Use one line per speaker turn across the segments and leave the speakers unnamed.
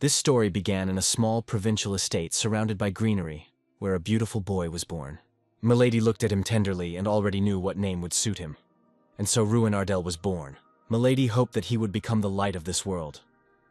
This story began in a small provincial estate surrounded by greenery, where a beautiful boy was born. Milady looked at him tenderly and already knew what name would suit him. And so Ruin Ardell was born. Milady hoped that he would become the light of this world.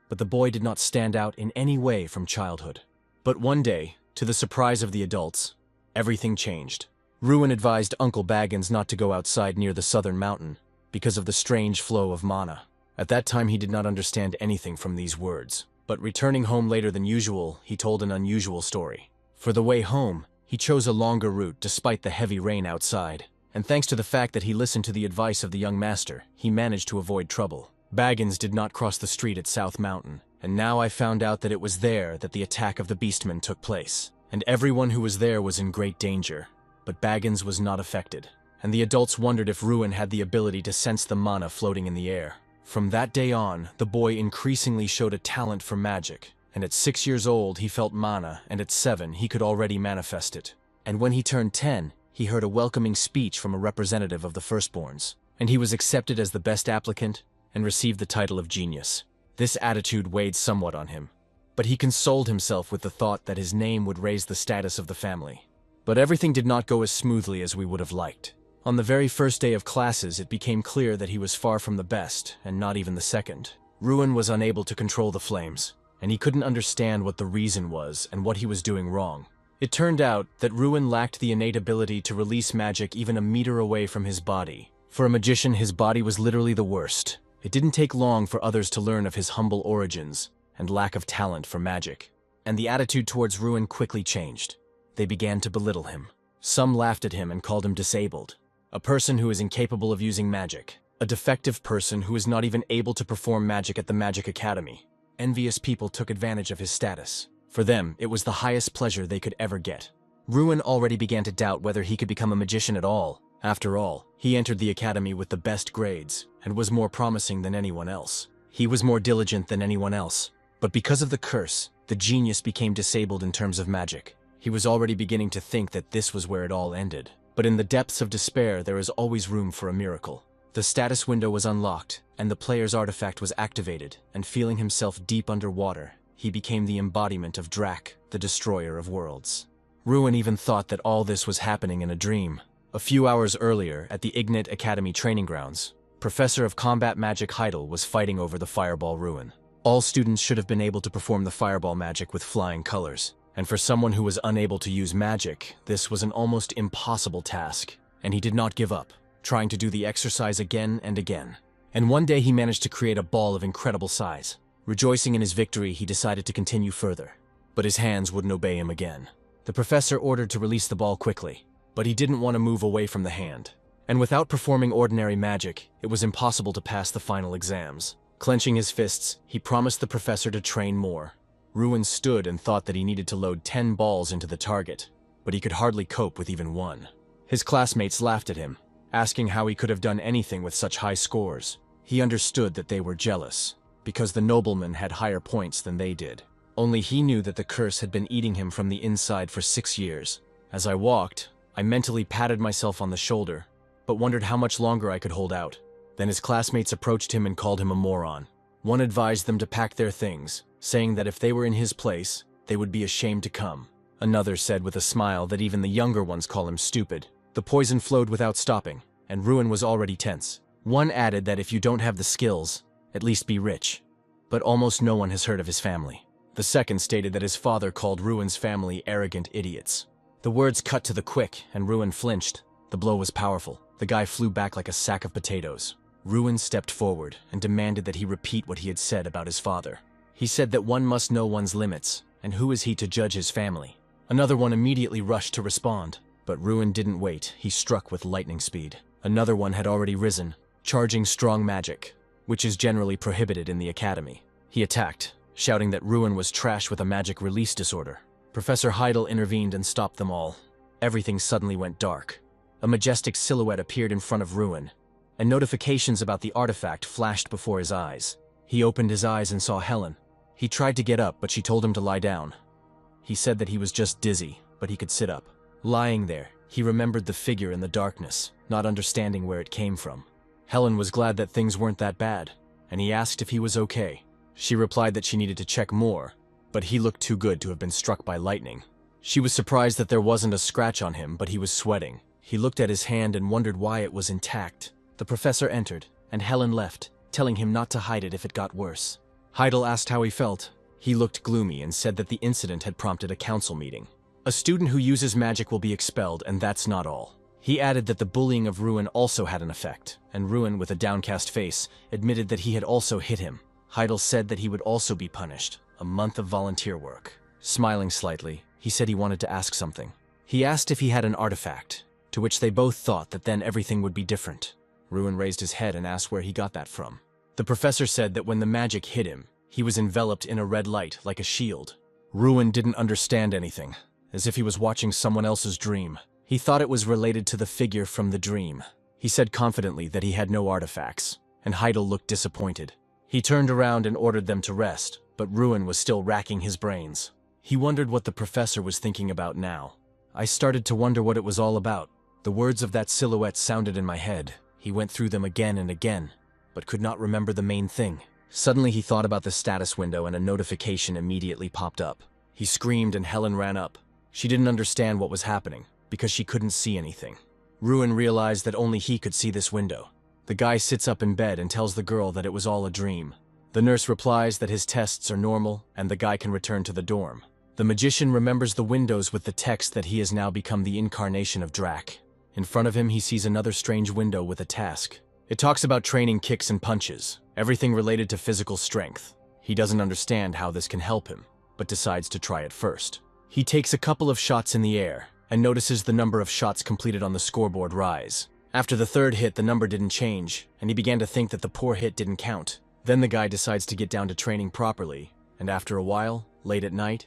But the boy did not stand out in any way from childhood. But one day, to the surprise of the adults, everything changed. Ruin advised Uncle Baggins not to go outside near the southern mountain because of the strange flow of mana. At that time he did not understand anything from these words. But returning home later than usual, he told an unusual story. For the way home, he chose a longer route despite the heavy rain outside. And thanks to the fact that he listened to the advice of the young master, he managed to avoid trouble. Baggins did not cross the street at South Mountain, and now I found out that it was there that the attack of the beastmen took place. And everyone who was there was in great danger. But Baggins was not affected, and the adults wondered if Ruin had the ability to sense the mana floating in the air. From that day on, the boy increasingly showed a talent for magic, and at 6 years old he felt mana, and at 7 he could already manifest it. And when he turned 10, he heard a welcoming speech from a representative of the firstborns, and he was accepted as the best applicant and received the title of genius. This attitude weighed somewhat on him, but he consoled himself with the thought that his name would raise the status of the family. But everything did not go as smoothly as we would have liked. On the very first day of classes, it became clear that he was far from the best, and not even the second. Ruin was unable to control the flames, and he couldn't understand what the reason was and what he was doing wrong. It turned out that Ruin lacked the innate ability to release magic even a meter away from his body. For a magician, his body was literally the worst. It didn't take long for others to learn of his humble origins and lack of talent for magic. And the attitude towards Ruin quickly changed. They began to belittle him. Some laughed at him and called him disabled. A person who is incapable of using magic. A defective person who is not even able to perform magic at the Magic Academy. Envious people took advantage of his status. For them, it was the highest pleasure they could ever get. Ruin already began to doubt whether he could become a magician at all. After all, he entered the academy with the best grades, and was more promising than anyone else. He was more diligent than anyone else. But because of the curse, the genius became disabled in terms of magic. He was already beginning to think that this was where it all ended. But in the depths of despair, there is always room for a miracle. The status window was unlocked, and the player's artifact was activated, and feeling himself deep underwater, he became the embodiment of Drak, the destroyer of worlds. Ruin even thought that all this was happening in a dream. A few hours earlier, at the Ignite Academy training grounds, Professor of Combat Magic Heidel was fighting over the Fireball Ruin. All students should have been able to perform the fireball magic with flying colors. And for someone who was unable to use magic, this was an almost impossible task. And he did not give up, trying to do the exercise again and again. And one day he managed to create a ball of incredible size. Rejoicing in his victory, he decided to continue further. But his hands wouldn't obey him again. The professor ordered to release the ball quickly, but he didn't want to move away from the hand. And without performing ordinary magic, it was impossible to pass the final exams. Clenching his fists, he promised the professor to train more. Ruin stood and thought that he needed to load 10 balls into the target, but he could hardly cope with even one. His classmates laughed at him, asking how he could have done anything with such high scores. He understood that they were jealous, because the nobleman had higher points than they did. Only he knew that the curse had been eating him from the inside for 6 years. As I walked, I mentally patted myself on the shoulder, but wondered how much longer I could hold out. Then his classmates approached him and called him a moron. One advised them to pack their things, saying that if they were in his place, they would be ashamed to come. Another said with a smile that even the younger ones call him stupid. The poison flowed without stopping, and Ruin was already tense. One added that if you don't have the skills, at least be rich. But almost no one has heard of his family. The second stated that his father called Ruin's family arrogant idiots. The words cut to the quick, and Ruin flinched. The blow was powerful. The guy flew back like a sack of potatoes. Ruin stepped forward and demanded that he repeat what he had said about his father. He said that one must know one's limits, and who is he to judge his family? Another one immediately rushed to respond, but Ruin didn't wait. He struck with lightning speed. Another one had already risen, charging strong magic, which is generally prohibited in the academy. He attacked, shouting that Ruin was trash with a magic release disorder. Professor Heidel intervened and stopped them all. Everything suddenly went dark. A majestic silhouette appeared in front of Ruin, and notifications about the artifact flashed before his eyes. He opened his eyes and saw Helen. He tried to get up, but she told him to lie down. He said that he was just dizzy, but he could sit up. Lying there, he remembered the figure in the darkness, not understanding where it came from. Helen was glad that things weren't that bad, and he asked if he was okay. She replied that she needed to check more, but he looked too good to have been struck by lightning. She was surprised that there wasn't a scratch on him, but he was sweating. He looked at his hand and wondered why it was intact. The professor entered, and Helen left, telling him not to hide it if it got worse. Heidel asked how he felt. He looked gloomy and said that the incident had prompted a council meeting. A student who uses magic will be expelled, and that's not all. He added that the bullying of Ruin also had an effect, and Ruin, with a downcast face, admitted that he had also hit him. Heidel said that he would also be punished, a month of volunteer work. Smiling slightly, he said he wanted to ask something. He asked if he had an artifact, to which they both thought that then everything would be different. Ruin raised his head and asked where he got that from. The professor said that when the magic hit him, he was enveloped in a red light like a shield. Ruin didn't understand anything, as if he was watching someone else's dream. He thought it was related to the figure from the dream. He said confidently that he had no artifacts, and Heidel looked disappointed. He turned around and ordered them to rest, but Ruin was still racking his brains. He wondered what the professor was thinking about now. I started to wonder what it was all about. The words of that silhouette sounded in my head. He went through them again and again, but could not remember the main thing. Suddenly he thought about the status window and a notification immediately popped up. He screamed and Helen ran up. She didn't understand what was happening, because she couldn't see anything. Ruin realized that only he could see this window. The guy sits up in bed and tells the girl that it was all a dream. The nurse replies that his tests are normal and the guy can return to the dorm. The magician remembers the windows with the text that he has now become the incarnation of Drac. In front of him he sees another strange window with a task. It talks about training kicks and punches, everything related to physical strength. He doesn't understand how this can help him, but decides to try it first. He takes a couple of shots in the air, and notices the number of shots completed on the scoreboard rise. After the third hit, the number didn't change, and he began to think that the poor hit didn't count. Then the guy decides to get down to training properly, and after a while, late at night,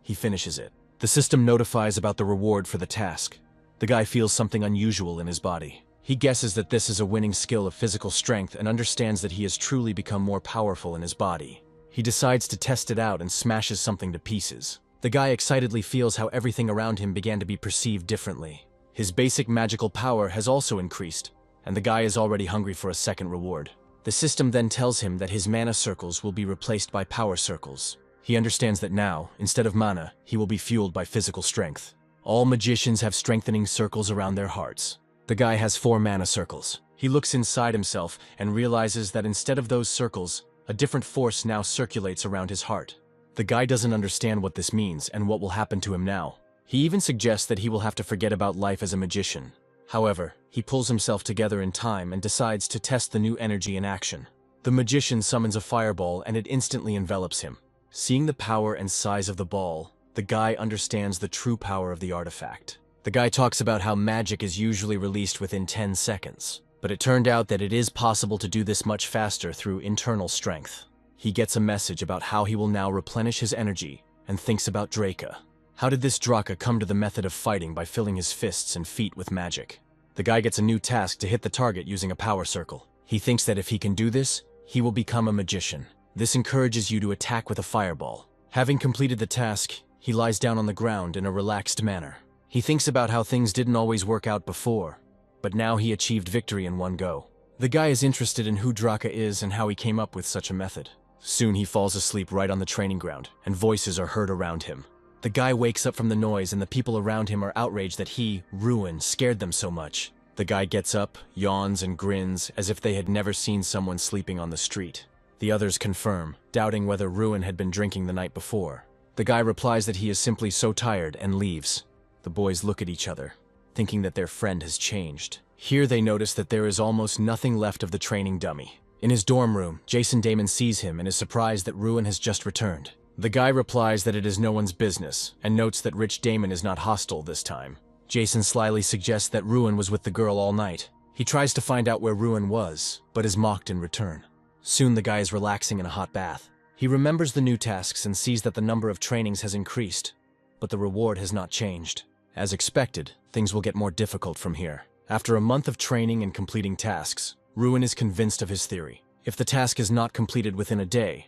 he finishes it. The system notifies about the reward for the task. The guy feels something unusual in his body. He guesses that this is a winning skill of physical strength and understands that he has truly become more powerful in his body. He decides to test it out and smashes something to pieces. The guy excitedly feels how everything around him began to be perceived differently. His basic magical power has also increased, and the guy is already hungry for a second reward. The system then tells him that his mana circles will be replaced by power circles. He understands that now, instead of mana, he will be fueled by physical strength. All magicians have strengthening circles around their hearts. The guy has 4 mana circles. He looks inside himself and realizes that instead of those circles, a different force now circulates around his heart. The guy doesn't understand what this means and what will happen to him now. He even suggests that he will have to forget about life as a magician. However, he pulls himself together in time and decides to test the new energy in action. The magician summons a fireball and it instantly envelops him. Seeing the power and size of the ball, the guy understands the true power of the artifact. The guy talks about how magic is usually released within 10 seconds, but it turned out that it is possible to do this much faster through internal strength. He gets a message about how he will now replenish his energy and thinks about Draka. How did this Draka come to the method of fighting by filling his fists and feet with magic? The guy gets a new task to hit the target using a power circle. He thinks that if he can do this, he will become a magician. This encourages you to attack with a fireball. Having completed the task, he lies down on the ground in a relaxed manner. He thinks about how things didn't always work out before, but now he achieved victory in one go. The guy is interested in who Draka is and how he came up with such a method. Soon he falls asleep right on the training ground, and voices are heard around him. The guy wakes up from the noise and the people around him are outraged that he, Ruin, scared them so much. The guy gets up, yawns and grins as if they had never seen someone sleeping on the street. The others confirm, doubting whether Ruin had been drinking the night before. The guy replies that he is simply so tired and leaves. The boys look at each other, thinking that their friend has changed. Here they notice that there is almost nothing left of the training dummy. In his dorm room, Jason Damon sees him and is surprised that Ruin has just returned. The guy replies that it is no one's business, and notes that Rich Damon is not hostile this time. Jason slyly suggests that Ruin was with the girl all night. He tries to find out where Ruin was, but is mocked in return. Soon the guy is relaxing in a hot bath. He remembers the new tasks and sees that the number of trainings has increased, but the reward has not changed. As expected, things will get more difficult from here. After a month of training and completing tasks, Ruin is convinced of his theory. If the task is not completed within a day,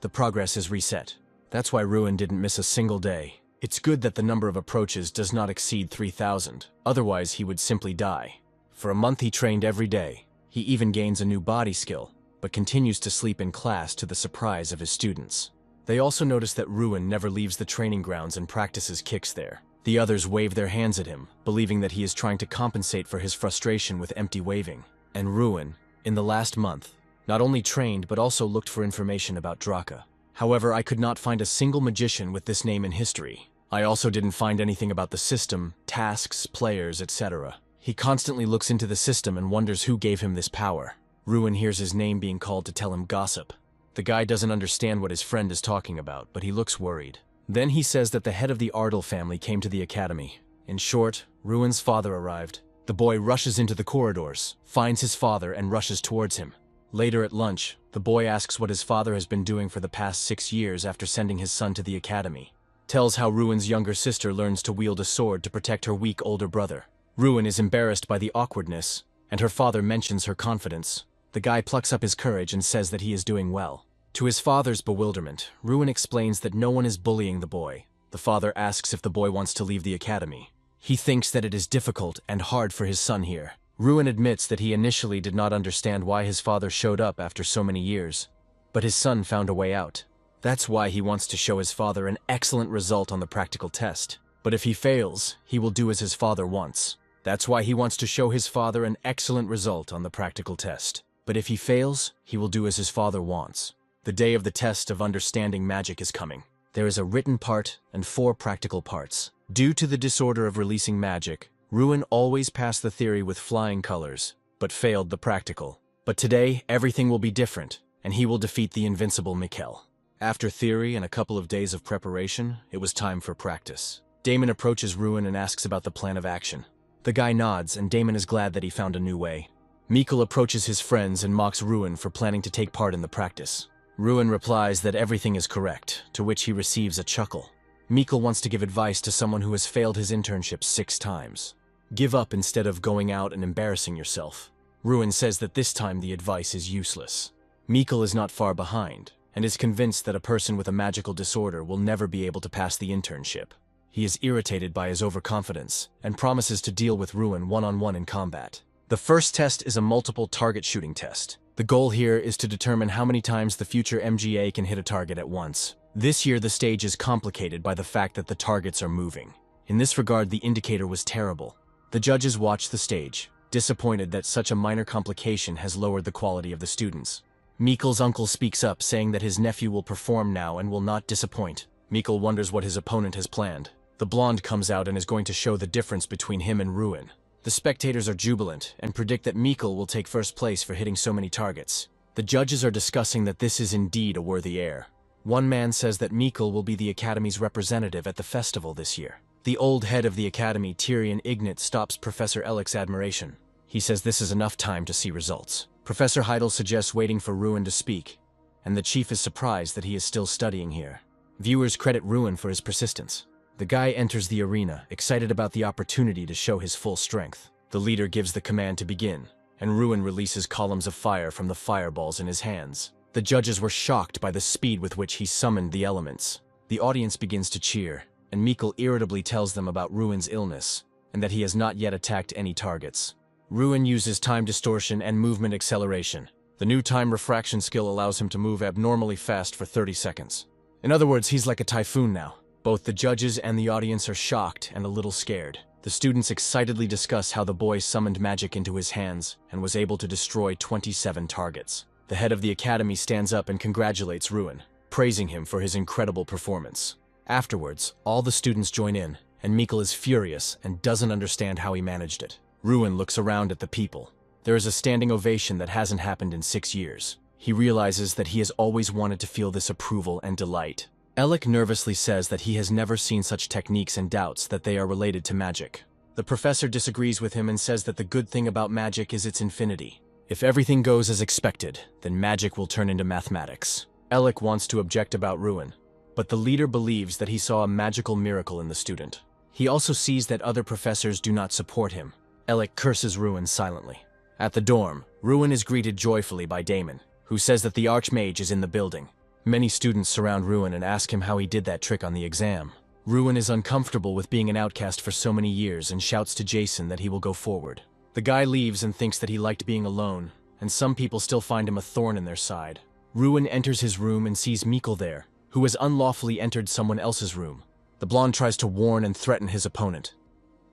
the progress is reset. That's why Ruin didn't miss a single day. It's good that the number of approaches does not exceed 3,000, otherwise he would simply die. For a month he trained every day. He even gains a new body skill, but continues to sleep in class to the surprise of his students. They also notice that Ruin never leaves the training grounds and practices kicks there. The others wave their hands at him, believing that he is trying to compensate for his frustration with empty waving. And Ruin, in the last month, not only trained but also looked for information about Draka. However, I could not find a single magician with this name in history. I also didn't find anything about the system, tasks, players, etc. He constantly looks into the system and wonders who gave him this power. Ruin hears his name being called to tell him gossip. The guy doesn't understand what his friend is talking about, but he looks worried. Then he says that the head of the Ardell family came to the academy. In short, Ruin's father arrived. The boy rushes into the corridors, finds his father, and rushes towards him. Later at lunch, the boy asks what his father has been doing for the past 6 years after sending his son to the academy. Tells how Ruin's younger sister learns to wield a sword to protect her weak older brother. Ruin is embarrassed by the awkwardness, and her father mentions her confidence. The guy plucks up his courage and says that he is doing well. To his father's bewilderment, Ruin explains that no one is bullying the boy. The father asks if the boy wants to leave the academy. He thinks that it is difficult and hard for his son here. Ruin admits that he initially did not understand why his father showed up after so many years, but his son found a way out. That's why he wants to show his father an excellent result on the practical test. But if he fails, he will do as his father wants. That's why he wants to show his father an excellent result on the practical test. But if he fails, he will do as his father wants. The day of the test of understanding magic is coming. There is a written part and 4 practical parts. Due to the disorder of releasing magic, Ruin always passed the theory with flying colors, but failed the practical. But today, everything will be different, and he will defeat the invincible Mikkel. After theory and a couple of days of preparation, it was time for practice. Damon approaches Ruin and asks about the plan of action. The guy nods, and Damon is glad that he found a new way. Mikkel approaches his friends and mocks Ruin for planning to take part in the practice. Ruin replies that everything is correct, to which he receives a chuckle. Mikkel wants to give advice to someone who has failed his internship 6 times. Give up instead of going out and embarrassing yourself. Ruin says that this time the advice is useless. Mikkel is not far behind, and is convinced that a person with a magical disorder will never be able to pass the internship. He is irritated by his overconfidence, and promises to deal with Ruin one-on-one in combat. The first test is a multiple target shooting test. The goal here is to determine how many times the future MGA can hit a target at once. This year the stage is complicated by the fact that the targets are moving. In this regard, the indicator was terrible. The judges watch the stage, disappointed that such a minor complication has lowered the quality of the students. Mikkel's uncle speaks up, saying that his nephew will perform now and will not disappoint. Mikkel wonders what his opponent has planned. The blonde comes out and is going to show the difference between him and Ruin. The spectators are jubilant and predict that Mikkel will take first place for hitting so many targets. The judges are discussing that this is indeed a worthy heir. One man says that Mikkel will be the Academy's representative at the festival this year. The old head of the Academy, Tyrion Ignat, stops Professor Ellick's admiration. He says this is enough time to see results. Professor Heidel suggests waiting for Ruin to speak, and the chief is surprised that he is still studying here. Viewers credit Ruin for his persistence. The guy enters the arena, excited about the opportunity to show his full strength. The leader gives the command to begin, and Ruin releases columns of fire from the fireballs in his hands. The judges were shocked by the speed with which he summoned the elements. The audience begins to cheer, and Mikkel irritably tells them about Ruin's illness, and that he has not yet attacked any targets. Ruin uses time distortion and movement acceleration. The new time refraction skill allows him to move abnormally fast for 30 seconds. In other words, he's like a typhoon now. Both the judges and the audience are shocked and a little scared. The students excitedly discuss how the boy summoned magic into his hands and was able to destroy 27 targets. The head of the academy stands up and congratulates Ruin, praising him for his incredible performance. Afterwards, all the students join in, and Mikkel is furious and doesn't understand how he managed it. Ruin looks around at the people. There is a standing ovation that hasn't happened in 6 years. He realizes that he has always wanted to feel this approval and delight. Ellick nervously says that he has never seen such techniques and doubts that they are related to magic. The professor disagrees with him and says that the good thing about magic is its infinity. If everything goes as expected, then magic will turn into mathematics. Ellick wants to object about Ruin, but the leader believes that he saw a magical miracle in the student. He also sees that other professors do not support him. Ellick curses Ruin silently. At the dorm, Ruin is greeted joyfully by Damon, who says that the Archmage is in the building. Many students surround Ruin and ask him how he did that trick on the exam. Ruin is uncomfortable with being an outcast for so many years and shouts to Jason that he will go forward. The guy leaves and thinks that he liked being alone, and some people still find him a thorn in their side. Ruin enters his room and sees Mikkel there, who has unlawfully entered someone else's room. The blonde tries to warn and threaten his opponent,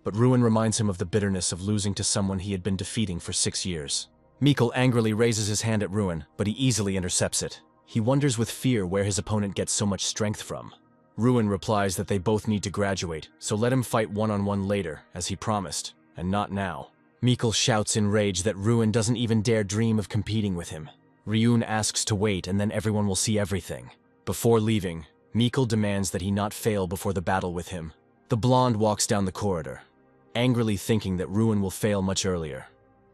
but Ruin reminds him of the bitterness of losing to someone he had been defeating for 6 years. Mikkel angrily raises his hand at Ruin, but he easily intercepts it. He wonders with fear where his opponent gets so much strength from. Ruin replies that they both need to graduate, so let him fight one-on-one later, as he promised, and not now. Mikkel shouts in rage that Ruin doesn't even dare dream of competing with him. Ryun asks to wait and then everyone will see everything. Before leaving, Mikkel demands that he not fail before the battle with him. The blonde walks down the corridor, angrily thinking that Ruin will fail much earlier,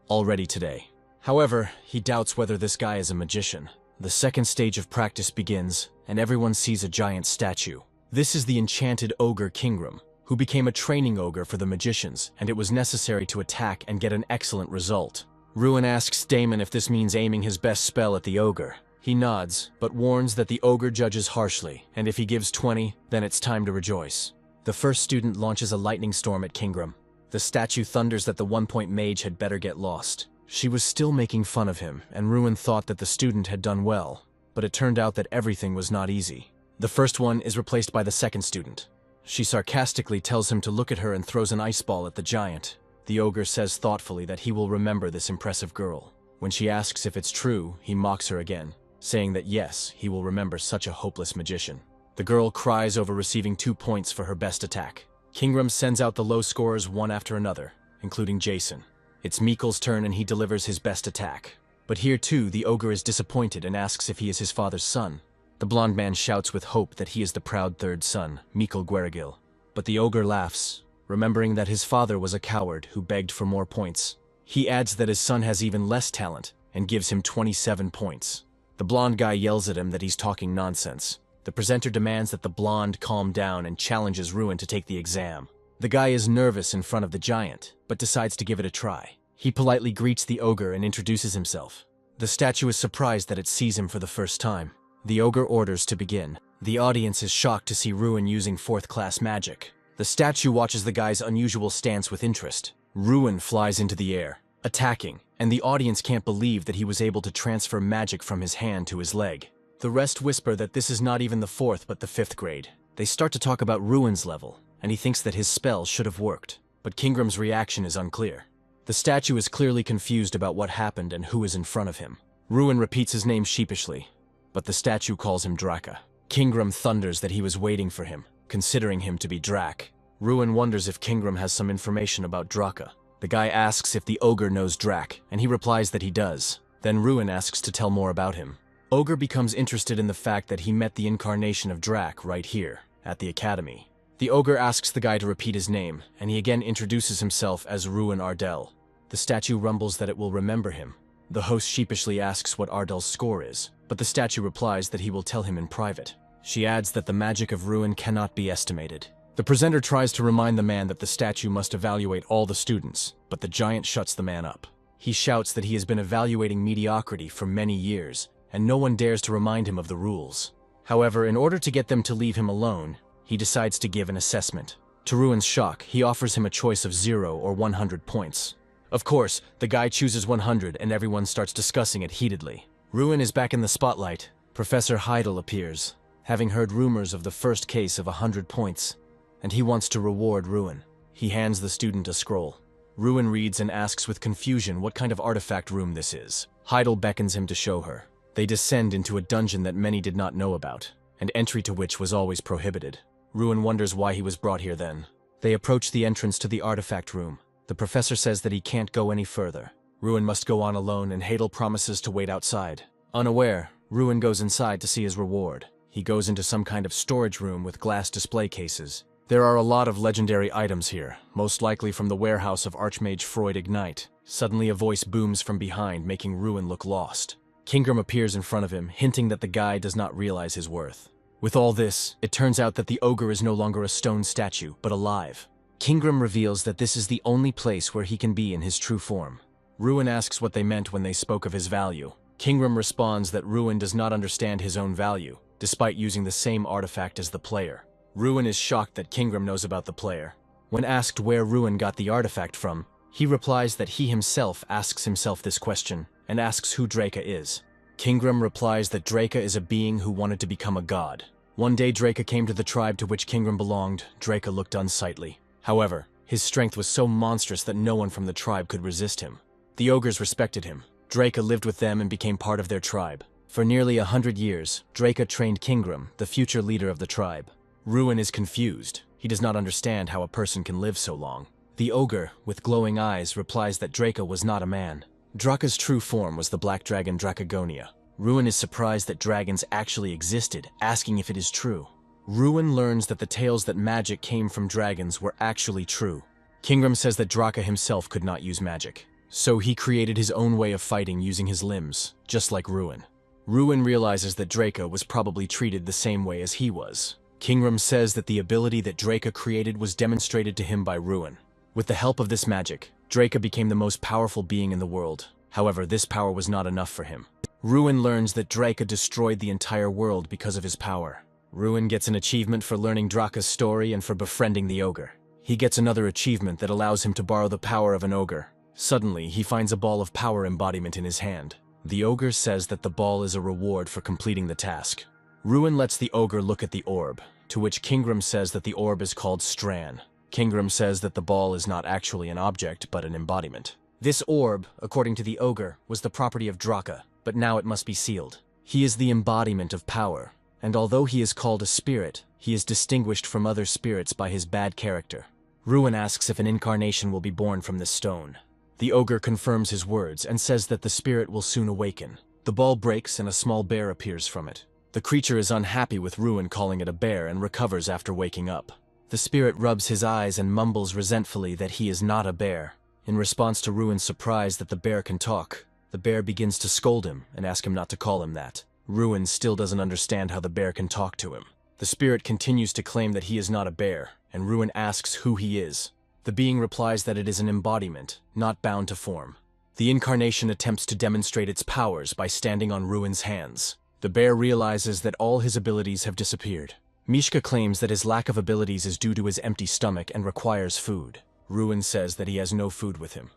already today. However, he doubts whether this guy is a magician. The second stage of practice begins, and everyone sees a giant statue. This is the enchanted ogre Kingram, who became a training ogre for the magicians, and it was necessary to attack and get an excellent result. Ruin asks Damon if this means aiming his best spell at the ogre. He nods, but warns that the ogre judges harshly, and if he gives 20, then it's time to rejoice. The first student launches a lightning storm at Kingram. The statue thunders that the one-point mage had better get lost. She was still making fun of him, and Ruin thought that the student had done well, but it turned out that everything was not easy. The first one is replaced by the second student. She sarcastically tells him to look at her and throws an ice ball at the giant. The ogre says thoughtfully that he will remember this impressive girl. When she asks if it's true, he mocks her again, saying that yes, he will remember such a hopeless magician. The girl cries over receiving 2 points for her best attack. Kingram sends out the low scorers one after another, including Jason. It's Mikkel's turn and he delivers his best attack. But here too, the ogre is disappointed and asks if he is his father's son. The blonde man shouts with hope that he is the proud third son, Mikkel Guerigil. But the ogre laughs, remembering that his father was a coward who begged for more points. He adds that his son has even less talent and gives him 27 points. The blonde guy yells at him that he's talking nonsense. The presenter demands that the blonde calm down and challenges Ruin to take the exam. The guy is nervous in front of the giant, but decides to give it a try. He politely greets the ogre and introduces himself. The statue is surprised that it sees him for the first time. The ogre orders to begin. The audience is shocked to see Ruin using 4th-class magic. The statue watches the guy's unusual stance with interest. Ruin flies into the air, attacking, and the audience can't believe that he was able to transfer magic from his hand to his leg. The rest whisper that this is not even the 4th but the 5th grade. They start to talk about Ruin's level, and he thinks that his spell should have worked. But Kingram's reaction is unclear. The statue is clearly confused about what happened and who is in front of him. Ruin repeats his name sheepishly, but the statue calls him Draka. Kingram thunders that he was waiting for him, considering him to be Drak. Ruin wonders if Kingram has some information about Draka. The guy asks if the ogre knows Drak, and he replies that he does. Then Ruin asks to tell more about him. Ogre becomes interested in the fact that he met the incarnation of Drak right here, at the academy. The ogre asks the guy to repeat his name, and he again introduces himself as Ruin Ardell. The statue rumbles that it will remember him. The host sheepishly asks what Ardell's score is, but the statue replies that he will tell him in private. She adds that the magic of Ruin cannot be estimated. The presenter tries to remind the man that the statue must evaluate all the students, but the giant shuts the man up. He shouts that he has been evaluating mediocrity for many years, and no one dares to remind him of the rules. However, in order to get them to leave him alone, he decides to give an assessment. To Ruin's shock, he offers him a choice of 0 or 100 points. Of course, the guy chooses 100 and everyone starts discussing it heatedly. Ruin is back in the spotlight. Professor Heidel appears, having heard rumors of the first case of 100 points, and he wants to reward Ruin. He hands the student a scroll. Ruin reads and asks with confusion what kind of artifact room this is. Heidel beckons him to show her. They descend into a dungeon that many did not know about, and entry to which was always prohibited. Ruin wonders why he was brought here then. They approach the entrance to the artifact room. The professor says that he can't go any further. Ruin must go on alone, and Heidel promises to wait outside. Unaware, Ruin goes inside to see his reward. He goes into some kind of storage room with glass display cases. There are a lot of legendary items here, most likely from the warehouse of Archmage Freud Ignite. Suddenly a voice booms from behind, making Ruin look lost. Kingram appears in front of him, hinting that the guy does not realize his worth. With all this, it turns out that the ogre is no longer a stone statue, but alive. Kingram reveals that this is the only place where he can be in his true form. Ruin asks what they meant when they spoke of his value. Kingram responds that Ruin does not understand his own value, despite using the same artifact as the player. Ruin is shocked that Kingram knows about the player. When asked where Ruin got the artifact from, he replies that he himself asks himself this question, and asks who Draka is. Kingram replies that Draka is a being who wanted to become a god. One day Draca came to the tribe to which Kingram belonged. Draca looked unsightly. However, his strength was so monstrous that no one from the tribe could resist him. The ogres respected him. Draca lived with them and became part of their tribe. For nearly 100 years, Draca trained Kingram, the future leader of the tribe. Ruin is confused. He does not understand how a person can live so long. The ogre, with glowing eyes, replies that Draca was not a man. Draca's true form was the black dragon Dracagonia. Ruin is surprised that dragons actually existed, asking if it is true. Ruin learns that the tales that magic came from dragons were actually true. Kingram says that Draca himself could not use magic, so he created his own way of fighting using his limbs, just like Ruin. Ruin realizes that Draca was probably treated the same way as he was. Kingram says that the ability that Draca created was demonstrated to him by Ruin. With the help of this magic, Draca became the most powerful being in the world. However, this power was not enough for him. Ruin learns that Draca destroyed the entire world because of his power. Ruin gets an achievement for learning Draca's story and for befriending the ogre. He gets another achievement that allows him to borrow the power of an ogre. Suddenly, he finds a ball of power embodiment in his hand. The ogre says that the ball is a reward for completing the task. Ruin lets the ogre look at the orb, to which Kingram says that the orb is called Stran. Kingram says that the ball is not actually an object, but an embodiment. This orb, according to the ogre, was the property of Draca, but now it must be sealed. He is the embodiment of power, and although he is called a spirit, he is distinguished from other spirits by his bad character. Ruin asks if an incarnation will be born from this stone. The ogre confirms his words and says that the spirit will soon awaken. The ball breaks and a small bear appears from it. The creature is unhappy with Ruin calling it a bear and recovers after waking up. The spirit rubs his eyes and mumbles resentfully that he is not a bear. In response to Ruin's surprise that the bear can talk, the bear begins to scold him and ask him not to call him that. Ruin still doesn't understand how the bear can talk to him. The spirit continues to claim that he is not a bear, and Ruin asks who he is. The being replies that it is an embodiment, not bound to form. The incarnation attempts to demonstrate its powers by standing on Ruin's hands. The bear realizes that all his abilities have disappeared. Mishka claims that his lack of abilities is due to his empty stomach and requires food. Ruin says that he has no food with him.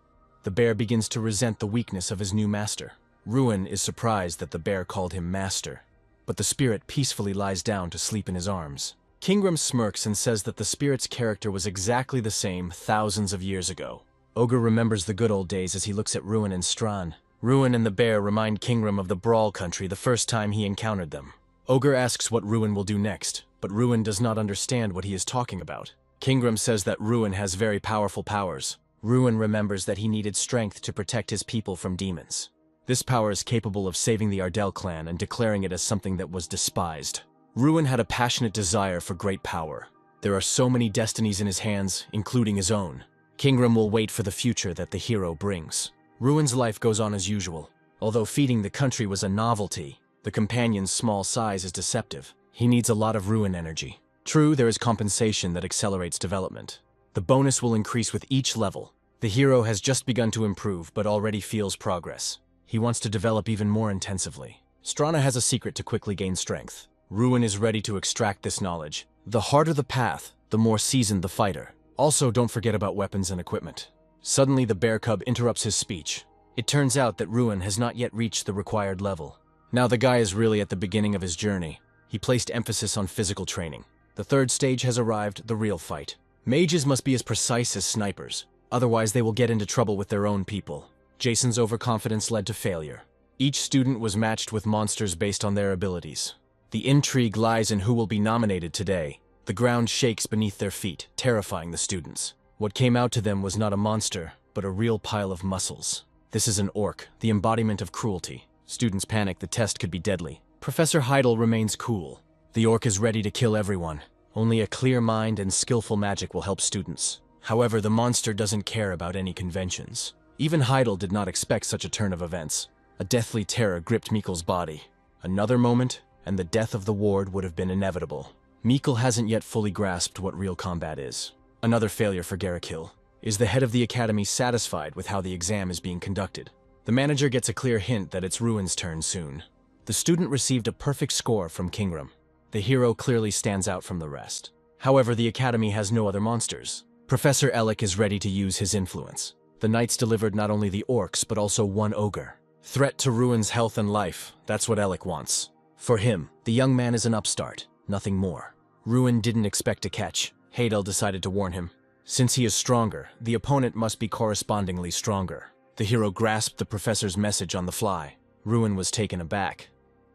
The bear begins to resent the weakness of his new master. Ruin is surprised that the bear called him master, but the spirit peacefully lies down to sleep in his arms. Kingram smirks and says that the spirit's character was exactly the same thousands of years ago. Ogre remembers the good old days as he looks at Ruin and Stran. Ruin and the bear remind Kingram of the Brawl country the first time he encountered them. Ogre asks what Ruin will do next, but Ruin does not understand what he is talking about. Kingram says that Ruin has very powerful powers. Ruin remembers that he needed strength to protect his people from demons. This power is capable of saving the Ardell clan and declaring it as something that was despised. Ruin had a passionate desire for great power. There are so many destinies in his hands, including his own. Kingram will wait for the future that the hero brings. Ruin's life goes on as usual. Although feeding the country was a novelty, the companion's small size is deceptive. He needs a lot of Ruin energy. True, there is compensation that accelerates development. The bonus will increase with each level. The hero has just begun to improve, but already feels progress. He wants to develop even more intensively. Strana has a secret to quickly gain strength. Ruin is ready to extract this knowledge. The harder the path, the more seasoned the fighter. Also, don't forget about weapons and equipment. Suddenly, the bear cub interrupts his speech. It turns out that Ruin has not yet reached the required level. Now the guy is really at the beginning of his journey. He placed emphasis on physical training. The third stage has arrived, the real fight. Mages must be as precise as snipers, otherwise they will get into trouble with their own people. Jason's overconfidence led to failure. Each student was matched with monsters based on their abilities. The intrigue lies in who will be nominated today. The ground shakes beneath their feet, terrifying the students. What came out to them was not a monster, but a real pile of muscles. This is an orc, the embodiment of cruelty. Students panic, the test could be deadly. Professor Heidel remains cool. The orc is ready to kill everyone. Only a clear mind and skillful magic will help students. However, the monster doesn't care about any conventions. Even Heidel did not expect such a turn of events. A deathly terror gripped Mikkel's body. Another moment, and the death of the ward would have been inevitable. Mikkel hasn't yet fully grasped what real combat is. Another failure for Garrikill. Is the head of the academy satisfied with how the exam is being conducted? The manager gets a clear hint that it's Ruin's turn soon. The student received a perfect score from Kingram. The hero clearly stands out from the rest. However, the academy has no other monsters. Professor Ellick is ready to use his influence. The knights delivered not only the orcs, but also one ogre. Threat to Ruin's health and life, that's what Ellick wants. For him, the young man is an upstart. nothing more. Ruin didn't expect a catch. Hadel decided to warn him. Since he is stronger, the opponent must be correspondingly stronger. The hero grasped the professor's message on the fly. Ruin was taken aback,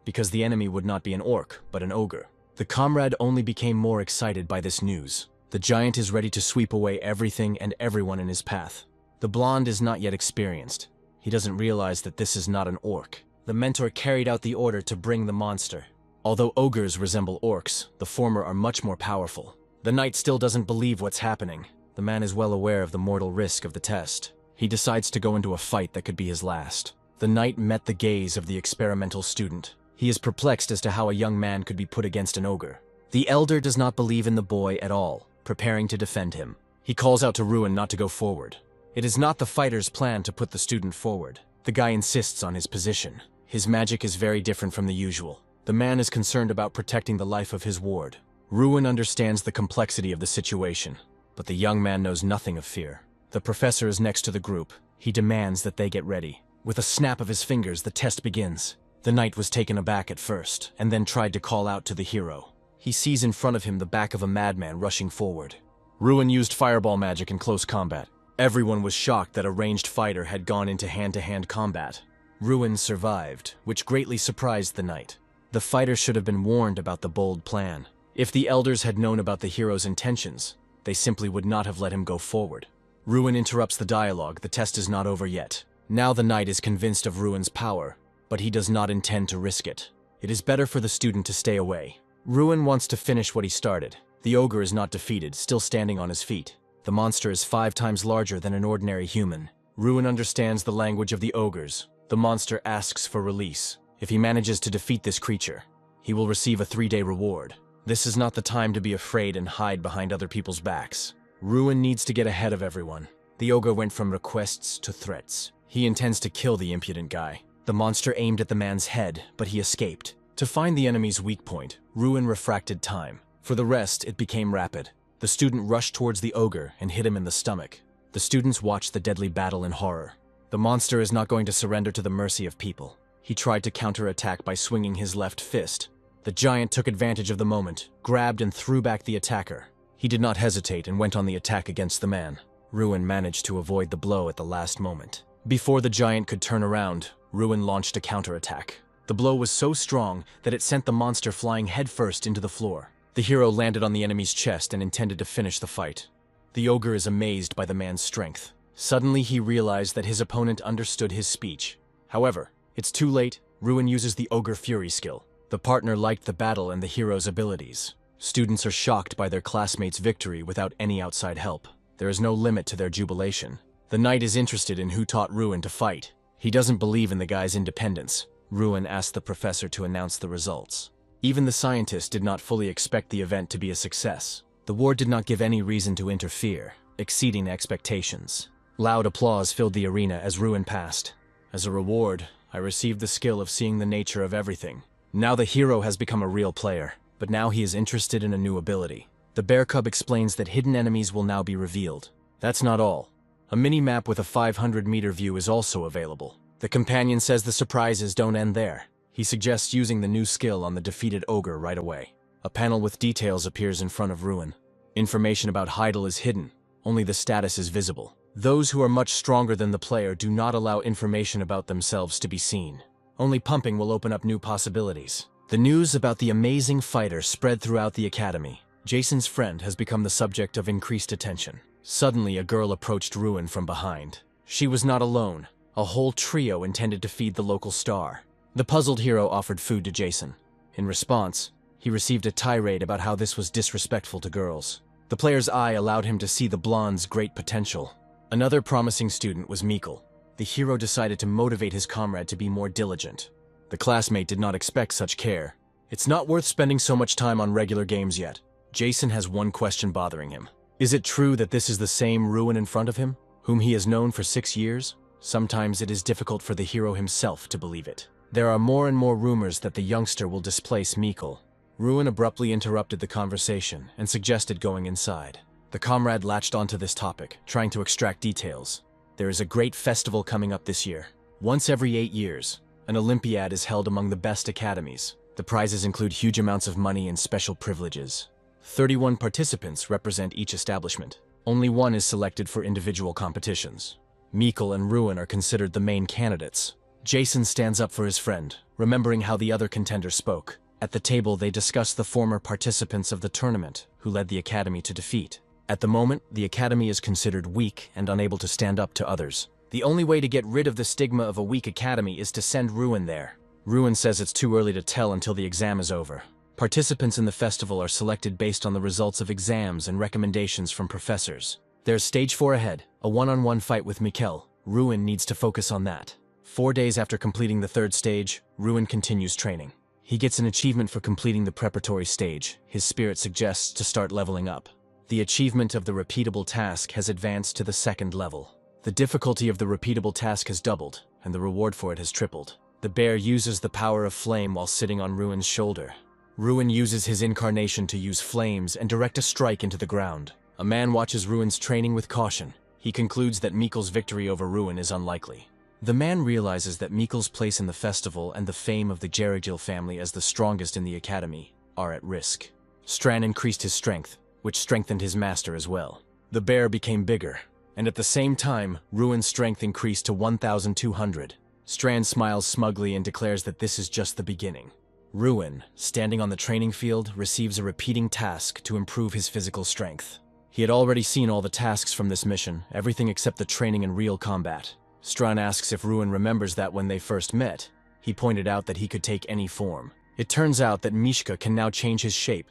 because the enemy would not be an orc, but an ogre. The comrade only became more excited by this news. The giant is ready to sweep away everything and everyone in his path. The blonde is not yet experienced. He doesn't realize that this is not an orc. The mentor carried out the order to bring the monster. Although ogres resemble orcs, the former are much more powerful. The knight still doesn't believe what's happening. The man is well aware of the mortal risk of the test. He decides to go into a fight that could be his last. The knight met the gaze of the experimental student. He is perplexed as to how a young man could be put against an ogre. The elder does not believe in the boy at all, preparing to defend him. He calls out to Ruin not to go forward. It is not the fighter's plan to put the student forward. The guy insists on his position. His magic is very different from the usual. The man is concerned about protecting the life of his ward. Ruin understands the complexity of the situation, but the young man knows nothing of fear. The professor is next to the group. He demands that they get ready. With a snap of his fingers, the test begins. The knight was taken aback at first, and then tried to call out to the hero. He sees in front of him the back of a madman rushing forward. Ruin used fireball magic in close combat. Everyone was shocked that a ranged fighter had gone into hand-to-hand combat. Ruin survived, which greatly surprised the knight. The fighter should have been warned about the bold plan. If the elders had known about the hero's intentions, they simply would not have let him go forward. Ruin interrupts the dialogue. The test is not over yet. Now the knight is convinced of Ruin's power, but he does not intend to risk it. It is better for the student to stay away. Ruin wants to finish what he started. The ogre is not defeated, still standing on his feet. The monster is 5 times larger than an ordinary human. Ruin understands the language of the ogres. The monster asks for release. If he manages to defeat this creature, he will receive a 3-day reward. This is not the time to be afraid and hide behind other people's backs. Ruin needs to get ahead of everyone. The ogre went from requests to threats. He intends to kill the impudent guy. The monster aimed at the man's head, but he escaped. To find the enemy's weak point, Ruin refracted time. For the rest, it became rapid. The student rushed towards the ogre and hit him in the stomach. The students watched the deadly battle in horror. The monster is not going to surrender to the mercy of people. He tried to counterattack by swinging his left fist. The giant took advantage of the moment, grabbed and threw back the attacker. He did not hesitate and went on the attack against the man. Ruin managed to avoid the blow at the last moment. Before the giant could turn around, Ruin launched a counterattack. The blow was so strong that it sent the monster flying headfirst into the floor. The hero landed on the enemy's chest and intended to finish the fight. The ogre is amazed by the man's strength. Suddenly he realized that his opponent understood his speech. However, it's too late. Ruin uses the Ogre Fury skill. The partner liked the battle and the hero's abilities. Students are shocked by their classmates' victory without any outside help. There is no limit to their jubilation. The knight is interested in who taught Ruin to fight. He doesn't believe in the guy's independence. Ruin asked the professor to announce the results. Even the scientist did not fully expect the event to be a success. The ward did not give any reason to interfere, exceeding expectations. Loud applause filled the arena as Ruin passed. As a reward, I received the skill of seeing the nature of everything. Now the hero has become a real player, but now he is interested in a new ability. The bear cub explains that hidden enemies will now be revealed. That's not all. A mini-map with a 500-meter view is also available. The companion says the surprises don't end there. He suggests using the new skill on the defeated ogre right away. A panel with details appears in front of Ruin. Information about Heidel is hidden. Only the status is visible. Those who are much stronger than the player do not allow information about themselves to be seen. Only pumping will open up new possibilities. The news about the amazing fighter spread throughout the academy. Jason's friend has become the subject of increased attention. Suddenly, a girl approached Ruin from behind. She was not alone. A whole trio intended to feed the local star. The puzzled hero offered food to Jason. In response, he received a tirade about how this was disrespectful to girls. The player's eye allowed him to see the blonde's great potential. Another promising student was Mikkel. The hero decided to motivate his comrade to be more diligent. The classmate did not expect such care. It's not worth spending so much time on regular games yet. Jason has one question bothering him. Is it true that this is the same Ruin in front of him, whom he has known for 6 years? Sometimes it is difficult for the hero himself to believe it. There are more and more rumors that the youngster will displace Mikkel. Ruin abruptly interrupted the conversation and suggested going inside. The comrade latched onto this topic, trying to extract details. There is a great festival coming up this year. Once every 8 years, an Olympiad is held among the best academies. The prizes include huge amounts of money and special privileges. 31 participants represent each establishment. Only one is selected for individual competitions. Mikkel and Ruin are considered the main candidates. Jason stands up for his friend, remembering how the other contender spoke. At the table, they discuss the former participants of the tournament, who led the academy to defeat. At the moment, the academy is considered weak and unable to stand up to others. The only way to get rid of the stigma of a weak academy is to send Ruin there. Ruin says it's too early to tell until the exam is over. Participants in the festival are selected based on the results of exams and recommendations from professors. There's stage 4 ahead, a one-on-one fight with Mikkel. Ruin needs to focus on that. 4 days after completing the 3rd stage, Ruin continues training. He gets an achievement for completing the preparatory stage. His spirit suggests to start leveling up. The achievement of the repeatable task has advanced to the 2nd level. The difficulty of the repeatable task has doubled, and the reward for it has tripled. The bear uses the power of flame while sitting on Ruin's shoulder. Ruin uses his incarnation to use flames and direct a strike into the ground. A man watches Ruin's training with caution. He concludes that Mikkel's victory over Ruin is unlikely. The man realizes that Mikkel's place in the festival and the fame of the Gerigil family as the strongest in the academy are at risk. Strand increased his strength, which strengthened his master as well. The bear became bigger, and at the same time, Ruin's strength increased to 1,200. Strand smiles smugly and declares that this is just the beginning. Ruin, standing on the training field, receives a repeating task to improve his physical strength. He had already seen all the tasks from this mission, everything except the training in real combat. Strand asks if Ruin remembers that when they first met, he pointed out that he could take any form. It turns out that Mishka can now change his shape,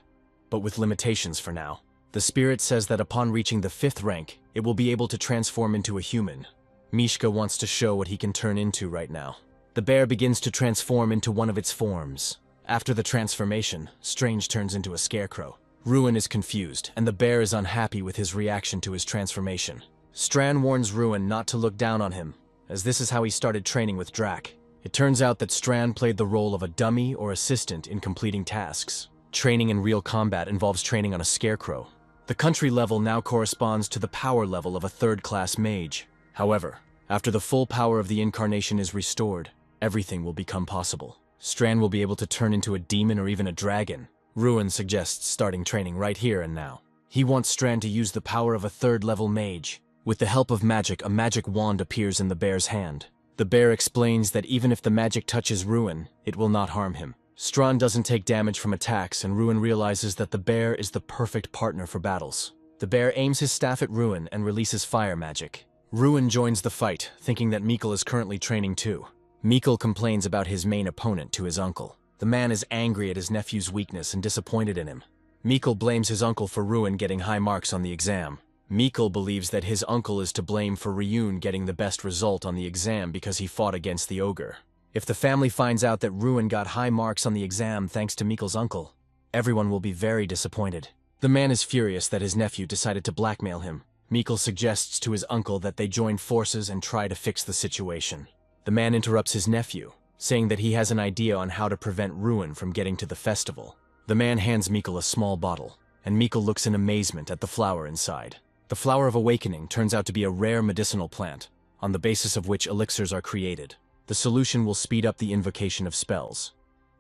but with limitations for now. The spirit says that upon reaching the 5th rank, it will be able to transform into a human. Mishka wants to show what he can turn into right now. The bear begins to transform into one of its forms. After the transformation, Strange turns into a scarecrow. Ruin is confused, and the bear is unhappy with his reaction to his transformation. Strand warns Ruin not to look down on him, as this is how he started training with Drac. It turns out that Strand played the role of a dummy or assistant in completing tasks. Training in real combat involves training on a scarecrow. The country level now corresponds to the power level of a 3rd-class mage. However, after the full power of the incarnation is restored, everything will become possible. Strand will be able to turn into a demon or even a dragon. Ruin suggests starting training right here and now. He wants Strand to use the power of a 3rd-level mage. With the help of magic, a magic wand appears in the bear's hand. The bear explains that even if the magic touches Ruin, it will not harm him. Strand doesn't take damage from attacks, and Ruin realizes that the bear is the perfect partner for battles. The bear aims his staff at Ruin and releases fire magic. Ruin joins the fight, thinking that Mikkel is currently training too. Mikkel complains about his main opponent to his uncle. The man is angry at his nephew's weakness and disappointed in him. Mikkel blames his uncle for Ruin getting high marks on the exam. Mikkel believes that his uncle is to blame for Ryun getting the best result on the exam because he fought against the ogre. If the family finds out that Ruin got high marks on the exam thanks to Mikkel's uncle, everyone will be very disappointed. The man is furious that his nephew decided to blackmail him. Mikkel suggests to his uncle that they join forces and try to fix the situation. The man interrupts his nephew, saying that he has an idea on how to prevent Ruin from getting to the festival. The man hands Mikkel a small bottle, and Mikkel looks in amazement at the flower inside. The Flower of Awakening turns out to be a rare medicinal plant, on the basis of which elixirs are created. The solution will speed up the invocation of spells,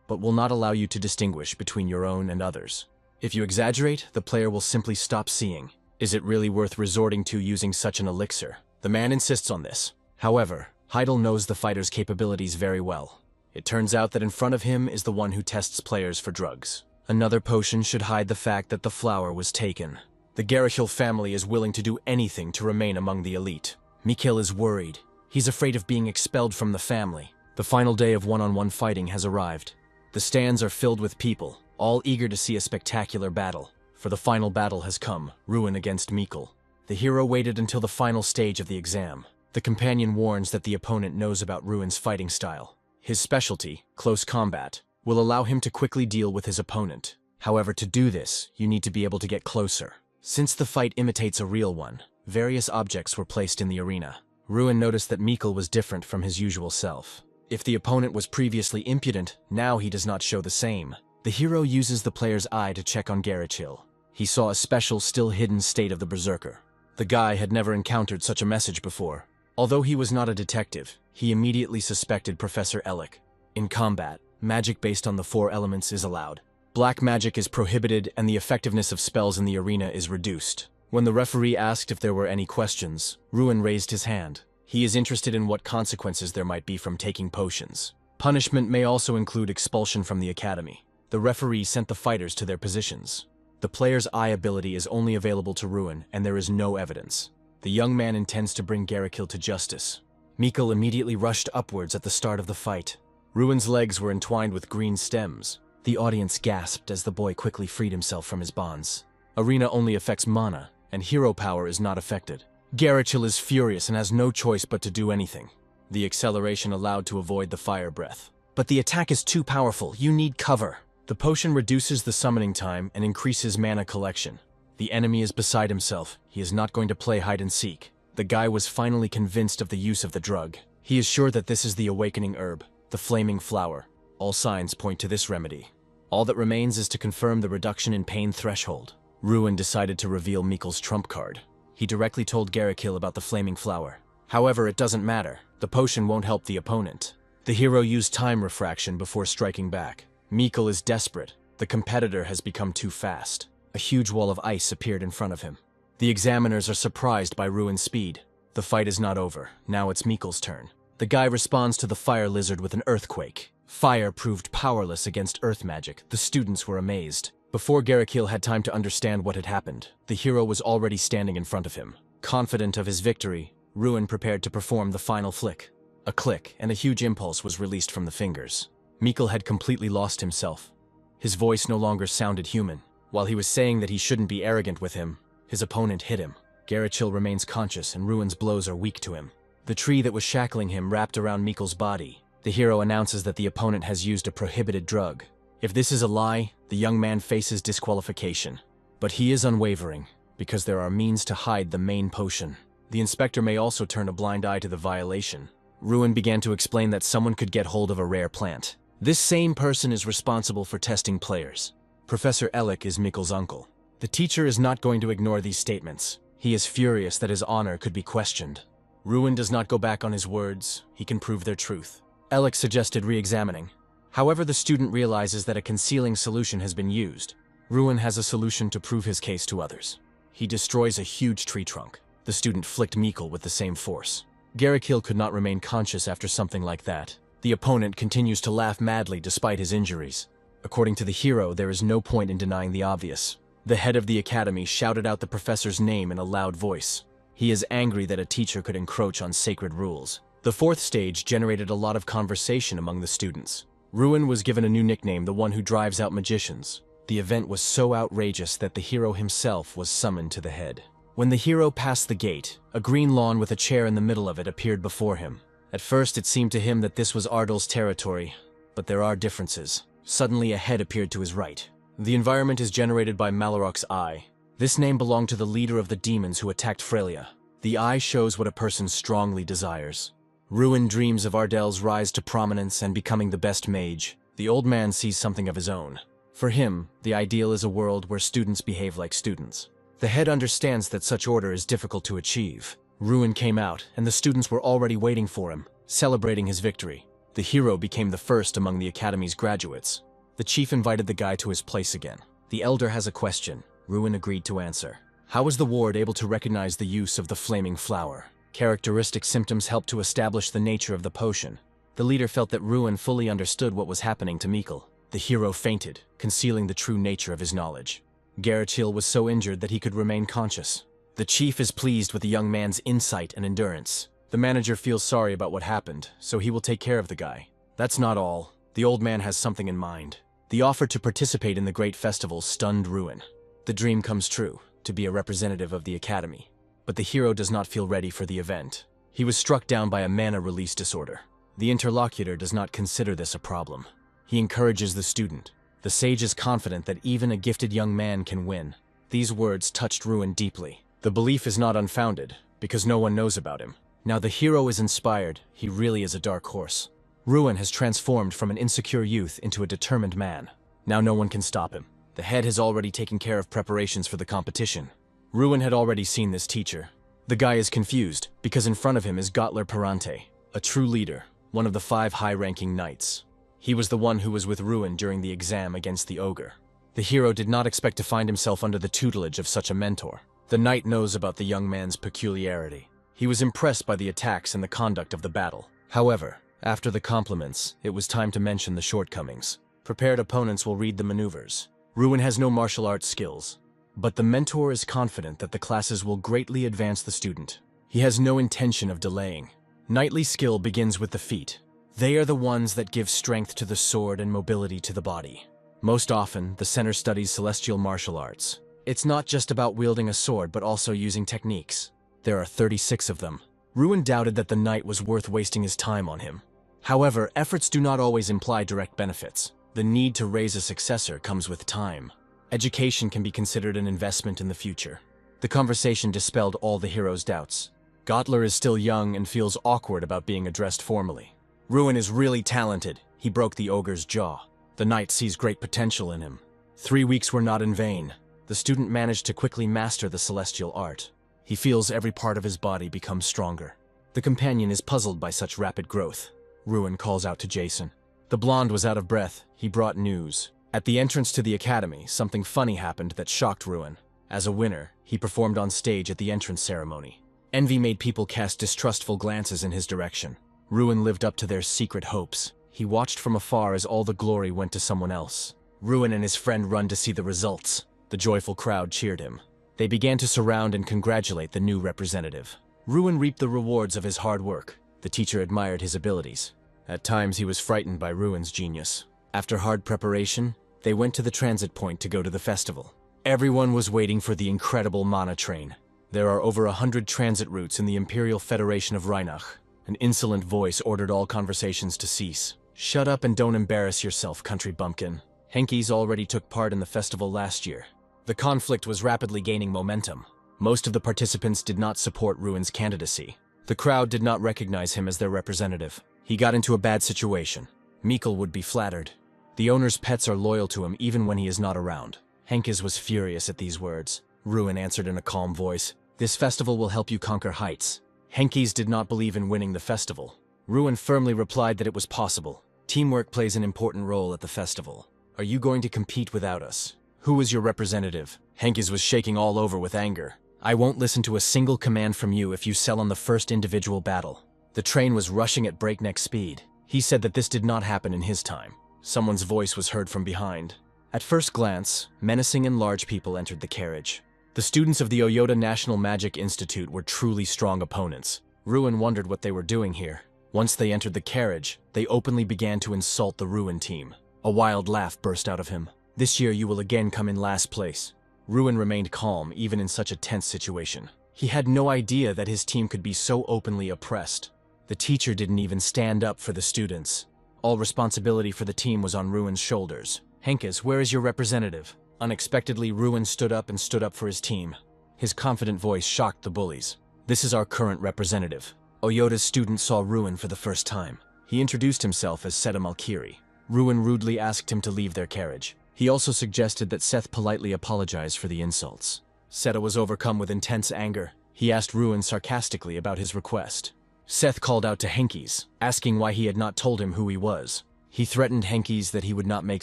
but will not allow you to distinguish between your own and others. If you exaggerate, the player will simply stop seeing. Is it really worth resorting to using such an elixir? The man insists on this. However, Heidel knows the fighter's capabilities very well. It turns out that in front of him is the one who tests players for drugs. Another potion should hide the fact that the flower was taken. The Gerigil family is willing to do anything to remain among the elite. Mikkel is worried. He's afraid of being expelled from the family. The final day of one-on-one fighting has arrived. The stands are filled with people, all eager to see a spectacular battle. For the final battle has come, Ruin against Mikkel. The hero waited until the final stage of the exam. The companion warns that the opponent knows about Ruin's fighting style. His specialty, close combat, will allow him to quickly deal with his opponent. However, to do this, you need to be able to get closer. Since the fight imitates a real one, various objects were placed in the arena. Ruin noticed that Mikkel was different from his usual self. If the opponent was previously impudent, now he does not show the same. The hero uses the player's eye to check on Gerigil. He saw a special, still-hidden state of the Berserker. The guy had never encountered such a message before. Although he was not a detective, he immediately suspected Professor Ellick. In combat, magic based on the 4 elements is allowed. Black magic is prohibited and the effectiveness of spells in the arena is reduced. When the referee asked if there were any questions, Ruin raised his hand. He is interested in what consequences there might be from taking potions. Punishment may also include expulsion from the academy. The referee sent the fighters to their positions. The player's eye ability is only available to Ruin, and there is no evidence. The young man intends to bring Garikil to justice. Mikkel immediately rushed upwards at the start of the fight. Ruin's legs were entwined with green stems. The audience gasped as the boy quickly freed himself from his bonds. Arena only affects mana, and hero power is not affected. Garikil is furious and has no choice but to do anything. The acceleration allowed to avoid the fire breath. But the attack is too powerful, you need cover. The potion reduces the summoning time and increases mana collection. The enemy is beside himself. He is not going to play hide and seek. The guy was finally convinced of the use of the drug. He is sure that this is the awakening herb, the flaming flower. All signs point to this remedy. All that remains is to confirm the reduction in pain threshold. Ruin decided to reveal Mikkel's trump card. He directly told Garikil about the flaming flower. However, it doesn't matter. The potion won't help the opponent. The hero used time refraction before striking back. Mikkel is desperate. The competitor has become too fast. A huge wall of ice appeared in front of him. The examiners are surprised by Ruin's speed. The fight is not over. Now it's Mikkel's turn. The guy responds to the fire lizard with an earthquake. Fire proved powerless against earth magic. The students were amazed. Before Garikil had time to understand what had happened, the hero was already standing in front of him. Confident of his victory, Ruin prepared to perform the final flick. A click, and a huge impulse was released from the fingers. Mikkel had completely lost himself. His voice no longer sounded human. While he was saying that he shouldn't be arrogant with him, his opponent hit him. Garikil remains conscious and Ruin's blows are weak to him. The tree that was shackling him wrapped around Mikkel's body. The hero announces that the opponent has used a prohibited drug. If this is a lie, the young man faces disqualification. But he is unwavering, because there are means to hide the main potion. The inspector may also turn a blind eye to the violation. Ruin began to explain that someone could get hold of a rare plant. This same person is responsible for testing players. Professor Ellick is Mikkel's uncle. The teacher is not going to ignore these statements. He is furious that his honor could be questioned. Ruin does not go back on his words. He can prove their truth. Ellick suggested re-examining. However, the student realizes that a concealing solution has been used. Ruin has a solution to prove his case to others. He destroys a huge tree trunk. The student flicked Mikkel with the same force. Garikil could not remain conscious after something like that. The opponent continues to laugh madly despite his injuries. According to the hero, there is no point in denying the obvious. The head of the academy shouted out the professor's name in a loud voice. He is angry that a teacher could encroach on sacred rules. The fourth stage generated a lot of conversation among the students. Ruin was given a new nickname, the one who drives out magicians. The event was so outrageous that the hero himself was summoned to the head. When the hero passed the gate, a green lawn with a chair in the middle of it appeared before him. At first it seemed to him that this was Ardal's territory, but there are differences. Suddenly a head appeared to his right. The environment is generated by Malarok's eye. This name belonged to the leader of the demons who attacked Frelia. The eye shows what a person strongly desires. Ruin dreams of Ardal's rise to prominence and becoming the best mage. The old man sees something of his own. For him, the ideal is a world where students behave like students. The head understands that such order is difficult to achieve. Ruin came out, and the students were already waiting for him, celebrating his victory. The hero became the first among the academy's graduates. The chief invited the guy to his place again. The elder has a question. Ruin agreed to answer. How was the ward able to recognize the use of the flaming flower? Characteristic symptoms helped to establish the nature of the potion. The leader felt that Ruin fully understood what was happening to Mikkel. The hero fainted, concealing the true nature of his knowledge. Garikil was so injured that he could remain conscious. The chief is pleased with the young man's insight and endurance. The manager feels sorry about what happened, so he will take care of the guy. That's not all. The old man has something in mind. The offer to participate in the great festival stunned Ruin. The dream comes true, to be a representative of the academy. But the hero does not feel ready for the event. He was struck down by a mana release disorder. The interlocutor does not consider this a problem. He encourages the student. The sage is confident that even a gifted young man can win. These words touched Ruin deeply. The belief is not unfounded, because no one knows about him. Now the hero is inspired. He really is a dark horse. Ruin has transformed from an insecure youth into a determined man. Now no one can stop him. The head has already taken care of preparations for the competition. Ruin had already seen this teacher. The guy is confused, because in front of him is Gotler Perante, a true leader, one of the 5 high-ranking knights. He was the one who was with Ruin during the exam against the ogre. The hero did not expect to find himself under the tutelage of such a mentor. The knight knows about the young man's peculiarity. He was impressed by the attacks and the conduct of the battle. However, after the compliments, it was time to mention the shortcomings. Prepared opponents will read the maneuvers. Ruin has no martial arts skills, but the mentor is confident that the classes will greatly advance the student. He has no intention of delaying. Knightly skill begins with the feet. They are the ones that give strength to the sword and mobility to the body. Most often, the center studies celestial martial arts. It's not just about wielding a sword, but also using techniques. There are 36 of them. Ruin doubted that the knight was worth wasting his time on him. However, efforts do not always imply direct benefits. The need to raise a successor comes with time. Education can be considered an investment in the future. The conversation dispelled all the hero's doubts. Gottler is still young and feels awkward about being addressed formally. Ruin is really talented. He broke the ogre's jaw. The knight sees great potential in him. 3 weeks were not in vain. The student managed to quickly master the celestial art. He feels every part of his body become stronger. The companion is puzzled by such rapid growth. Ruin calls out to Jason. The blonde was out of breath. He brought news. At the entrance to the academy, something funny happened that shocked Ruin. As a winner, he performed on stage at the entrance ceremony. Envy made people cast distrustful glances in his direction. Ruin lived up to their secret hopes. He watched from afar as all the glory went to someone else. Ruin and his friend run to see the results. The joyful crowd cheered him. They began to surround and congratulate the new representative. Ruin reaped the rewards of his hard work. The teacher admired his abilities. At times he was frightened by Ruin's genius. After hard preparation, they went to the transit point to go to the festival. Everyone was waiting for the incredible Mana train. There are over 100 transit routes in the Imperial Federation of Rheinach. An insolent voice ordered all conversations to cease. Shut up and don't embarrass yourself, country bumpkin. Henkies already took part in the festival last year. The conflict was rapidly gaining momentum. Most of the participants did not support Ruin's candidacy. The crowd did not recognize him as their representative. He got into a bad situation. Mikkel would be flattered. The owner's pets are loyal to him even when he is not around. Henkes was furious at these words. Ruin answered in a calm voice. This festival will help you conquer heights. Henkes did not believe in winning the festival. Ruin firmly replied that it was possible. Teamwork plays an important role at the festival. Are you going to compete without us? Who is your representative? Henkes was shaking all over with anger. I won't listen to a single command from you if you sell on the first individual battle. The train was rushing at breakneck speed. He said that this did not happen in his time. Someone's voice was heard from behind. At first glance, menacing and large people entered the carriage. The students of the Oyota National Magic Institute were truly strong opponents. Ruin wondered what they were doing here. Once they entered the carriage, they openly began to insult the Ruin team. A wild laugh burst out of him. This year you will again come in last place. Ruin remained calm even in such a tense situation. He had no idea that his team could be so openly oppressed. The teacher didn't even stand up for the students. All responsibility for the team was on Ruin's shoulders. Henkes, where is your representative? Unexpectedly, Ruin stood up for his team. His confident voice shocked the bullies. This is our current representative. Oyota's student saw Ruin for the first time. He introduced himself as Seta Malkiri. Ruin rudely asked him to leave their carriage. He also suggested that Seth politely apologize for the insults. Seta was overcome with intense anger. He asked Ruin sarcastically about his request. Seth called out to Henkes, asking why he had not told him who he was. He threatened Henkes that he would not make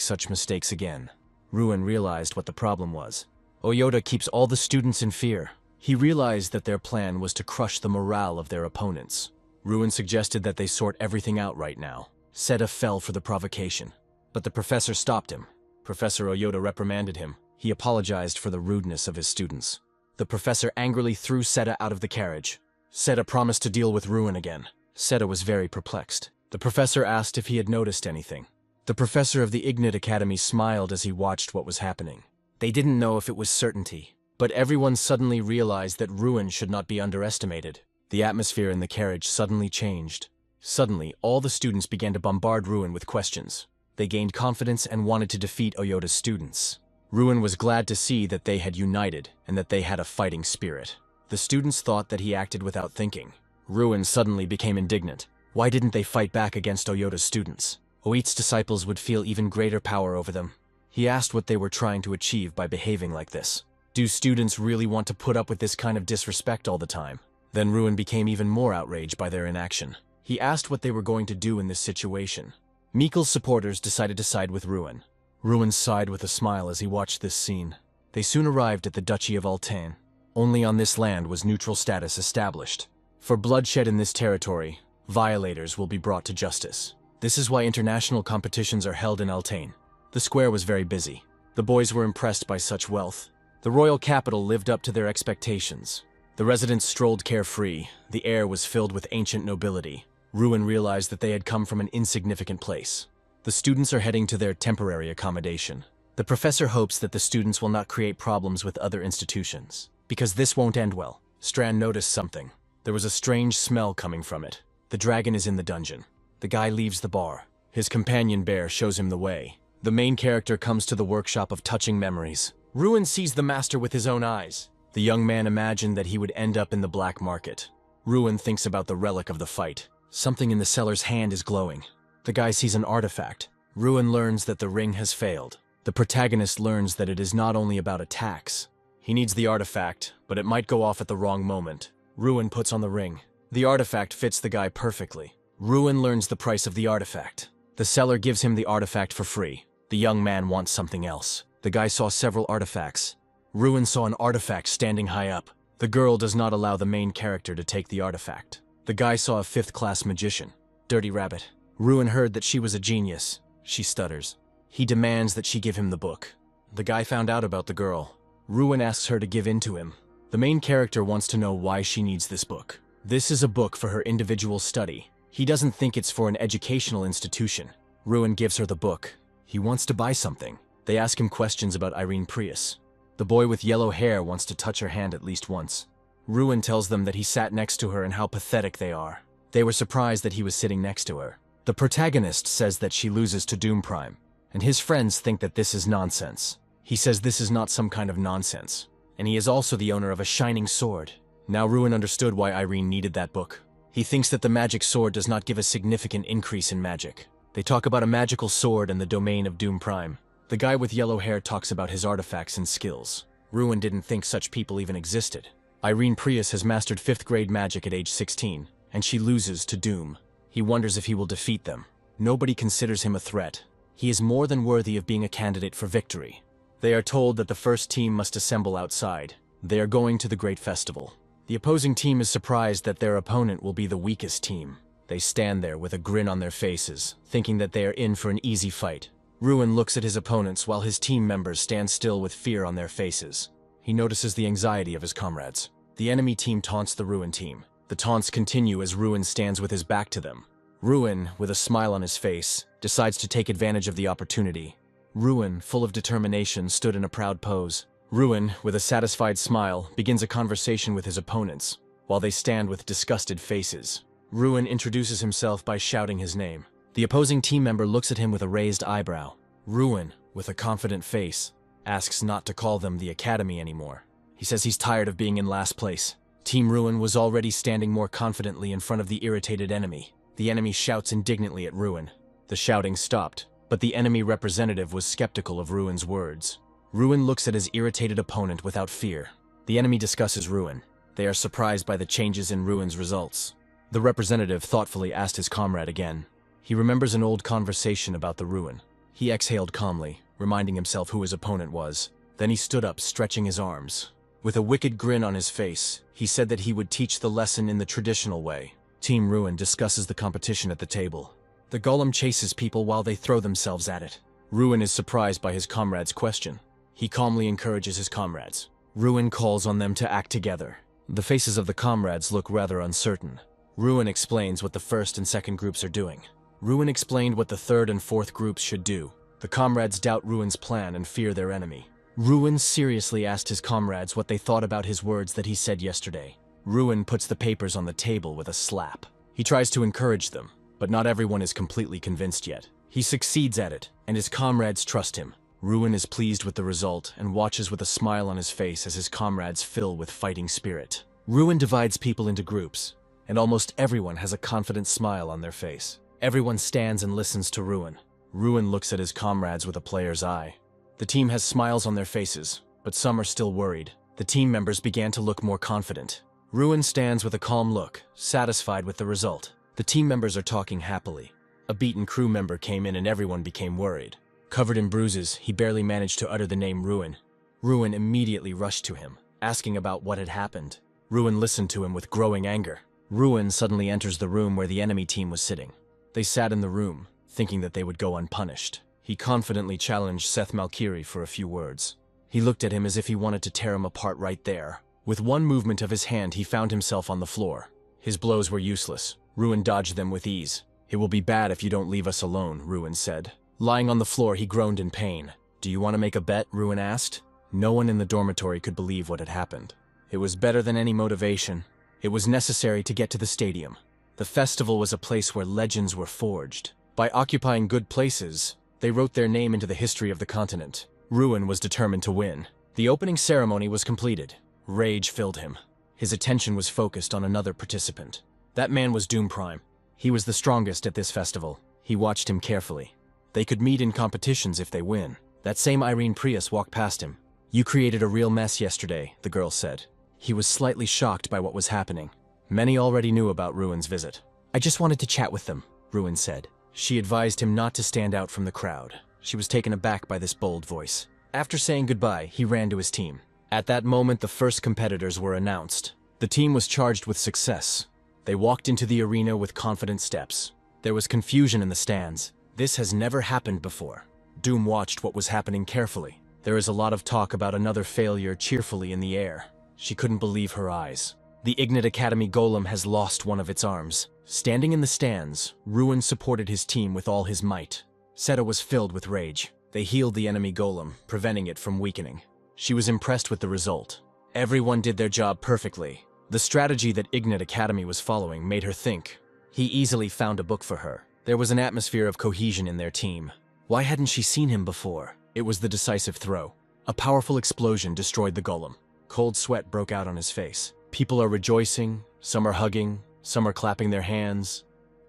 such mistakes again. Ruin realized what the problem was. Oyota keeps all the students in fear. He realized that their plan was to crush the morale of their opponents. Ruin suggested that they sort everything out right now. Seta fell for the provocation, but the professor stopped him. Professor Oyota reprimanded him. He apologized for the rudeness of his students. The professor angrily threw Seta out of the carriage. Seta promised to deal with Ruin again. Seta was very perplexed. The professor asked if he had noticed anything. The professor of the Ignite Academy smiled as he watched what was happening. They didn't know if it was certainty, but everyone suddenly realized that Ruin should not be underestimated. The atmosphere in the carriage suddenly changed. Suddenly, all the students began to bombard Ruin with questions. They gained confidence and wanted to defeat Oyota's students. Ruin was glad to see that they had united and that they had a fighting spirit. The students thought that he acted without thinking. Ruin suddenly became indignant. Why didn't they fight back against Oyota's students? Oit's disciples would feel even greater power over them. He asked what they were trying to achieve by behaving like this. Do students really want to put up with this kind of disrespect all the time? Then Ruin became even more outraged by their inaction. He asked what they were going to do in this situation. Mikkel's supporters decided to side with Ruin. Ruin sighed with a smile as he watched this scene. They soon arrived at the Duchy of Altain. Only on this land was neutral status established. For bloodshed in this territory, violators will be brought to justice. This is why international competitions are held in Altain. The square was very busy. The boys were impressed by such wealth. The royal capital lived up to their expectations. The residents strolled carefree. The air was filled with ancient nobility. Ruin realized that they had come from an insignificant place. The students are heading to their temporary accommodation. The professor hopes that the students will not create problems with other institutions, because this won't end well. Strand noticed something. There was a strange smell coming from it. The dragon is in the dungeon. The guy leaves the bar. His companion bear shows him the way. The main character comes to the workshop of touching memories. Ruin sees the master with his own eyes. The young man imagined that he would end up in the black market. Ruin thinks about the relic of the fight. Something in the seller's hand is glowing. The guy sees an artifact. Ruin learns that the ring has failed. The protagonist learns that it is not only about attacks. He needs the artifact, but it might go off at the wrong moment. Ruin puts on the ring. The artifact fits the guy perfectly. Ruin learns the price of the artifact. The seller gives him the artifact for free. The young man wants something else. The guy saw several artifacts. Ruin saw an artifact standing high up. The girl does not allow the main character to take the artifact. The guy saw a fifth-class magician. Dirty Rabbit. Ruin heard that she was a genius. She stutters. He demands that she give him the book. The guy found out about the girl. Ruin asks her to give in to him. The main character wants to know why she needs this book. This is a book for her individual study. He doesn't think it's for an educational institution. Ruin gives her the book. He wants to buy something. They ask him questions about Irene Prius. The boy with yellow hair wants to touch her hand at least once. Ruin tells them that he sat next to her and how pathetic they are. They were surprised that he was sitting next to her. The protagonist says that she loses to Doom Prime, and his friends think that this is nonsense. He says this is not some kind of nonsense, and he is also the owner of a shining sword. Now Ruin understood why Irene needed that book. He thinks that the magic sword does not give a significant increase in magic. They talk about a magical sword in the domain of Doom Prime. The guy with yellow hair talks about his artifacts and skills. Ruin didn't think such people even existed. Irene Prius has mastered 5th grade magic at age 16, and she loses to Doom. He wonders if he will defeat them. Nobody considers him a threat. He is more than worthy of being a candidate for victory. They are told that the first team must assemble outside. They are going to the great festival. The opposing team is surprised that their opponent will be the weakest team. They stand there with a grin on their faces, thinking that they are in for an easy fight. Ruin looks at his opponents while his team members stand still with fear on their faces. He notices the anxiety of his comrades. The enemy team taunts the Ruin team. The taunts continue as Ruin stands with his back to them. Ruin, with a smile on his face, decides to take advantage of the opportunity. Ruin, full of determination, stood in a proud pose. Ruin, with a satisfied smile, begins a conversation with his opponents, while they stand with disgusted faces. Ruin introduces himself by shouting his name. The opposing team member looks at him with a raised eyebrow. Ruin, with a confident face, asks not to call them the Academy anymore. He says he's tired of being in last place. Team Ruin was already standing more confidently in front of the irritated enemy. The enemy shouts indignantly at Ruin. The shouting stopped, but the enemy representative was skeptical of Ruin's words. Ruin looks at his irritated opponent without fear. The enemy discusses Ruin. They are surprised by the changes in Ruin's results. The representative thoughtfully asked his comrade again. He remembers an old conversation about the Ruin. He exhaled calmly, reminding himself who his opponent was. Then he stood up, stretching his arms. With a wicked grin on his face, he said that he would teach the lesson in the traditional way. Team Ruin discusses the competition at the table. The golem chases people while they throw themselves at it. Ruin is surprised by his comrade's question. He calmly encourages his comrades. Ruin calls on them to act together. The faces of the comrades look rather uncertain. Ruin explains what the first and second groups are doing. Ruin explained what the third and fourth groups should do. The comrades doubt Ruin's plan and fear their enemy. Ruin seriously asked his comrades what they thought about his words that he said yesterday. Ruin puts the papers on the table with a slap. He tries to encourage them, but not everyone is completely convinced yet. He succeeds at it, and his comrades trust him. Ruin is pleased with the result and watches with a smile on his face as his comrades fill with fighting spirit. Ruin divides people into groups, and almost everyone has a confident smile on their face. Everyone stands and listens to Ruin. Ruin looks at his comrades with a player's eye. The team has smiles on their faces, but some are still worried. The team members began to look more confident. Ruin stands with a calm look, satisfied with the result. The team members are talking happily. A beaten crew member came in and everyone became worried. Covered in bruises, he barely managed to utter the name Ruin. Ruin immediately rushed to him, asking about what had happened. Ruin listened to him with growing anger. Ruin suddenly enters the room where the enemy team was sitting. They sat in the room, thinking that they would go unpunished. He confidently challenged Seth Malkiri for a few words. He looked at him as if he wanted to tear him apart right there. With one movement of his hand, he found himself on the floor. His blows were useless. Ruin dodged them with ease. "It will be bad if you don't leave us alone," Ruin said. Lying on the floor, he groaned in pain. "Do you want to make a bet?" Ruin asked. No one in the dormitory could believe what had happened. It was better than any motivation. It was necessary to get to the stadium. The festival was a place where legends were forged. By occupying good places, they wrote their name into the history of the continent. Ruin was determined to win. The opening ceremony was completed. Rage filled him. His attention was focused on another participant. That man was Doom Prime. He was the strongest at this festival. He watched him carefully. They could meet in competitions if they win. That same Irene Prius walked past him. "You created a real mess yesterday," the girl said. He was slightly shocked by what was happening. Many already knew about Ruin's visit. "I just wanted to chat with them," Ruin said. She advised him not to stand out from the crowd. She was taken aback by this bold voice. After saying goodbye, he ran to his team. At that moment, the first competitors were announced. The team was charged with success. They walked into the arena with confident steps. There was confusion in the stands. This has never happened before. Doom watched what was happening carefully. There is a lot of talk about another failure cheerfully in the air. She couldn't believe her eyes. The Ignite Academy golem has lost one of its arms. Standing in the stands, Ruin supported his team with all his might. Seta was filled with rage. They healed the enemy golem, preventing it from weakening. She was impressed with the result. Everyone did their job perfectly. The strategy that Ignite Academy was following made her think. He easily found a book for her. There was an atmosphere of cohesion in their team. Why hadn't she seen him before? It was the decisive throw. A powerful explosion destroyed the golem. Cold sweat broke out on his face. People are rejoicing, some are hugging, some are clapping their hands.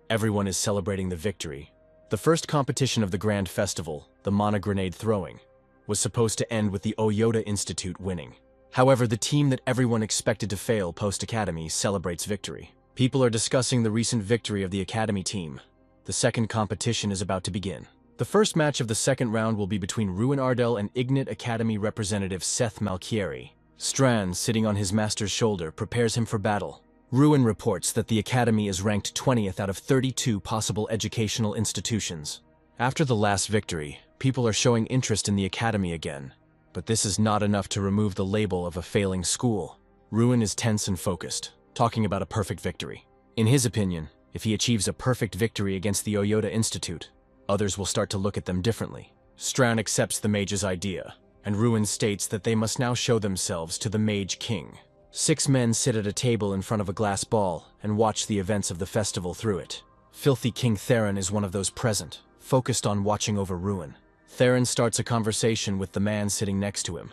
Everyone is celebrating the victory. The first competition of the Grand Festival, the Mana Grenade throwing, was supposed to end with the Oyota Institute winning. However, the team that everyone expected to fail post-Academy celebrates victory. People are discussing the recent victory of the Academy team. The second competition is about to begin. The first match of the second round will be between Ruin Ardell and Ignite Academy representative Seth Malkiri. Strand, sitting on his master's shoulder, prepares him for battle. Ruin reports that the Academy is ranked 20th out of 32 possible educational institutions. After the last victory, people are showing interest in the Academy again. But this is not enough to remove the label of a failing school. Ruin is tense and focused, talking about a perfect victory. In his opinion, if he achieves a perfect victory against the Oyota Institute, others will start to look at them differently. Strand accepts the mage's idea, and Ruin states that they must now show themselves to the Mage King. 6 men sit at a table in front of a glass ball and watch the events of the festival through it. Filthy King Theron is one of those present, focused on watching over Ruin. Theron starts a conversation with the man sitting next to him.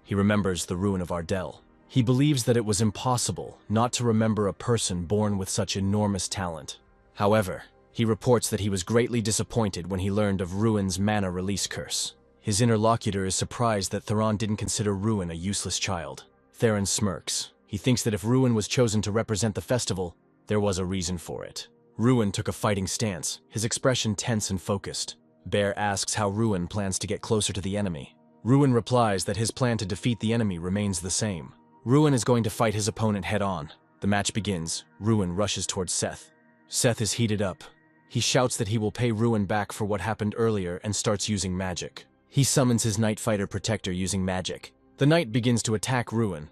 He remembers the ruin of Ardell. He believes that it was impossible not to remember a person born with such enormous talent. However, he reports that he was greatly disappointed when he learned of Ruin's mana release curse. His interlocutor is surprised that Theron didn't consider Ruin a useless child. Theron smirks. He thinks that if Ruin was chosen to represent the festival, there was a reason for it. Ruin took a fighting stance, his expression tense and focused. Bear asks how Ruin plans to get closer to the enemy. Ruin replies that his plan to defeat the enemy remains the same. Ruin is going to fight his opponent head-on. The match begins. Ruin rushes towards Seth. Seth is heated up. He shouts that he will pay Ruin back for what happened earlier and starts using magic. He summons his Night Fighter Protector using magic. The Knight begins to attack Ruin,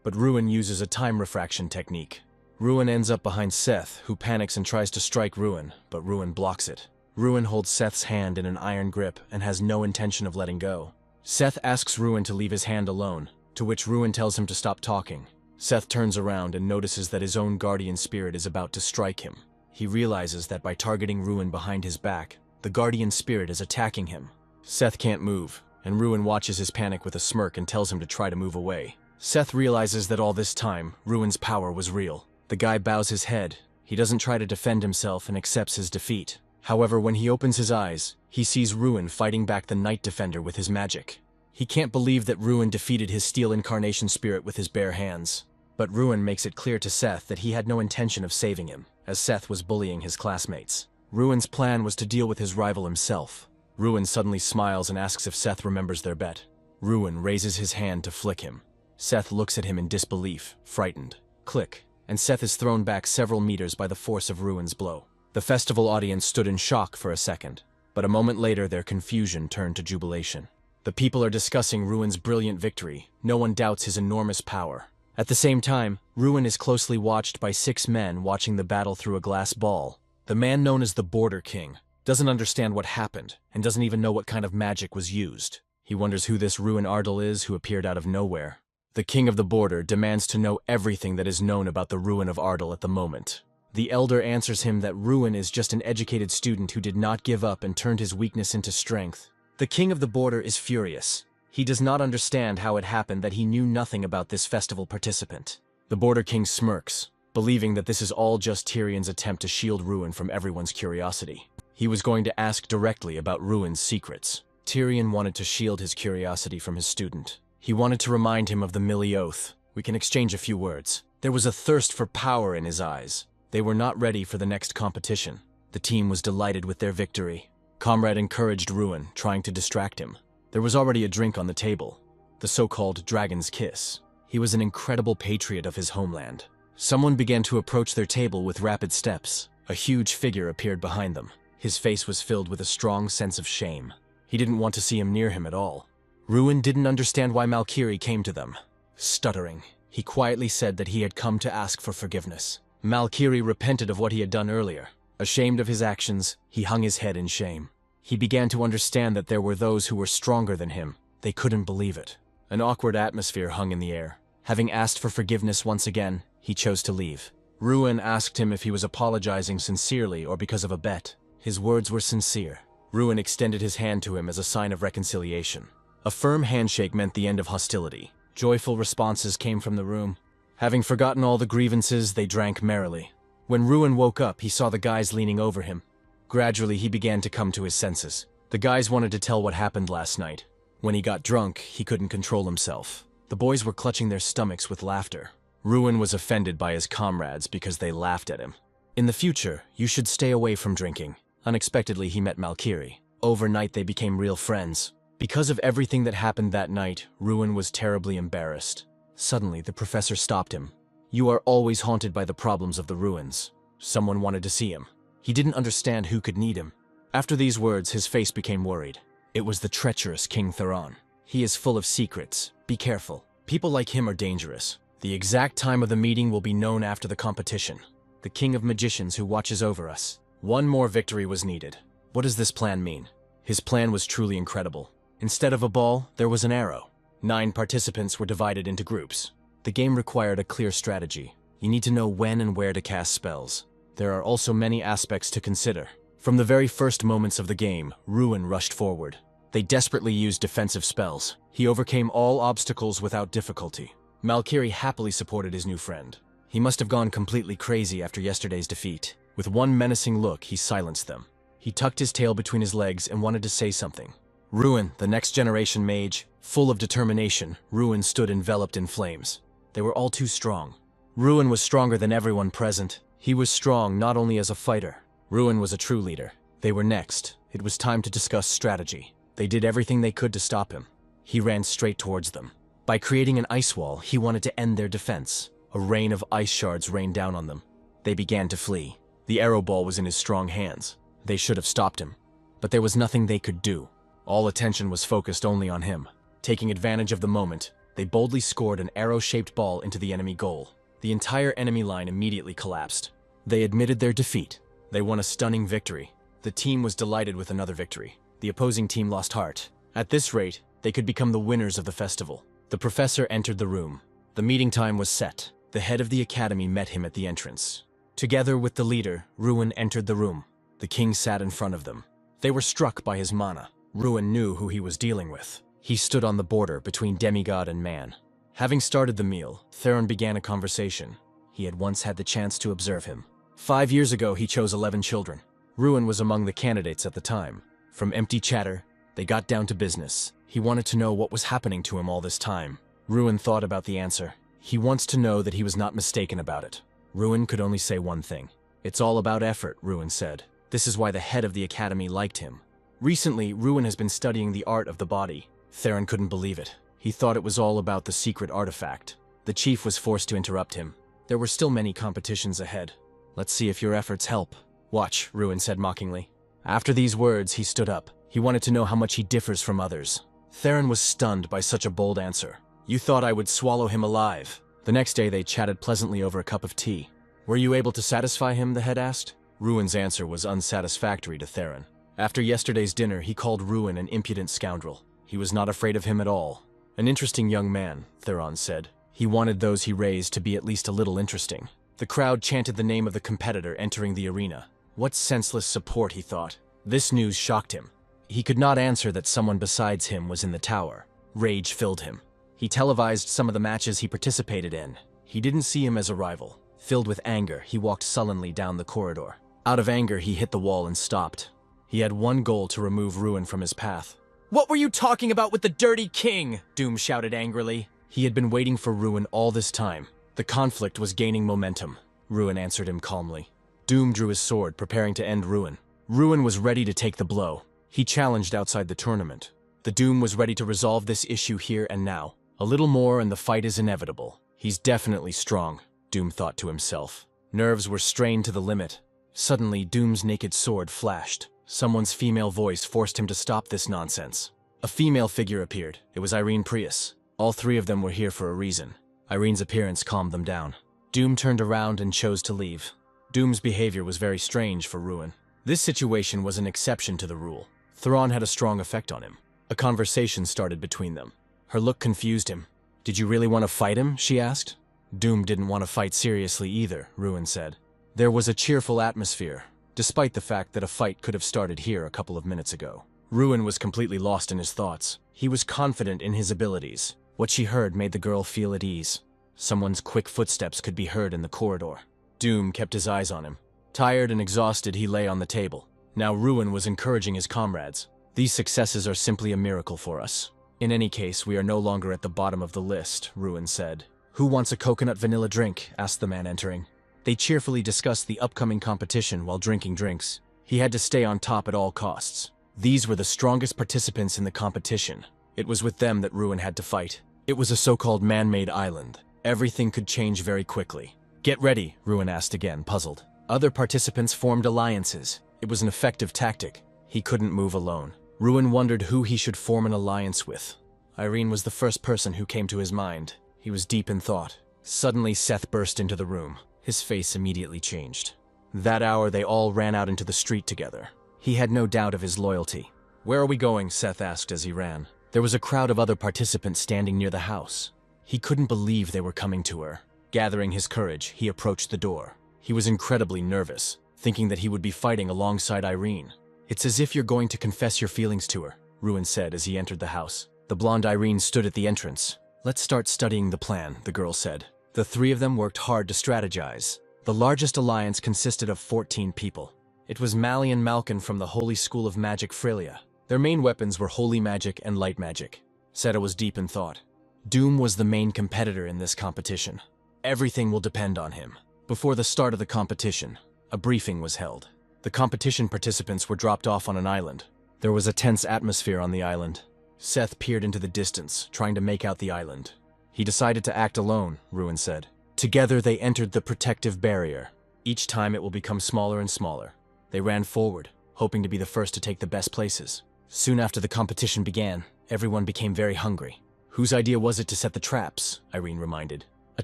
but Ruin uses a time refraction technique. Ruin ends up behind Seth, who panics and tries to strike Ruin, but Ruin blocks it. Ruin holds Seth's hand in an iron grip and has no intention of letting go. Seth asks Ruin to leave his hand alone, to which Ruin tells him to stop talking. Seth turns around and notices that his own guardian spirit is about to strike him. He realizes that by targeting Ruin behind his back, the guardian spirit is attacking him. Seth can't move, and Ruin watches his panic with a smirk and tells him to try to move away. Seth realizes that all this time, Ruin's power was real. The guy bows his head. He doesn't try to defend himself and accepts his defeat. However, when he opens his eyes, he sees Ruin fighting back the Night Defender with his magic. He can't believe that Ruin defeated his Steel Incarnation spirit with his bare hands. But Ruin makes it clear to Seth that he had no intention of saving him, as Seth was bullying his classmates. Ruin's plan was to deal with his rival himself. Ruin suddenly smiles and asks if Seth remembers their bet. Ruin raises his hand to flick him. Seth looks at him in disbelief, frightened. Click, and Seth is thrown back several meters by the force of Ruin's blow. The festival audience stood in shock for a second, but a moment later their confusion turned to jubilation. The people are discussing Ruin's brilliant victory. No one doubts his enormous power. At the same time, Ruin is closely watched by 6 men watching the battle through a glass ball. The man known as the Border King doesn't understand what happened and doesn't even know what kind of magic was used. He wonders who this Ruin Ardal is who appeared out of nowhere. The King of the Border demands to know everything that is known about the Ruin of Ardal at the moment. The Elder answers him that Ruin is just an educated student who did not give up and turned his weakness into strength. The King of the Border is furious. He does not understand how it happened that he knew nothing about this festival participant. The Border King smirks, believing that this is all just Tyrion's attempt to shield Ruin from everyone's curiosity. He was going to ask directly about Ruin's secrets. Tyrion wanted to shield his curiosity from his student. He wanted to remind him of the Millie Oath. We can exchange a few words. There was a thirst for power in his eyes. They were not ready for the next competition. The team was delighted with their victory. Comrade encouraged Ruin, trying to distract him. There was already a drink on the table, the so-called Dragon's Kiss. He was an incredible patriot of his homeland. Someone began to approach their table with rapid steps. A huge figure appeared behind them. His face was filled with a strong sense of shame. He didn't want to see him near him at all. Ruin didn't understand why Malkiri came to them. Stuttering, he quietly said that he had come to ask for forgiveness. Malkiri repented of what he had done earlier. Ashamed of his actions, he hung his head in shame. He began to understand that there were those who were stronger than him. They couldn't believe it. An awkward atmosphere hung in the air. Having asked for forgiveness once again, he chose to leave. Ruin asked him if he was apologizing sincerely or because of a bet. His words were sincere. Ruin extended his hand to him as a sign of reconciliation. A firm handshake meant the end of hostility. Joyful responses came from the room. Having forgotten all the grievances, they drank merrily. When Ruin woke up, he saw the guys leaning over him. Gradually, he began to come to his senses. The guys wanted to tell what happened last night. When he got drunk, he couldn't control himself. The boys were clutching their stomachs with laughter. Ruin was offended by his comrades because they laughed at him. In the future, you should stay away from drinking. Unexpectedly, he met Malkiri. Overnight, they became real friends. Because of everything that happened that night, Ruin was terribly embarrassed. Suddenly, the professor stopped him. You are always haunted by the problems of the ruins. Someone wanted to see him. He didn't understand who could need him. After these words, his face became worried. It was the treacherous King Theron. He is full of secrets. Be careful. People like him are dangerous. The exact time of the meeting will be known after the competition. The King of Magicians who watches over us. One more victory was needed. What does this plan mean? His plan was truly incredible. Instead of a ball, there was an arrow. 9 participants were divided into groups. The game required a clear strategy. You need to know when and where to cast spells. There are also many aspects to consider. From the very first moments of the game, Ruin rushed forward. They desperately used defensive spells. He overcame all obstacles without difficulty. Malkiri happily supported his new friend. He must have gone completely crazy after yesterday's defeat. With one menacing look, he silenced them. He tucked his tail between his legs and wanted to say something. Ruin, the next generation mage, full of determination, Ruin stood enveloped in flames. They were all too strong. Ruin was stronger than everyone present. He was strong not only as a fighter. Ruin was a true leader. They were next. It was time to discuss strategy. They did everything they could to stop him. He ran straight towards them. By creating an ice wall, he wanted to end their defense. A rain of ice shards rained down on them. They began to flee. The arrow ball was in his strong hands. They should have stopped him. But there was nothing they could do. All attention was focused only on him. Taking advantage of the moment, they boldly scored an arrow-shaped ball into the enemy goal. The entire enemy line immediately collapsed. They admitted their defeat. They won a stunning victory. The team was delighted with another victory. The opposing team lost heart. At this rate, they could become the winners of the festival. The professor entered the room. The meeting time was set. The head of the academy met him at the entrance. Together with the leader, Ruin entered the room. The king sat in front of them. They were struck by his mana. Ruin knew who he was dealing with. He stood on the border between demigod and man. Having started the meal, Theron began a conversation. He had once had the chance to observe him. 5 years ago, he chose 11 children. Ruin was among the candidates at the time. From empty chatter, they got down to business. He wanted to know what was happening to him all this time. Ruin thought about the answer. He wants to know that he was not mistaken about it. Ruin could only say one thing. It's all about effort, Ruin said. This is why the head of the academy liked him. Recently, Ruin has been studying the art of the body. Theron couldn't believe it. He thought it was all about the secret artifact. The chief was forced to interrupt him. There were still many competitions ahead. Let's see if your efforts help. Watch, Ruin said mockingly. After these words, he stood up. He wanted to know how much he differs from others. Theron was stunned by such a bold answer. You thought I would swallow him alive. The next day, they chatted pleasantly over a cup of tea. Were you able to satisfy him, the head asked. Ruin's answer was unsatisfactory to Theron. After yesterday's dinner, he called Ruin an impudent scoundrel. He was not afraid of him at all. An interesting young man, Theron said. He wanted those he raised to be at least a little interesting. The crowd chanted the name of the competitor entering the arena. What senseless support, he thought. This news shocked him. He could not answer that someone besides him was in the tower. Rage filled him. He televised some of the matches he participated in. He didn't see him as a rival. Filled with anger, he walked sullenly down the corridor. Out of anger, he hit the wall and stopped. He had one goal: to remove Ruin from his path. What were you talking about with the dirty king? Doom shouted angrily. He had been waiting for Ruin all this time. The conflict was gaining momentum. Ruin answered him calmly. Doom drew his sword, preparing to end Ruin. Ruin was ready to take the blow. He challenged outside the tournament. The Doom was ready to resolve this issue here and now. A little more and the fight is inevitable. He's definitely strong, Doom thought to himself. Nerves were strained to the limit. Suddenly, Doom's naked sword flashed. Someone's female voice forced him to stop this nonsense. A female figure appeared. It was Irene Prius. All three of them were here for a reason. Irene's appearance calmed them down. Doom turned around and chose to leave. Doom's behavior was very strange for Ruin. This situation was an exception to the rule. Thrawn had a strong effect on him. A conversation started between them. Her look confused him. Did you really want to fight him? She asked. Doom didn't want to fight seriously either, Ruin said. There was a cheerful atmosphere, despite the fact that a fight could have started here a couple of minutes ago. Ruin was completely lost in his thoughts. He was confident in his abilities. What she heard made the girl feel at ease. Someone's quick footsteps could be heard in the corridor. Doom kept his eyes on him. Tired and exhausted, he lay on the table. Now Ruin was encouraging his comrades. These successes are simply a miracle for us. In any case, we are no longer at the bottom of the list, Ruin said. Who wants a coconut vanilla drink? Asked the man entering. They cheerfully discussed the upcoming competition while drinking drinks. He had to stay on top at all costs. These were the strongest participants in the competition. It was with them that Ruin had to fight. It was a so-called man-made island. Everything could change very quickly. Get ready, Ruin asked again, puzzled. Other participants formed alliances. It was an effective tactic. He couldn't move alone. Ruin wondered who he should form an alliance with. Irene was the first person who came to his mind. He was deep in thought. Suddenly, Seth burst into the room. His face immediately changed. That hour, they all ran out into the street together. He had no doubt of his loyalty. Where are we going? Seth asked as he ran. There was a crowd of other participants standing near the house. He couldn't believe they were coming to her. Gathering his courage, he approached the door. He was incredibly nervous, thinking that he would be fighting alongside Irene. It's as if you're going to confess your feelings to her, Ruin said as he entered the house. The blonde Irene stood at the entrance. Let's start studying the plan, the girl said. The three of them worked hard to strategize. The largest alliance consisted of 14 people. It was Mali and Malkin from the Holy School of Magic Frelia. Their main weapons were holy magic and light magic. Seta was deep in thought. Doom was the main competitor in this competition. Everything will depend on him. Before the start of the competition, a briefing was held. The competition participants were dropped off on an island. There was a tense atmosphere on the island. Seth peered into the distance, trying to make out the island. He decided to act alone, Ruin said. Together they entered the protective barrier. Each time it will become smaller and smaller. They ran forward, hoping to be the first to take the best places. Soon after the competition began, everyone became very hungry. Whose idea was it to set the traps? Irene reminded. A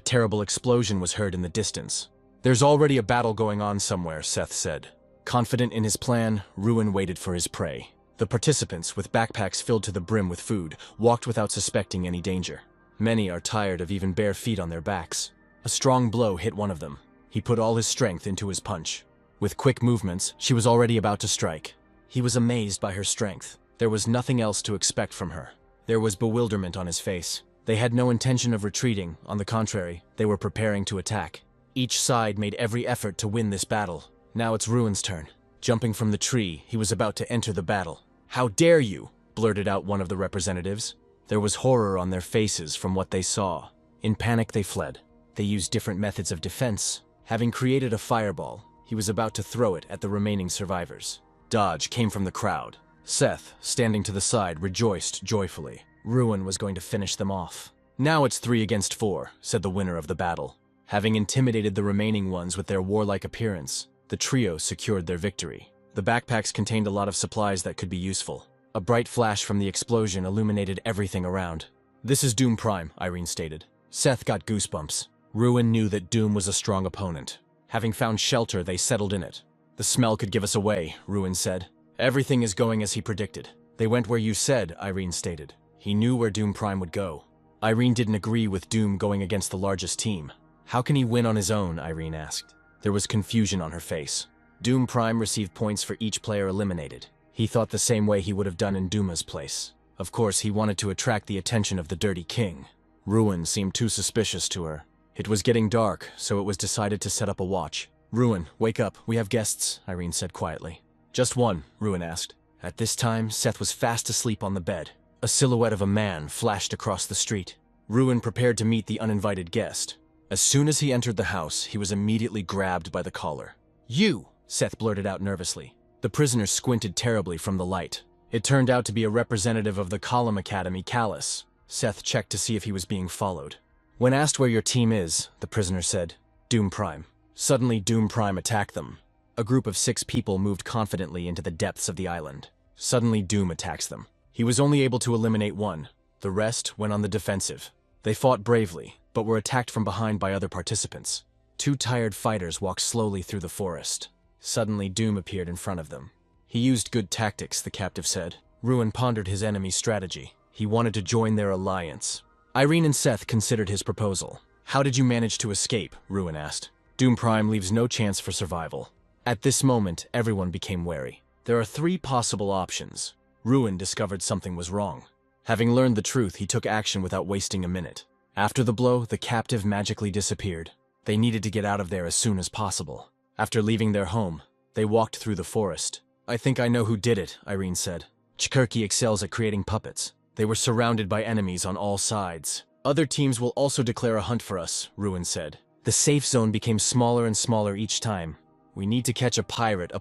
terrible explosion was heard in the distance. There's already a battle going on somewhere, Seth said. Confident in his plan, Ruin waited for his prey. The participants, with backpacks filled to the brim with food, walked without suspecting any danger. Many are tired of even bare feet on their backs. A strong blow hit one of them. He put all his strength into his punch. With quick movements, she was already about to strike. He was amazed by her strength. There was nothing else to expect from her. There was bewilderment on his face. They had no intention of retreating. On the contrary, they were preparing to attack. Each side made every effort to win this battle. Now it's Ruin's turn. Jumping from the tree, he was about to enter the battle. "How dare you?" blurted out one of the representatives. There was horror on their faces from what they saw. In panic, they fled. They used different methods of defense. Having created a fireball, He was about to throw it at the remaining survivors. Dodge came from the crowd. Seth, standing to the side, rejoiced joyfully. Ruin was going to finish them off. "Now it's 3 against 4, said the winner of the battle. Having intimidated the remaining ones with their warlike appearance, the trio secured their victory. The backpacks contained a lot of supplies that could be useful. A bright flash from the explosion illuminated everything around. "This is Doom Prime," Irene stated. Seth got goosebumps. Ruin knew that Doom was a strong opponent. Having found shelter, they settled in it. "The smell could give us away," Ruin said. "Everything is going as he predicted." "They went where you said," Irene stated. He knew where Doom Prime would go. Irene didn't agree with Doom going against the largest team. "How can he win on his own?" Irene asked. There was confusion on her face. Doom Prime received points for each player eliminated. He thought the same way he would have done in Duma's place. Of course, he wanted to attract the attention of the Dirty King. Ruin seemed too suspicious to her. It was getting dark, so it was decided to set up a watch. "Ruin, wake up. We have guests," Irene said quietly. "Just one?" Ruin asked. At this time, Seth was fast asleep on the bed. A silhouette of a man flashed across the street. Ruin prepared to meet the uninvited guest. As soon as he entered the house, he was immediately grabbed by the collar. "You!" Seth blurted out nervously. The prisoner squinted terribly from the light. It turned out to be a representative of the Column Academy, Callus. Seth checked to see if he was being followed. When asked where your team is, the prisoner said, "Doom Prime." Suddenly, Doom Prime attacked them. A group of 6 people moved confidently into the depths of the island. Suddenly, Doom attacks them. He was only able to eliminate one. The rest went on the defensive. They fought bravely, but were attacked from behind by other participants. 2 tired fighters walked slowly through the forest. Suddenly, Doom appeared in front of them. He used good tactics, the captive said. Ruin pondered his enemy's strategy. He wanted to join their alliance. Irene and Seth considered his proposal. "How did you manage to escape?" Ruin asked. "Doom Prime leaves no chance for survival." At this moment, everyone became wary. There are 3 possible options. Ruin discovered something was wrong. Having learned the truth, he took action without wasting a minute. After the blow, the captive magically disappeared. They needed to get out of there as soon as possible. After leaving their home, they walked through the forest. "I think I know who did it," Irene said. "Chkurki excels at creating puppets. They were surrounded by enemies on all sides. Other teams will also declare a hunt for us," Ruin said. "The safe zone became smaller and smaller each time. We need to catch a pirate,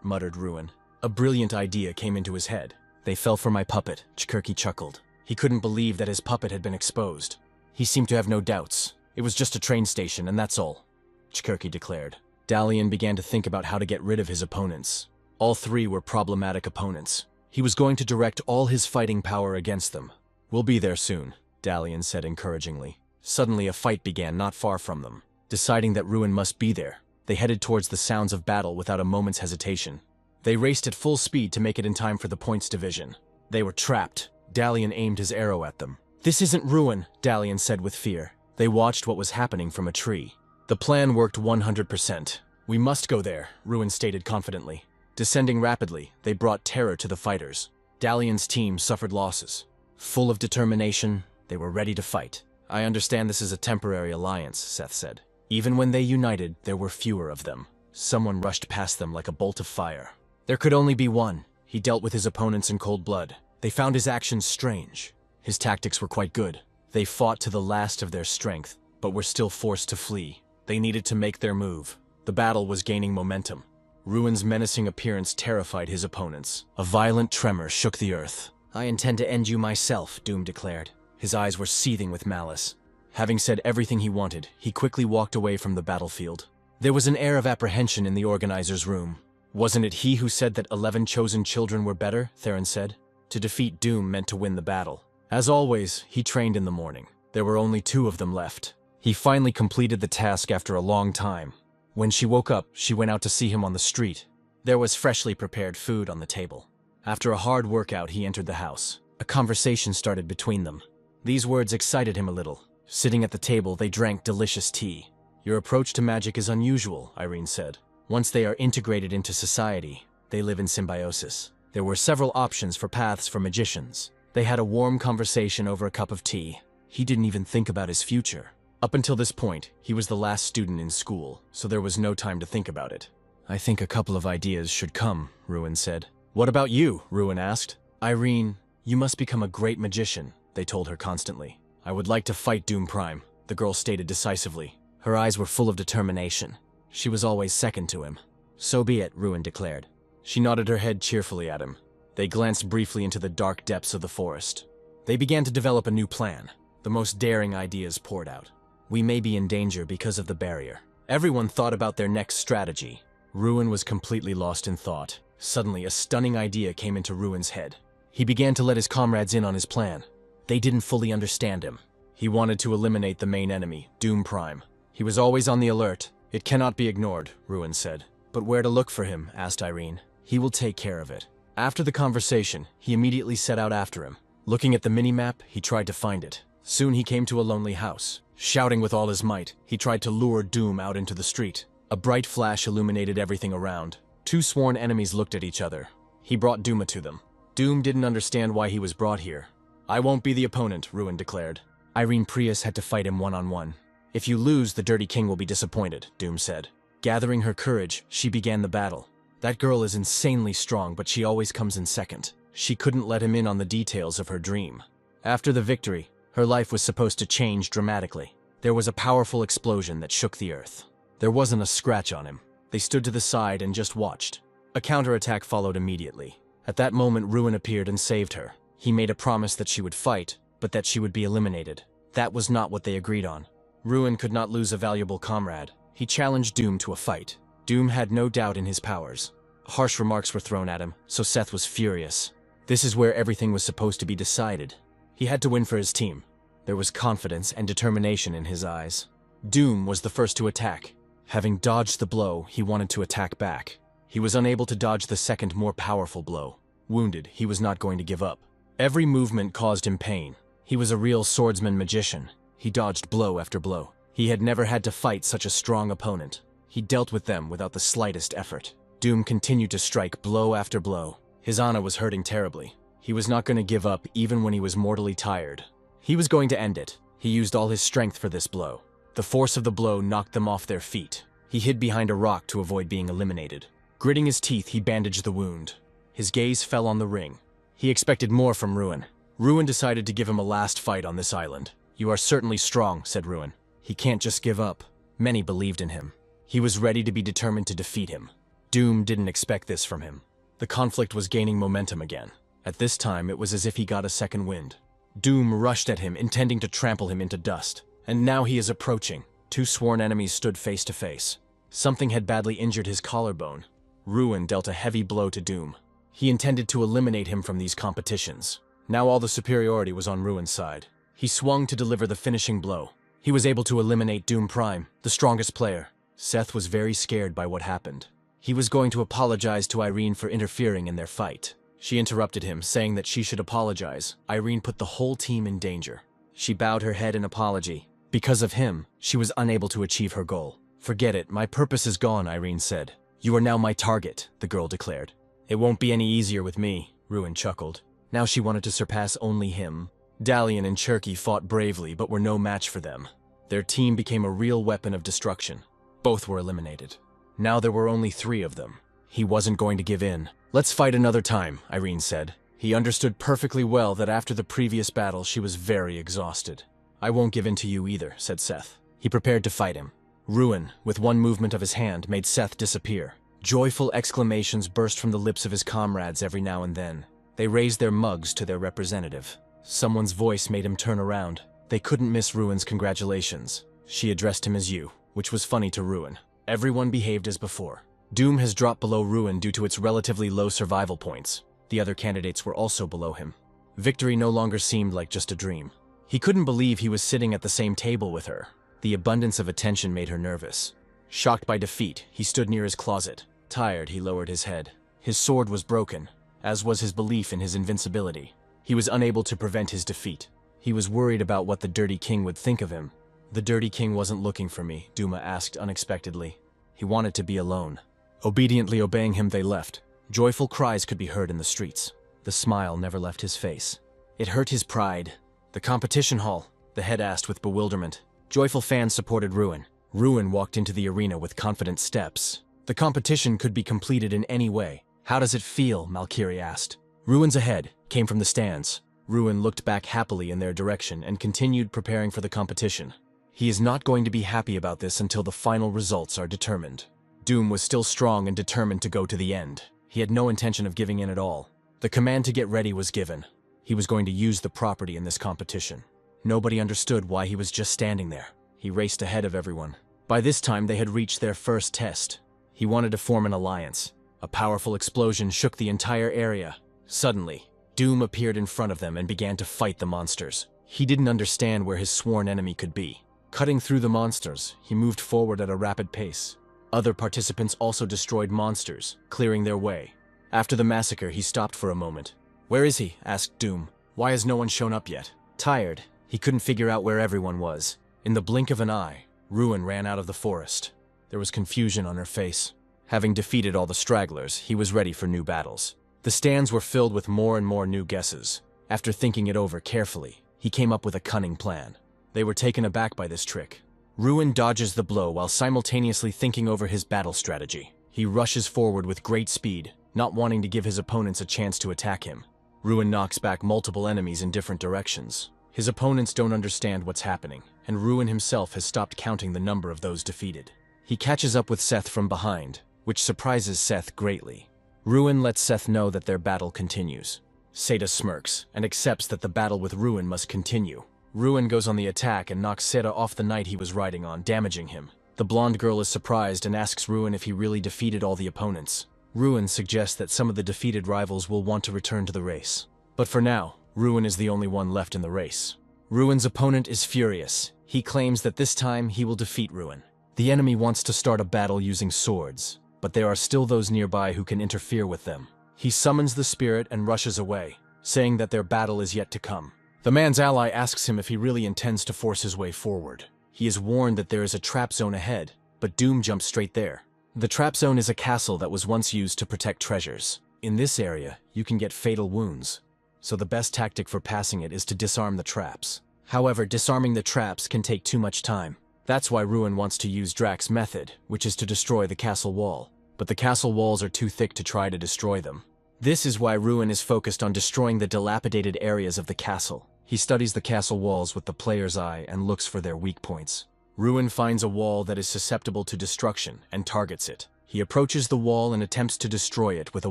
muttered Ruin. A brilliant idea came into his head. "They fell for my puppet," Chkurki chuckled. He couldn't believe that his puppet had been exposed. He seemed to have no doubts. "It was just a train station, and that's all," Chkurki declared. Dalian began to think about how to get rid of his opponents. All 3 were problematic opponents. He was going to direct all his fighting power against them. "We'll be there soon," Dalian said encouragingly. Suddenly, a fight began not far from them. Deciding that Ruin must be there, they headed towards the sounds of battle without a moment's hesitation. They raced at full speed to make it in time for the points division. They were trapped. Dalian aimed his arrow at them. "This isn't Ruin," Dalian said with fear. They watched what was happening from a tree. The plan worked 100%. "We must go there," Ruin stated confidently. Descending rapidly, they brought terror to the fighters. Dalian's team suffered losses. Full of determination, they were ready to fight. "I understand this is a temporary alliance," Seth said. Even when they united, there were fewer of them. Someone rushed past them like a bolt of fire. There could only be one. He dealt with his opponents in cold blood. They found his actions strange. His tactics were quite good. They fought to the last of their strength, but were still forced to flee. They needed to make their move. The battle was gaining momentum. Ruin's menacing appearance terrified his opponents. A violent tremor shook the earth. "I intend to end you myself," Doom declared. His eyes were seething with malice. Having said everything he wanted, he quickly walked away from the battlefield. There was an air of apprehension in the organizer's room. "Wasn't it he who said that 11 chosen children were better?" Theron said. To defeat Doom meant to win the battle. As always, he trained in the morning. There were only 2 of them left. He finally completed the task after a long time. When she woke up, she went out to see him on the street. There was freshly prepared food on the table. After a hard workout, he entered the house. A conversation started between them. These words excited him a little. Sitting at the table, they drank delicious tea. "Your approach to magic is unusual," Irene said. "Once they are integrated into society, they live in symbiosis." There were several options for paths for magicians. They had a warm conversation over a cup of tea. He didn't even think about his future. Up until this point, he was the last student in school, so there was no time to think about it. "I think a couple of ideas should come," Ruin said. "What about you?" Ruin asked. "Irene, you must become a great magician," they told her constantly. "I would like to fight Doom Prime," the girl stated decisively. Her eyes were full of determination. She was always second to him. So be it, Ruin declared. She nodded her head cheerfully at him. They glanced briefly into the dark depths of the forest. They began to develop a new plan. The most daring ideas poured out. We may be in danger because of the barrier. Everyone thought about their next strategy. Ruin was completely lost in thought. Suddenly, a stunning idea came into Ruin's head. He began to let his comrades in on his plan. They didn't fully understand him. He wanted to eliminate the main enemy, Doom Prime. He was always on the alert. It cannot be ignored, Ruin said. But where to look for him, asked Irene. He will take care of it. After the conversation, he immediately set out after him. Looking at the minimap, he tried to find it. Soon he came to a lonely house. Shouting with all his might, he tried to lure Doom out into the street. A bright flash illuminated everything around. Two sworn enemies looked at each other. He brought Dooma to them. Doom didn't understand why he was brought here. I won't be the opponent, Ruin declared. Irene Prius had to fight him one-on-one. If you lose, the Dirty King will be disappointed, Doom said. Gathering her courage, she began the battle. That girl is insanely strong, but she always comes in second. She couldn't let him in on the details of her dream. After the victory, her life was supposed to change dramatically. There was a powerful explosion that shook the earth. There wasn't a scratch on him. They stood to the side and just watched. A counterattack followed immediately. At that moment, Ruin appeared and saved her. He made a promise that she would fight, but that she would be eliminated. That was not what they agreed on. Ruin could not lose a valuable comrade. He challenged Doom to a fight. Doom had no doubt in his powers. Harsh remarks were thrown at him, so Seth was furious. This is where everything was supposed to be decided. He had to win for his team. There was confidence and determination in his eyes. Doom was the first to attack. Having dodged the blow, he wanted to attack back. He was unable to dodge the second, more powerful blow. Wounded, he was not going to give up. Every movement caused him pain. He was a real swordsman magician. He dodged blow after blow. He had never had to fight such a strong opponent. He dealt with them without the slightest effort. Doom continued to strike blow after blow. His Ana was hurting terribly. He was not going to give up even when he was mortally tired. He was going to end it. He used all his strength for this blow. The force of the blow knocked them off their feet. He hid behind a rock to avoid being eliminated. Gritting his teeth, he bandaged the wound. His gaze fell on the ring. He expected more from Ruin. Ruin decided to give him a last fight on this island. You are certainly strong, said Ruin. He can't just give up. Many believed in him. He was ready to be determined to defeat him. Doom didn't expect this from him. The conflict was gaining momentum again. At this time, it was as if he got a second wind. Doom rushed at him, intending to trample him into dust. And now he is approaching. Two sworn enemies stood face to face. Something had badly injured his collarbone. Ruin dealt a heavy blow to Doom. He intended to eliminate him from these competitions. Now all the superiority was on Ruin's side. He swung to deliver the finishing blow. He was able to eliminate Doom Prime, the strongest player. Seth was very scared by what happened. He was going to apologize to Irene for interfering in their fight. She interrupted him, saying that she should apologize. Irene put the whole team in danger. She bowed her head in apology. Because of him, she was unable to achieve her goal. Forget it, my purpose is gone, Irene said. You are now my target, the girl declared. It won't be any easier with me, Ruin chuckled. Now she wanted to surpass only him. Dalian and Cherky fought bravely, but were no match for them. Their team became a real weapon of destruction. Both were eliminated. Now there were only 3 of them. He wasn't going to give in. Let's fight another time, Irene said. He understood perfectly well that after the previous battle she was very exhausted. I won't give in to you either, said Seth. He prepared to fight him. Ruin, with one movement of his hand, made Seth disappear. Joyful exclamations burst from the lips of his comrades every now and then. They raised their mugs to their representative. Someone's voice made him turn around. They couldn't miss Ruin's congratulations. She addressed him as you, which was funny to Ruin. Everyone behaved as before. Doom has dropped below Ruin due to its relatively low survival points. The other candidates were also below him. Victory no longer seemed like just a dream. He couldn't believe he was sitting at the same table with her. The abundance of attention made her nervous. Shocked by defeat, he stood near his closet. Tired, he lowered his head. His sword was broken, as was his belief in his invincibility. He was unable to prevent his defeat. He was worried about what the Dirty King would think of him. The Dirty King wasn't looking for me, Dooma asked unexpectedly. He wanted to be alone. Obediently obeying him, they left. Joyful cries could be heard in the streets. The smile never left his face. It hurt his pride. The competition hall, the head asked with bewilderment. Joyful fans supported Ruin. Ruin walked into the arena with confident steps. The competition could be completed in any way. How does it feel? Malkiri asked. Ruin's ahead, came from the stands. Ruin looked back happily in their direction and continued preparing for the competition. He is not going to be happy about this until the final results are determined. Doom was still strong and determined to go to the end. He had no intention of giving in at all. The command to get ready was given. He was going to use the property in this competition. Nobody understood why he was just standing there. He raced ahead of everyone. By this time, they had reached their first test. He wanted to form an alliance. A powerful explosion shook the entire area. Suddenly, Doom appeared in front of them and began to fight the monsters. He didn't understand where his sworn enemy could be. Cutting through the monsters, he moved forward at a rapid pace. Other participants also destroyed monsters, clearing their way. After the massacre, he stopped for a moment. "Where is he?" asked Doom. "Why has no one shown up yet?" Tired, he couldn't figure out where everyone was. In the blink of an eye, Ruin ran out of the forest. There was confusion on her face. Having defeated all the stragglers, he was ready for new battles. The stands were filled with more and more new guesses. After thinking it over carefully, he came up with a cunning plan. They were taken aback by this trick. Ruin dodges the blow while simultaneously thinking over his battle strategy. He rushes forward with great speed, not wanting to give his opponents a chance to attack him. Ruin knocks back multiple enemies in different directions. His opponents don't understand what's happening, and Ruin himself has stopped counting the number of those defeated. He catches up with Seth from behind, which surprises Seth greatly. Ruin lets Seth know that their battle continues. Seda smirks and accepts that the battle with Ruin must continue. Ruin goes on the attack and knocks Seda off the knight he was riding on, damaging him. The blonde girl is surprised and asks Ruin if he really defeated all the opponents. Ruin suggests that some of the defeated rivals will want to return to the race. But for now, Ruin is the only one left in the race. Ruin's opponent is furious. He claims that this time he will defeat Ruin. The enemy wants to start a battle using swords, but there are still those nearby who can interfere with them. He summons the spirit and rushes away, saying that their battle is yet to come. The man's ally asks him if he really intends to force his way forward. He is warned that there is a trap zone ahead, but Doom jumps straight there. The trap zone is a castle that was once used to protect treasures. In this area, you can get fatal wounds, so the best tactic for passing it is to disarm the traps. However, disarming the traps can take too much time. That's why Ruin wants to use Drax's method, which is to destroy the castle wall. But the castle walls are too thick to try to destroy them. This is why Ruin is focused on destroying the dilapidated areas of the castle. He studies the castle walls with the player's eye and looks for their weak points. Ruin finds a wall that is susceptible to destruction and targets it. He approaches the wall and attempts to destroy it with a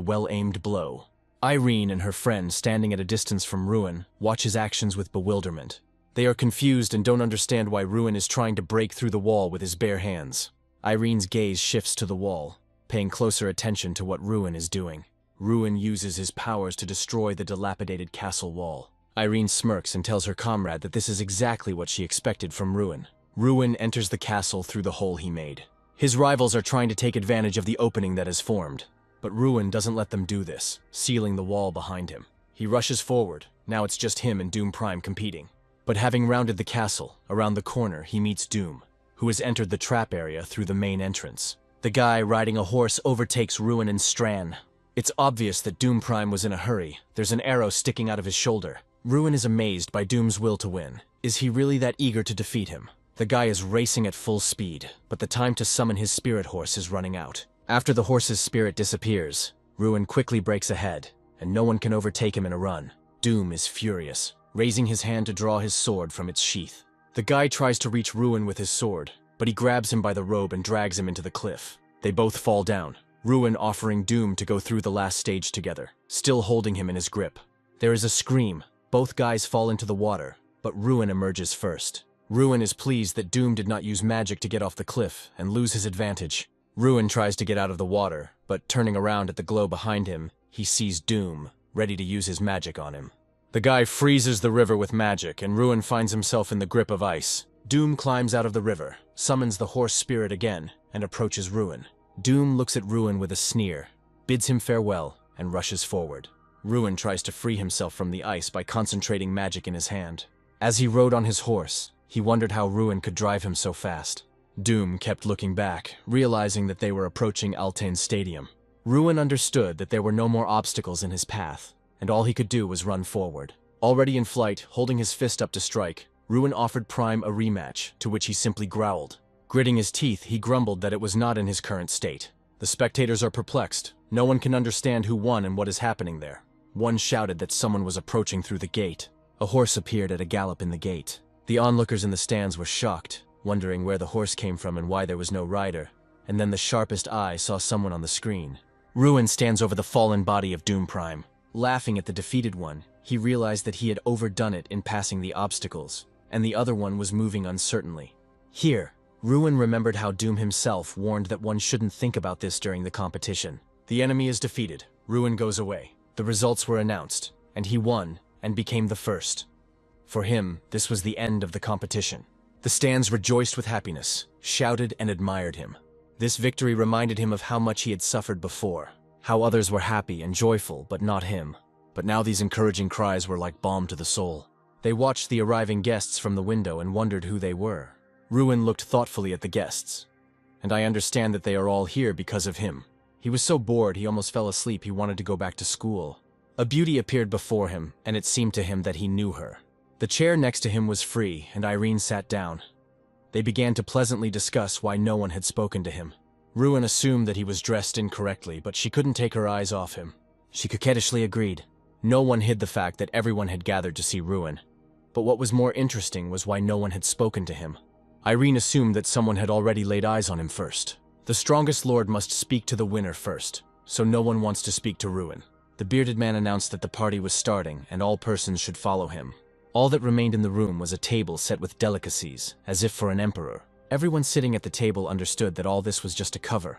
well-aimed blow. Irene and her friend, standing at a distance from Ruin, watch his actions with bewilderment. They are confused and don't understand why Ruin is trying to break through the wall with his bare hands. Irene's gaze shifts to the wall, paying closer attention to what Ruin is doing. Ruin uses his powers to destroy the dilapidated castle wall. Irene smirks and tells her comrade that this is exactly what she expected from Ruin. Ruin enters the castle through the hole he made. His rivals are trying to take advantage of the opening that has formed, but Ruin doesn't let them do this, sealing the wall behind him. He rushes forward. Now it's just him and Doom Prime competing. But having rounded the castle, around the corner he meets Doom, who has entered the trap area through the main entrance. The guy riding a horse overtakes Ruin and Stran. It's obvious that Doom Prime was in a hurry. There's an arrow sticking out of his shoulder. Ruin is amazed by Doom's will to win. Is he really that eager to defeat him? The guy is racing at full speed, but the time to summon his spirit horse is running out. After the horse's spirit disappears, Ruin quickly breaks ahead, and no one can overtake him in a run. Doom is furious, raising his hand to draw his sword from its sheath. The guy tries to reach Ruin with his sword, but he grabs him by the robe and drags him into the cliff. They both fall down, Ruin offering Doom to go through the last stage together, still holding him in his grip. There is a scream. Both guys fall into the water, but Ruin emerges first. Ruin is pleased that Doom did not use magic to get off the cliff and lose his advantage. Ruin tries to get out of the water, but turning around at the glow behind him, he sees Doom, ready to use his magic on him. The guy freezes the river with magic, and Ruin finds himself in the grip of ice. Doom climbs out of the river, summons the horse spirit again, and approaches Ruin. Doom looks at Ruin with a sneer, bids him farewell, and rushes forward. Ruin tries to free himself from the ice by concentrating magic in his hand. As he rode on his horse, he wondered how Ruin could drive him so fast. Doom kept looking back, realizing that they were approaching Altane's stadium. Ruin understood that there were no more obstacles in his path, and all he could do was run forward. Already in flight, holding his fist up to strike, Ruin offered Prime a rematch, to which he simply growled. Gritting his teeth, he grumbled that it was not in his current state. The spectators are perplexed. No one can understand who won and what is happening there. One shouted that someone was approaching through the gate. A horse appeared at a gallop in the gate. The onlookers in the stands were shocked. wondering where the horse came from and why there was no rider, and then the sharpest eye saw someone on the screen. Ruin stands over the fallen body of Doom Prime. Laughing at the defeated one, he realized that he had overdone it in passing the obstacles, and the other one was moving uncertainly. Here, Ruin remembered how Doom himself warned that one shouldn't think about this during the competition. The enemy is defeated. Ruin goes away. The results were announced, and he won and became the first. For him, this was the end of the competition. The stands rejoiced with happiness, shouted and admired him. This victory reminded him of how much he had suffered before, how others were happy and joyful, but not him. But now these encouraging cries were like balm to the soul. They watched the arriving guests from the window and wondered who they were. Ruin looked thoughtfully at the guests. And I understand that they are all here because of him. He was so bored he almost fell asleep he wanted to go back to school. A beauty appeared before him, and it seemed to him that he knew her. The chair next to him was free, and Irene sat down. They began to pleasantly discuss why no one had spoken to him. Ruin assumed that he was dressed incorrectly, but she couldn't take her eyes off him. She coquettishly agreed. No one hid the fact that everyone had gathered to see Ruin. But what was more interesting was why no one had spoken to him. Irene assumed that someone had already laid eyes on him first. The strongest lord must speak to the winner first, so no one wants to speak to Ruin. The bearded man announced that the party was starting and all persons should follow him. All that remained in the room was a table set with delicacies, as if for an emperor. Everyone sitting at the table understood that all this was just a cover,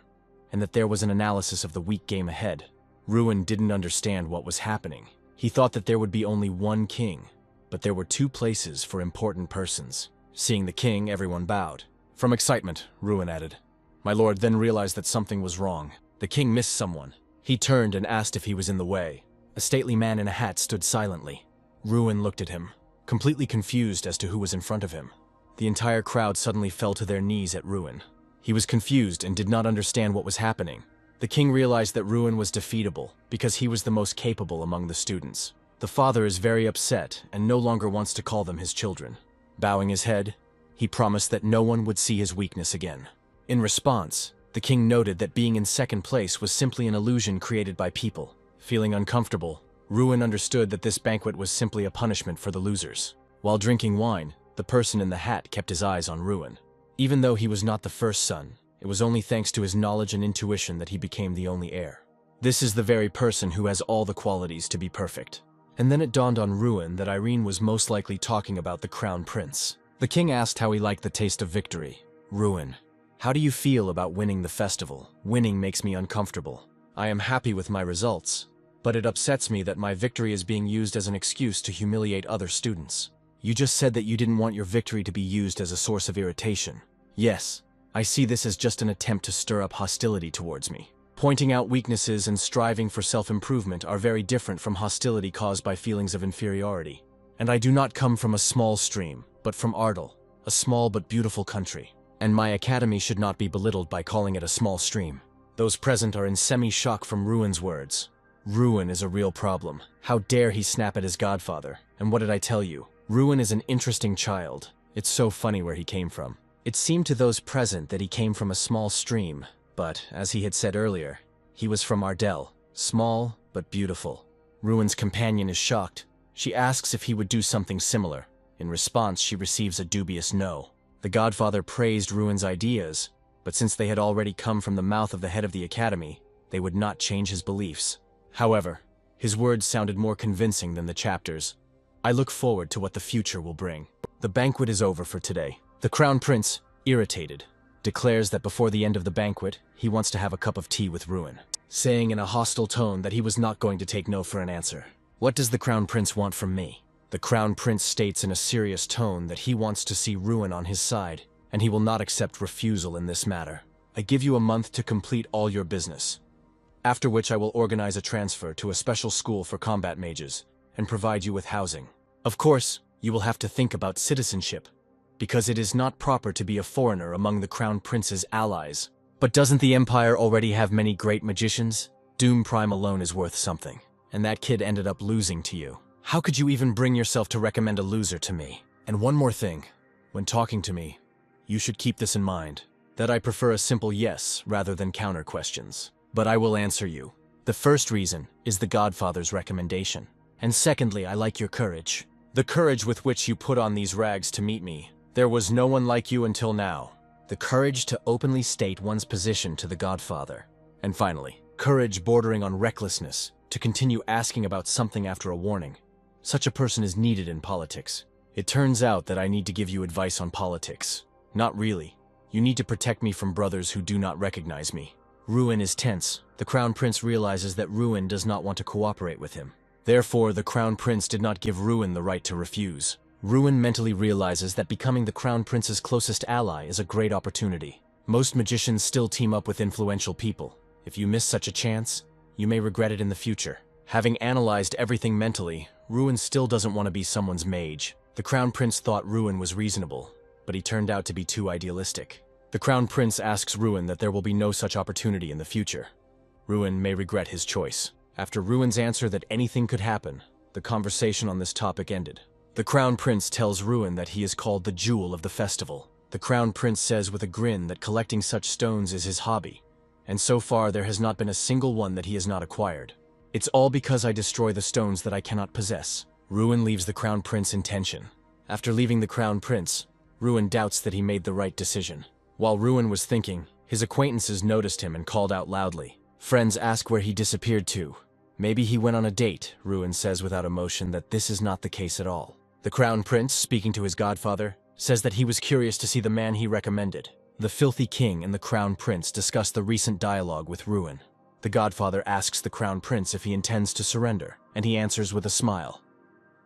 and that there was an analysis of the weak game ahead. Ruin didn't understand what was happening. He thought that there would be only one king, but there were two places for important persons. Seeing the king, everyone bowed. From excitement, Ruin added. My lord then realized that something was wrong. The king missed someone. He turned and asked if he was in the way. A stately man in a hat stood silently. Ruin looked at him, completely confused as to who was in front of him. The entire crowd suddenly fell to their knees at Ruin. He was confused and did not understand what was happening. The king realized that Ruin was defeatable because he was the most capable among the students. The father is very upset and no longer wants to call them his children. Bowing his head, he promised that no one would see his weakness again. In response, the king noted that being in second place was simply an illusion created by people. Feeling uncomfortable, Ruin understood that this banquet was simply a punishment for the losers. While drinking wine, the person in the hat kept his eyes on Ruin. Even though he was not the first son, it was only thanks to his knowledge and intuition that he became the only heir. This is the very person who has all the qualities to be perfect. And then it dawned on Ruin that Irene was most likely talking about the crown prince. The king asked how he liked the taste of victory. Ruin, how do you feel about winning the festival? Winning makes me uncomfortable. I am happy with my results, but it upsets me that my victory is being used as an excuse to humiliate other students. You just said that you didn't want your victory to be used as a source of irritation. Yes, I see this as just an attempt to stir up hostility towards me. Pointing out weaknesses and striving for self-improvement are very different from hostility caused by feelings of inferiority. And I do not come from a small stream, but from Ardal, a small but beautiful country. And my academy should not be belittled by calling it a small stream. Those present are in semi-shock from Ruin's words. Ruin is a real problem. How dare he snap at his godfather? And what did I tell you? Ruin is an interesting child. It's so funny where he came from. It seemed to those present that he came from a small stream, but, as he had said earlier, he was from Ardal, small but beautiful. Ruin's companion is shocked. She asks if he would do something similar. In response, she receives a dubious no. The godfather praised Ruin's ideas, but since they had already come from the mouth of the head of the academy, they would not change his beliefs. However, his words sounded more convincing than the chapters. I look forward to what the future will bring. The banquet is over for today. The crown prince, irritated, declares that before the end of the banquet, he wants to have a cup of tea with Ruin, saying in a hostile tone that he was not going to take no for an answer. What does the crown prince want from me? The crown prince states in a serious tone that he wants to see Ruin on his side, and he will not accept refusal in this matter. I give you a month to complete all your business, after which I will organize a transfer to a special school for combat mages and provide you with housing. Of course, you will have to think about citizenship, because it is not proper to be a foreigner among the crown prince's allies. But doesn't the empire already have many great magicians? Doom Prime alone is worth something, and that kid ended up losing to you. How could you even bring yourself to recommend a loser to me? And one more thing, when talking to me, you should keep this in mind, that I prefer a simple yes rather than counter questions. But I will answer you. The first reason is the Godfather's recommendation. And secondly, I like your courage. The courage with which you put on these rags to meet me. There was no one like you until now. The courage to openly state one's position to the Godfather. And finally, courage bordering on recklessness to continue asking about something after a warning. Such a person is needed in politics. It turns out that I need to give you advice on politics. Not really. You need to protect me from brothers who do not recognize me. Ruin is tense. The Crown Prince realizes that Ruin does not want to cooperate with him. Therefore, the Crown Prince did not give Ruin the right to refuse. Ruin mentally realizes that becoming the Crown Prince's closest ally is a great opportunity. Most magicians still team up with influential people. If you miss such a chance, you may regret it in the future. Having analyzed everything mentally, Ruin still doesn't want to be someone's mage. The Crown Prince thought Ruin was reasonable, but he turned out to be too idealistic. The Crown Prince asks Ruin that there will be no such opportunity in the future. Ruin may regret his choice. After Ruin's answer that anything could happen, the conversation on this topic ended. The Crown Prince tells Ruin that he is called the Jewel of the Festival. The Crown Prince says with a grin that collecting such stones is his hobby, and so far there has not been a single one that he has not acquired. It's all because I destroy the stones that I cannot possess. Ruin leaves the Crown Prince in tension. After leaving the Crown Prince, Ruin doubts that he made the right decision. While Ruin was thinking, his acquaintances noticed him and called out loudly. Friends ask where he disappeared to. Maybe he went on a date, Ruin says without emotion that this is not the case at all. The Crown Prince, speaking to his godfather, says that he was curious to see the man he recommended. The Filthy King and the Crown Prince discuss the recent dialogue with Ruin. The godfather asks the Crown Prince if he intends to surrender, and he answers with a smile.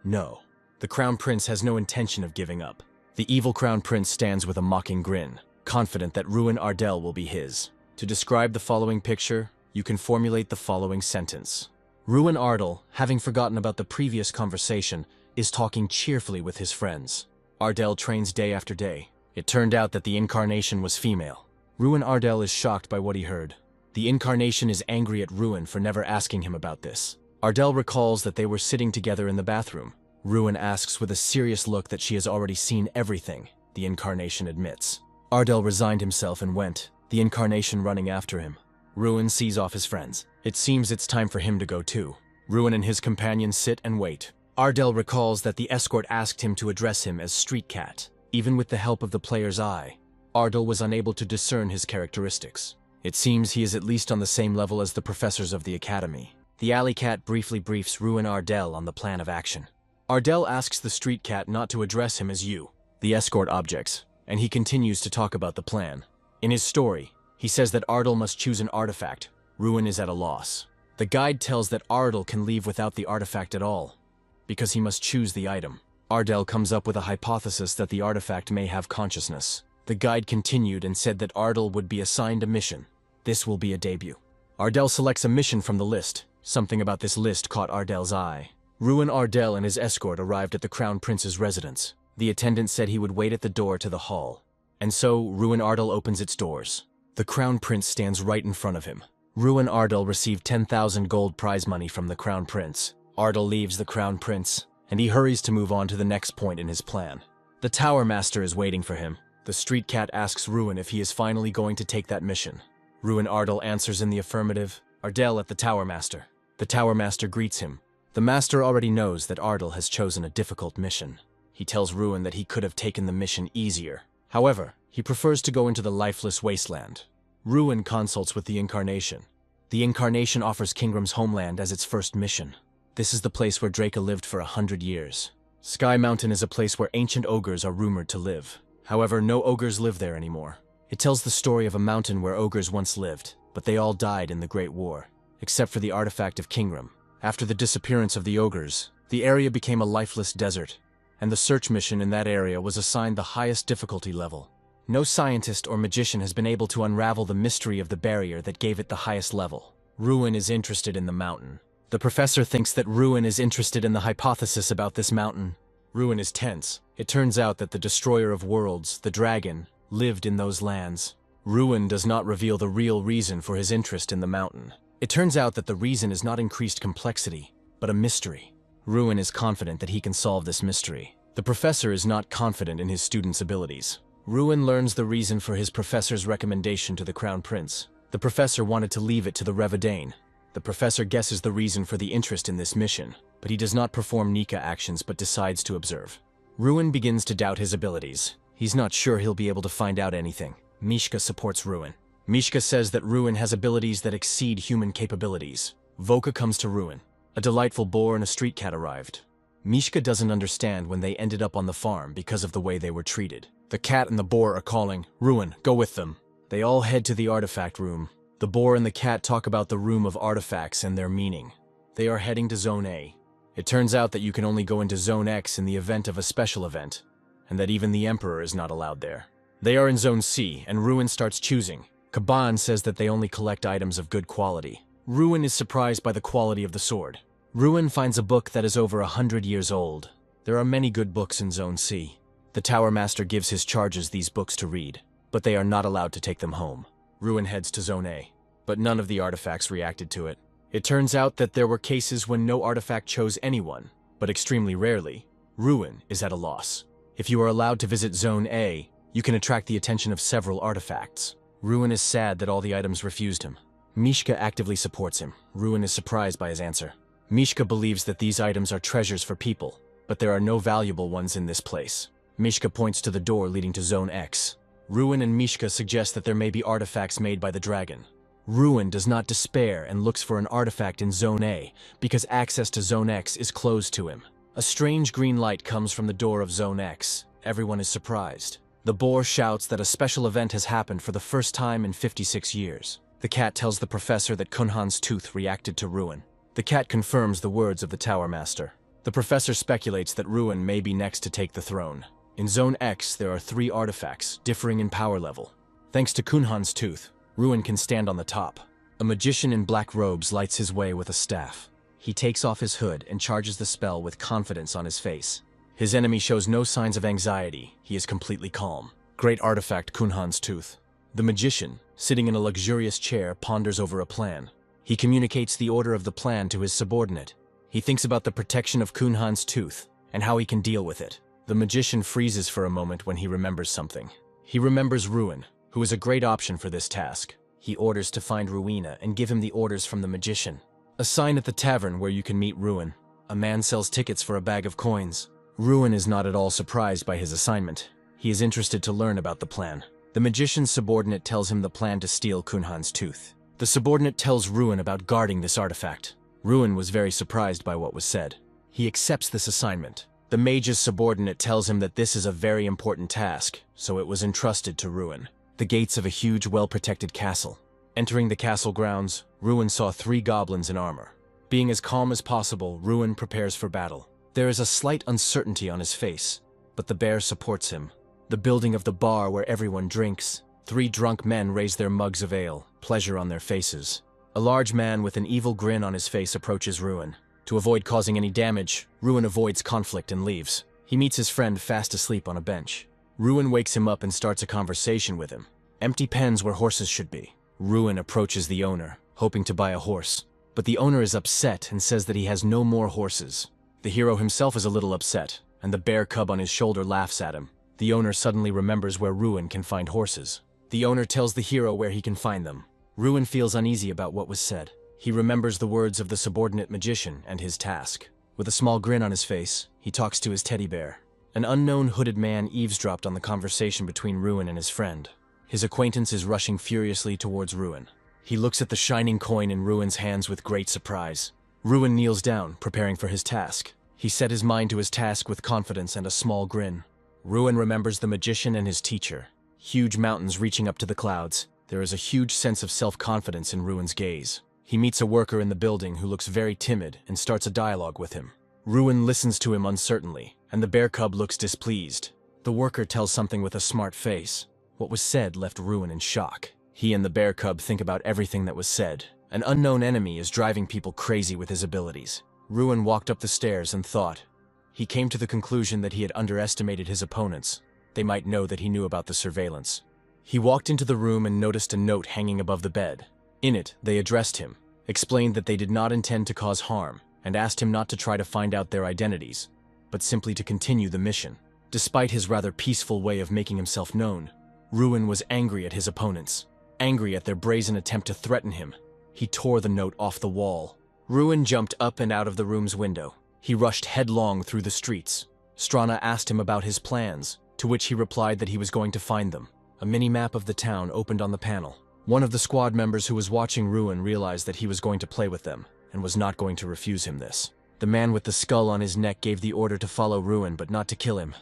No. The Crown Prince has no intention of giving up. The evil Crown Prince stands with a mocking grin, confident that Ruin Ardell will be his. To describe the following picture, you can formulate the following sentence. Ruin Ardell, having forgotten about the previous conversation, is talking cheerfully with his friends. Ardell trains day after day. It turned out that the incarnation was female. Ruin Ardell is shocked by what he heard. The incarnation is angry at Ruin for never asking him about this. Ardell recalls that they were sitting together in the bathroom. Ruin asks with a serious look that she has already seen everything. The incarnation admits. Ardell resigned himself and went, the incarnation running after him. Ruin sees off his friends. It seems it's time for him to go too. Ruin and his companions sit and wait. Ardell recalls that the escort asked him to address him as Street Cat. Even with the help of the player's eye, Ardell was unable to discern his characteristics. It seems he is at least on the same level as the professors of the academy. The alley cat briefly briefs Ruin Ardell on the plan of action. Ardell asks the Street Cat not to address him as you. The escort objects, and he continues to talk about the plan. In his story, he says that Ardell must choose an artifact. Ruin is at a loss. The guide tells that Ardell can leave without the artifact at all, because he must choose the item. Ardell comes up with a hypothesis that the artifact may have consciousness. The guide continued and said that Ardell would be assigned a mission. This will be a debut. Ardell selects a mission from the list. Something about this list caught Ardell's eye. Ruin Ardell and his escort arrived at the Crown Prince's residence. The attendant said he would wait at the door to the hall. And so, Ruin Ardell opens its doors. The Crown Prince stands right in front of him. Ruin Ardell received 10,000 gold prize money from the Crown Prince. Ardell leaves the Crown Prince, and he hurries to move on to the next point in his plan. The Tower Master is waiting for him. The Street Cat asks Ruin if he is finally going to take that mission. Ruin Ardell answers in the affirmative. Ardell at the Tower Master. The Tower Master greets him. The Master already knows that Ardell has chosen a difficult mission. He tells Ruin that he could have taken the mission easier. However, he prefers to go into the lifeless wasteland. Ruin consults with the Incarnation. The Incarnation offers Kingram's homeland as its first mission. This is the place where Draca lived for 100 years. Sky Mountain is a place where ancient ogres are rumored to live. However, no ogres live there anymore. It tells the story of a mountain where ogres once lived, but they all died in the Great War, except for the artifact of Kingram. After the disappearance of the ogres, the area became a lifeless desert, and the search mission in that area was assigned the highest difficulty level. No scientist or magician has been able to unravel the mystery of the barrier that gave it the highest level. Ruin is interested in the mountain. The professor thinks that Ruin is interested in the hypothesis about this mountain. Ruin is tense. It turns out that the destroyer of worlds, the dragon, lived in those lands. Ruin does not reveal the real reason for his interest in the mountain. It turns out that the reason is not increased complexity, but a mystery. Ruin is confident that he can solve this mystery. The professor is not confident in his student's abilities. Ruin learns the reason for his professor's recommendation to the Crown Prince. The professor wanted to leave it to the Revadane. The professor guesses the reason for the interest in this mission, but he does not perform Nika actions but decides to observe. Ruin begins to doubt his abilities. He's not sure he'll be able to find out anything. Mishka supports Ruin. Mishka says that Ruin has abilities that exceed human capabilities. Voka comes to Ruin. A delightful boar and a street cat arrived. Mishka doesn't understand when they ended up on the farm because of the way they were treated. The cat and the boar are calling, Ruin, go with them. They all head to the artifact room. The boar and the cat talk about the room of artifacts and their meaning. They are heading to Zone A. It turns out that you can only go into Zone X in the event of a special event, and that even the Emperor is not allowed there. They are in Zone C, and Ruin starts choosing. Kaban says that they only collect items of good quality. Ruin is surprised by the quality of the sword. Ruin finds a book that is over 100 years old. There are many good books in Zone C. The Tower Master gives his charges these books to read, but they are not allowed to take them home. Ruin heads to Zone A, but none of the artifacts reacted to it. It turns out that there were cases when no artifact chose anyone, but extremely rarely, Ruin is at a loss. If you are allowed to visit Zone A, you can attract the attention of several artifacts. Ruin is sad that all the items refused him. Mishka actively supports him. Ruin is surprised by his answer. Mishka believes that these items are treasures for people, but there are no valuable ones in this place. Mishka points to the door leading to Zone X. Ruin and Mishka suggest that there may be artifacts made by the dragon. Ruin does not despair and looks for an artifact in Zone A because access to Zone X is closed to him. A strange green light comes from the door of Zone X. Everyone is surprised. The boar shouts that a special event has happened for the first time in 56 years. The cat tells the professor that Kunhan's tooth reacted to Ruin. The cat confirms the words of the Tower Master. The professor speculates that Ruin may be next to take the throne. In Zone X, there are 3 artifacts, differing in power level. Thanks to Kunhan's tooth, Ruin can stand on the top. A magician in black robes lights his way with a staff. He takes off his hood and charges the spell with confidence on his face. His enemy shows no signs of anxiety. He is completely calm. Great artifact, Kunhan's tooth. The magician, sitting in a luxurious chair, ponders over a plan. He communicates the order of the plan to his subordinate. He thinks about the protection of Kunhan's tooth and how he can deal with it. The magician freezes for a moment when he remembers something. He remembers Ruin, who is a great option for this task. He orders to find Ruina and give him the orders from the magician. A sign at the tavern where you can meet Ruin. A man sells tickets for a bag of coins. Ruin is not at all surprised by his assignment. He is interested to learn about the plan. The magician's subordinate tells him the plan to steal Kunhan's tooth. The subordinate tells Ruin about guarding this artifact. Ruin was very surprised by what was said. He accepts this assignment. The mage's subordinate tells him that this is a very important task, so it was entrusted to Ruin. The gates of a huge, well-protected castle. Entering the castle grounds, Ruin saw 3 goblins in armor. Being as calm as possible, Ruin prepares for battle. There is a slight uncertainty on his face, but the bear supports him. The building of the bar where everyone drinks. 3 drunk men raise their mugs of ale, pleasure on their faces. A large man with an evil grin on his face approaches Ruin. To avoid causing any damage, Ruin avoids conflict and leaves. He meets his friend fast asleep on a bench. Ruin wakes him up and starts a conversation with him. Empty pens where horses should be. Ruin approaches the owner, hoping to buy a horse. But the owner is upset and says that he has no more horses. The hero himself is a little upset, and the bear cub on his shoulder laughs at him. The owner suddenly remembers where Ruin can find horses. The owner tells the hero where he can find them. Ruin feels uneasy about what was said. He remembers the words of the subordinate magician and his task. With a small grin on his face, he talks to his teddy bear. An unknown hooded man eavesdropped on the conversation between Ruin and his friend. His acquaintance is rushing furiously towards Ruin. He looks at the shining coin in Ruin's hands with great surprise. Ruin kneels down, preparing for his task. He set his mind to his task with confidence and a small grin. Ruin remembers the magician and his teacher. Huge mountains reaching up to the clouds. There is a huge sense of self-confidence in Ruin's gaze. He meets a worker in the building who looks very timid and starts a dialogue with him. Ruin listens to him uncertainly, and the bear cub looks displeased. The worker tells something with a smart face. What was said left Ruin in shock. He and the bear cub think about everything that was said. An unknown enemy is driving people crazy with his abilities. Ruin walked up the stairs and thought. He came to the conclusion that he had underestimated his opponents. They might know that he knew about the surveillance. He walked into the room and noticed a note hanging above the bed. In it, they addressed him, explained that they did not intend to cause harm, and asked him not to try to find out their identities, but simply to continue the mission. Despite his rather peaceful way of making himself known, Ruin was angry at his opponents, angry at their brazen attempt to threaten him. He tore the note off the wall. Ruin jumped up and out of the room's window. He rushed headlong through the streets. Strana asked him about his plans. to which he replied that he was going to find them. A mini-map of the town opened on the panel. One of the squad members who was watching Ruin realized that he was going to play with them, and was not going to refuse him this. The man with the skull on his neck gave the order to follow Ruin but not to kill him,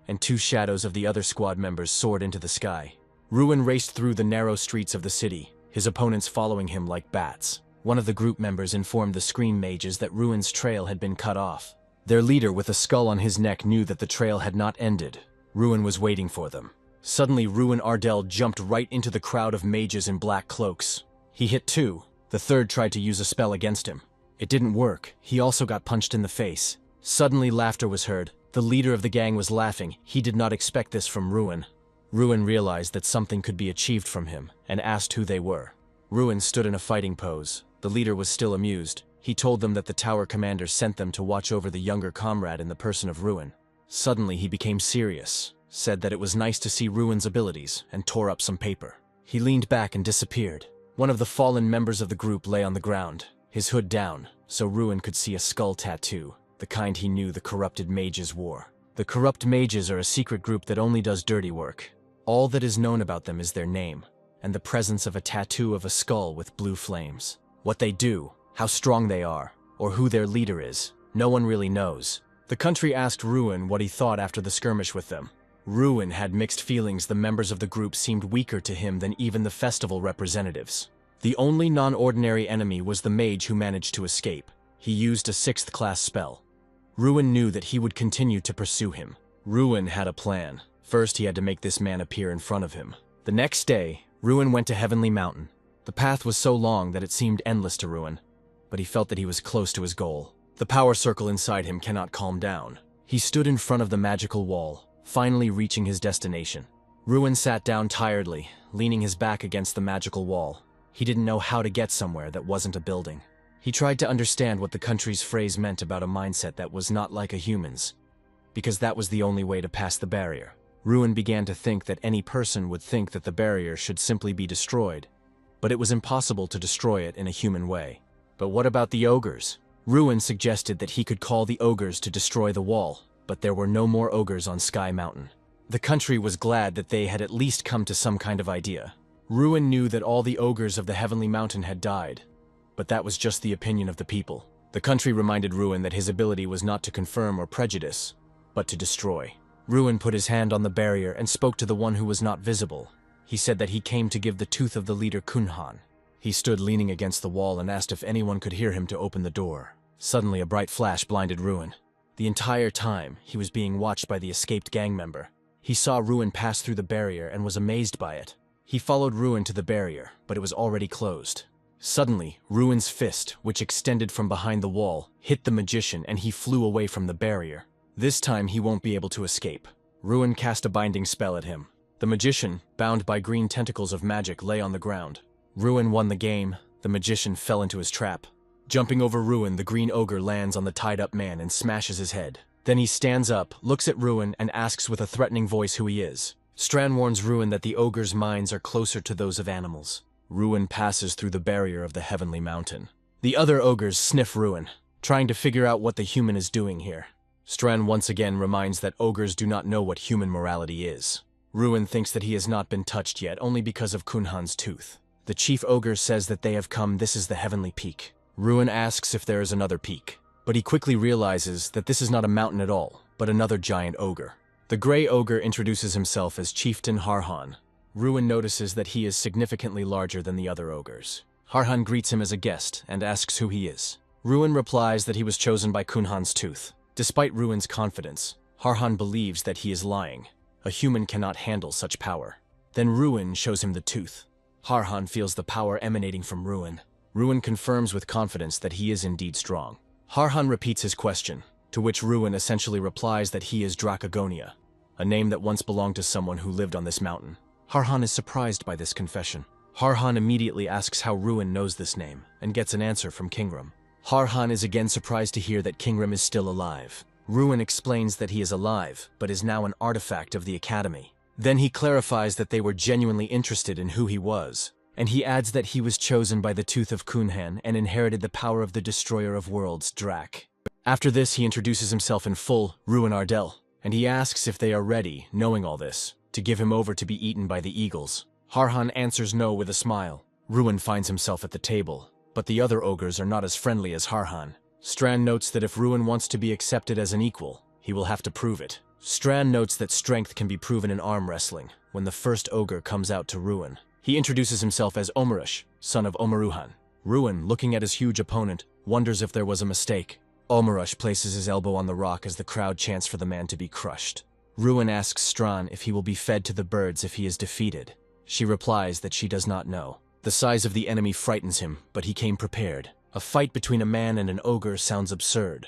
and two shadows of the other squad members soared into the sky. Ruin raced through the narrow streets of the city, his opponents following him like bats. One of the group members informed the Scream Mages that Ruin's trail had been cut off. Their leader with a skull on his neck knew that the trail had not ended. Ruin was waiting for them. Suddenly, Ruin Ardell jumped right into the crowd of mages in black cloaks. He hit two. The third tried to use a spell against him. It didn't work. He also got punched in the face. Suddenly, laughter was heard. The leader of the gang was laughing. He did not expect this from Ruin. Ruin realized that something could be achieved from him, and asked who they were. Ruin stood in a fighting pose. The leader was still amused. He told them that the tower commander sent them to watch over the younger comrade in the person of Ruin. Suddenly, he became serious, said that it was nice to see Ruin's abilities, and tore up some paper. He leaned back and disappeared. One of the fallen members of the group lay on the ground, his hood down, so Ruin could see a skull tattoo, the kind he knew the corrupted mages wore. The corrupt mages are a secret group that only does dirty work. All that is known about them is their name, and the presence of a tattoo of a skull with blue flames. What they do, how strong they are, or who their leader is, no one really knows. The country asked Ruin what he thought after the skirmish with them. Ruin had mixed feelings. The members of the group seemed weaker to him than even the festival representatives. The only non-ordinary enemy was the mage who managed to escape. He used a 6th class spell. Ruin knew that he would continue to pursue him. Ruin had a plan. First, he had to make this man appear in front of him. The next day, Ruin went to Heavenly Mountain. The path was so long that it seemed endless to Ruin, but he felt that he was close to his goal. The power circle inside him cannot calm down. He stood in front of the magical wall, finally reaching his destination. Ruin sat down tiredly, leaning his back against the magical wall. He didn't know how to get somewhere that wasn't a building. He tried to understand what the country's phrase meant about a mindset that was not like a human's, because that was the only way to pass the barrier. Ruin began to think that any person would think that the barrier should simply be destroyed, but it was impossible to destroy it in a human way. But what about the ogres? Ruin suggested that he could call the ogres to destroy the wall, but there were no more ogres on Sky Mountain. The country was glad that they had at least come to some kind of idea. Ruin knew that all the ogres of the Heavenly Mountain had died, but that was just the opinion of the people. The country reminded Ruin that his ability was not to confirm or prejudice, but to destroy. Ruin put his hand on the barrier and spoke to the one who was not visible. He said that he came to give the tooth of the leader Kunhan. He stood leaning against the wall and asked if anyone could hear him to open the door. Suddenly, a bright flash blinded Ruin. The entire time, he was being watched by the escaped gang member. He saw Ruin pass through the barrier and was amazed by it. He followed Ruin to the barrier, but it was already closed. Suddenly, Ruin's fist, which extended from behind the wall, hit the magician and he flew away from the barrier. This time, he won't be able to escape. Ruin cast a binding spell at him. The magician, bound by green tentacles of magic, lay on the ground. Ruin won the game. The magician fell into his trap. Jumping over Ruin, the green ogre lands on the tied-up man and smashes his head. Then he stands up, looks at Ruin, and asks with a threatening voice who he is. Strand warns Ruin that the ogre's minds are closer to those of animals. Ruin passes through the barrier of the Heavenly Mountain. The other ogres sniff Ruin, trying to figure out what the human is doing here. Strand once again reminds that ogres do not know what human morality is. Ruin thinks that he has not been touched yet, only because of Kunhan's tooth. The chief ogre says that they have come. This is the Heavenly Peak. Ruin asks if there is another peak, but he quickly realizes that this is not a mountain at all, but another giant ogre. The gray ogre introduces himself as Chieftain Harhan. Ruin notices that he is significantly larger than the other ogres. Harhan greets him as a guest and asks who he is. Ruin replies that he was chosen by Kunhan's tooth. Despite Ruin's confidence, Harhan believes that he is lying. A human cannot handle such power. Then Ruin shows him the tooth. Harhan feels the power emanating from Ruin. Ruin confirms with confidence that he is indeed strong. Harhan repeats his question, to which Ruin essentially replies that he is Dracagonia, a name that once belonged to someone who lived on this mountain. Harhan is surprised by this confession. Harhan immediately asks how Ruin knows this name, and gets an answer from Kingrim. Harhan is again surprised to hear that Kingrim is still alive. Ruin explains that he is alive, but is now an artifact of the Academy. Then he clarifies that they were genuinely interested in who he was, and he adds that he was chosen by the Tooth of Kunhan and inherited the power of the Destroyer of Worlds, Drac. After this, he introduces himself in full, Ruin Ardell, and he asks if they are ready, knowing all this, to give him over to be eaten by the eagles. Harhan answers no with a smile. Ruin finds himself at the table, but the other ogres are not as friendly as Harhan. Strand notes that if Ruin wants to be accepted as an equal, he will have to prove it. Strand notes that strength can be proven in arm wrestling when the first ogre comes out to Ruin. He introduces himself as Omarush, son of Omaruhan. Ruin, looking at his huge opponent, wonders if there was a mistake. Omarush places his elbow on the rock as the crowd chants for the man to be crushed. Ruin asks Strand if he will be fed to the birds if he is defeated. She replies that she does not know. The size of the enemy frightens him, but he came prepared. A fight between a man and an ogre sounds absurd.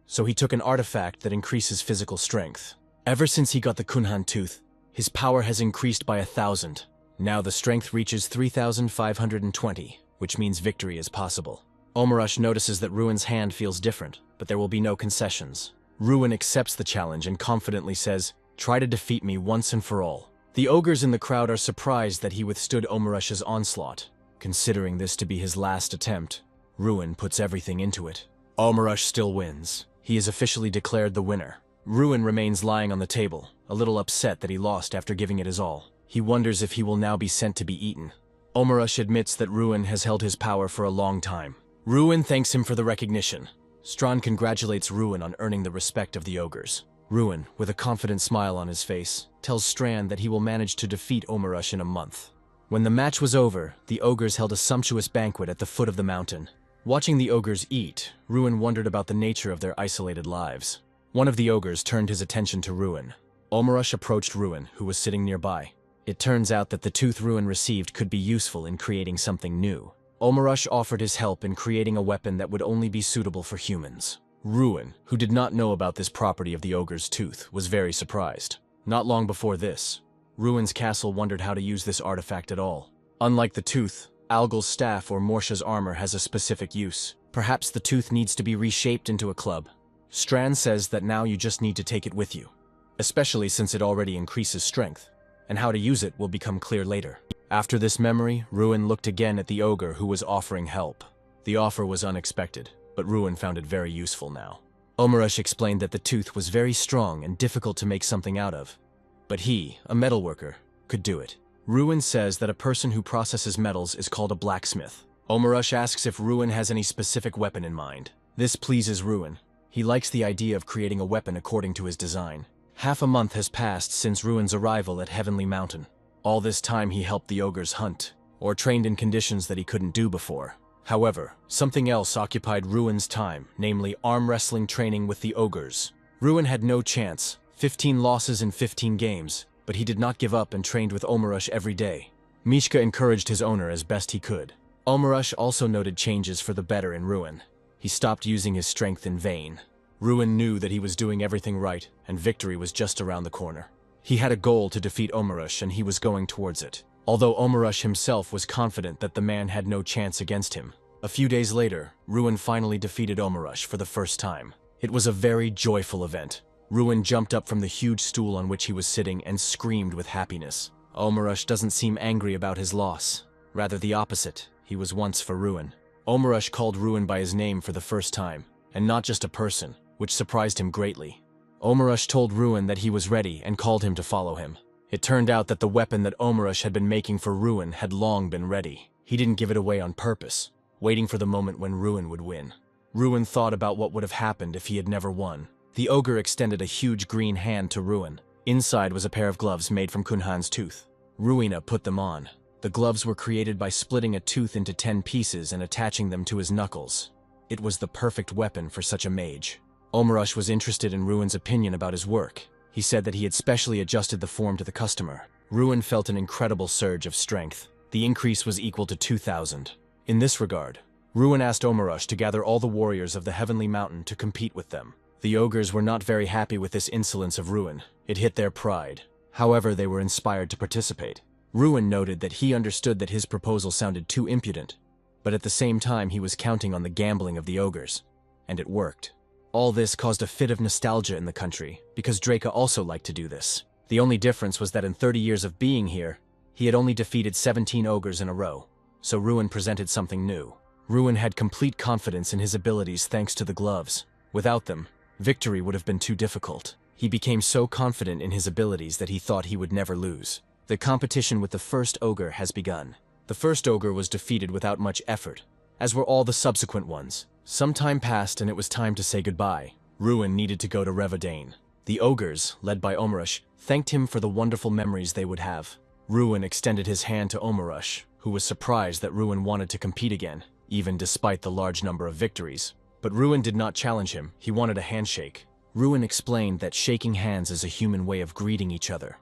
So he took an artifact that increases physical strength. Ever since he got the Kunhan tooth, his power has increased by 1,000. Now the strength reaches 3,520, which means victory is possible. Omarush notices that Ruin's hand feels different, but there will be no concessions. Ruin accepts the challenge and confidently says, "Try to defeat me once and for all." The ogres in the crowd are surprised that he withstood Omarush's onslaught. Considering this to be his last attempt, Ruin puts everything into it. Omarush still wins. He is officially declared the winner. Ruin remains lying on the table, a little upset that he lost after giving it his all. He wonders if he will now be sent to be eaten. Omarush admits that Ruin has held his power for a long time. Ruin thanks him for the recognition. Strand congratulates Ruin on earning the respect of the ogres. Ruin, with a confident smile on his face, tells Strand that he will manage to defeat Omarush in a month. When the match was over, the ogres held a sumptuous banquet at the foot of the mountain. Watching the ogres eat, Ruin wondered about the nature of their isolated lives. One of the ogres turned his attention to Ruin. Omarush approached Ruin, who was sitting nearby. It turns out that the tooth Ruin received could be useful in creating something new. Omarush offered his help in creating a weapon that would only be suitable for humans. Ruin, who did not know about this property of the ogre's tooth, was very surprised. Not long before this, Ruin's castle wondered how to use this artifact at all. Unlike the tooth, Algal's staff or Morsha's armor has a specific use. Perhaps the tooth needs to be reshaped into a club. Strand says that now you just need to take it with you, especially since it already increases strength, and how to use it will become clear later. After this memory, Ruin looked again at the ogre who was offering help. The offer was unexpected, but Ruin found it very useful now. Omarush explained that the tooth was very strong and difficult to make something out of, but he, a metalworker, could do it. Ruin says that a person who processes metals is called a blacksmith. Omarush asks if Ruin has any specific weapon in mind. This pleases Ruin. He likes the idea of creating a weapon according to his design. Half a month has passed since Ruin's arrival at Heavenly Mountain. All this time he helped the ogres hunt, or trained in conditions that he couldn't do before. However, something else occupied Ruin's time, namely arm wrestling training with the ogres. Ruin had no chance, 15 losses in 15 games, but he did not give up and trained with Omarush every day. Mishka encouraged his owner as best he could. Omarush also noted changes for the better in Ruin. He stopped using his strength in vain. Ruin knew that he was doing everything right, and victory was just around the corner. He had a goal to defeat Omarush, and he was going towards it. Although Omarush himself was confident that the man had no chance against him. A few days later, Ruin finally defeated Omarush for the first time. It was a very joyful event. Ruin jumped up from the huge stool on which he was sitting and screamed with happiness. Omarush doesn't seem angry about his loss. Rather the opposite. He was once for Ruin. Omarush called Ruin by his name for the first time, and not just a person, which surprised him greatly. Omarush told Ruin that he was ready and called him to follow him. It turned out that the weapon that Omarush had been making for Ruin had long been ready. He didn't give it away on purpose, waiting for the moment when Ruin would win. Ruin thought about what would have happened if he had never won. The ogre extended a huge green hand to Ruin. Inside was a pair of gloves made from Kunhan's tooth. Ruina put them on. The gloves were created by splitting a tooth into 10 pieces and attaching them to his knuckles. It was the perfect weapon for such a mage. Omarush was interested in Ruin's opinion about his work. He said that he had specially adjusted the form to the customer. Ruin felt an incredible surge of strength. The increase was equal to 2,000. In this regard, Ruin asked Omarush to gather all the warriors of the Heavenly Mountain to compete with them. The ogres were not very happy with this insolence of Ruin. It hit their pride. However, they were inspired to participate. Ruin noted that he understood that his proposal sounded too impudent, but at the same time he was counting on the gambling of the ogres. And it worked. All this caused a fit of nostalgia in the country, because Draca also liked to do this. The only difference was that in 30 years of being here, he had only defeated 17 ogres in a row, so Ruin presented something new. Ruin had complete confidence in his abilities thanks to the gloves. Without them, victory would have been too difficult. He became so confident in his abilities that he thought he would never lose. The competition with the first ogre has begun. The first ogre was defeated without much effort, as were all the subsequent ones. Some time passed and it was time to say goodbye. Ruin needed to go to Revadane. The ogres, led by Omarush, thanked him for the wonderful memories they would have. Ruin extended his hand to Omarush, who was surprised that Ruin wanted to compete again, even despite the large number of victories. But Ruin did not challenge him, he wanted a handshake. Ruin explained that shaking hands is a human way of greeting each other,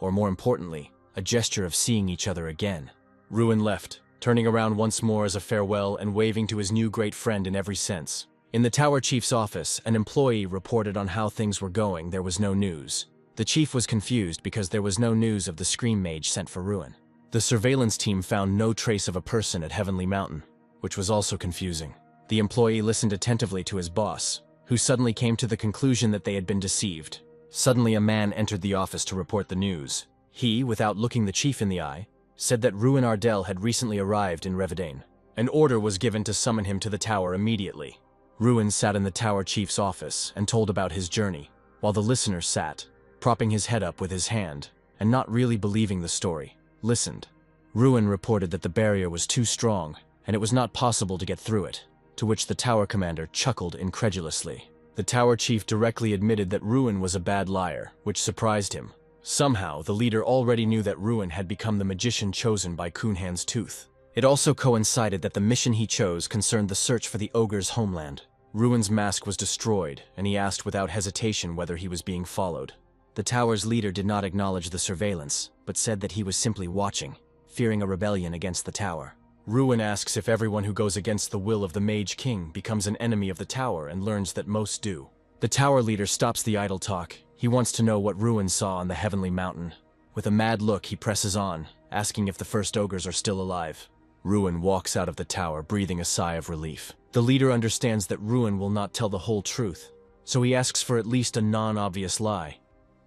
or more importantly, a gesture of seeing each other again. Ruin left, turning around once more as a farewell and waving to his new great friend in every sense. In the tower chief's office, an employee reported on how things were going. There was no news. The chief was confused because there was no news of the Scream Mage sent for Ruin. The surveillance team found no trace of a person at Heavenly Mountain, which was also confusing. The employee listened attentively to his boss, who suddenly came to the conclusion that they had been deceived. Suddenly a man entered the office to report the news. He, without looking the chief in the eye, said that Ruin Ardell had recently arrived in Revadane. An order was given to summon him to the tower immediately. Ruin sat in the tower chief's office and told about his journey, while the listener sat, propping his head up with his hand, and not really believing the story, listened. Ruin reported that the barrier was too strong, and it was not possible to get through it, to which the tower commander chuckled incredulously. The tower chief directly admitted that Ruin was a bad liar, which surprised him. Somehow, the leader already knew that Ruin had become the magician chosen by Kunhan's Tooth. It also coincided that the mission he chose concerned the search for the ogre's homeland. Ruin's mask was destroyed, and he asked without hesitation whether he was being followed. The tower's leader did not acknowledge the surveillance, but said that he was simply watching, fearing a rebellion against the tower. Ruin asks if everyone who goes against the will of the Mage King becomes an enemy of the tower and learns that most do. The tower leader stops the idle talk. He wants to know what Ruin saw on the Heavenly Mountain. With a mad look, he presses on, asking if the first ogres are still alive. Ruin walks out of the tower, breathing a sigh of relief. The leader understands that Ruin will not tell the whole truth, so he asks for at least a non-obvious lie.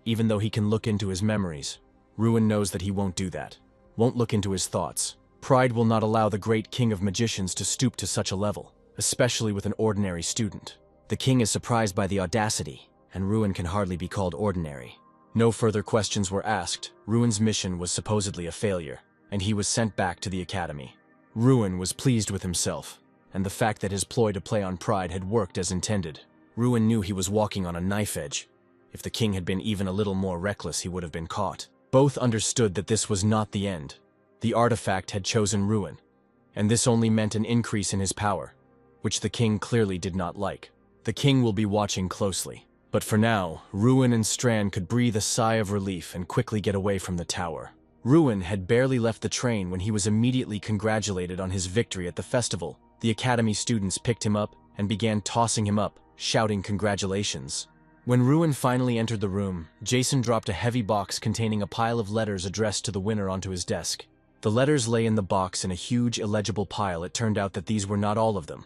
Even though he can look into his memories, Ruin knows that he won't do that, won't look into his thoughts. Pride will not allow the great king of magicians to stoop to such a level, especially with an ordinary student. The king is surprised by the audacity, and Ruin can hardly be called ordinary. No further questions were asked. Ruin's mission was supposedly a failure, and he was sent back to the academy. Ruin was pleased with himself, and the fact that his ploy to play on pride had worked as intended. Ruin knew he was walking on a knife edge. If the king had been even a little more reckless, he would have been caught. Both understood that this was not the end. The artifact had chosen Ruin, and this only meant an increase in his power, which the king clearly did not like. The king will be watching closely, but for now, Ruin and Strand could breathe a sigh of relief and quickly get away from the tower. Ruin had barely left the train when he was immediately congratulated on his victory at the festival. The academy students picked him up and began tossing him up, shouting congratulations. When Ruin finally entered the room, Jason dropped a heavy box containing a pile of letters addressed to the winner onto his desk. The letters lay in the box in a huge, illegible pile. It turned out that these were not all of them,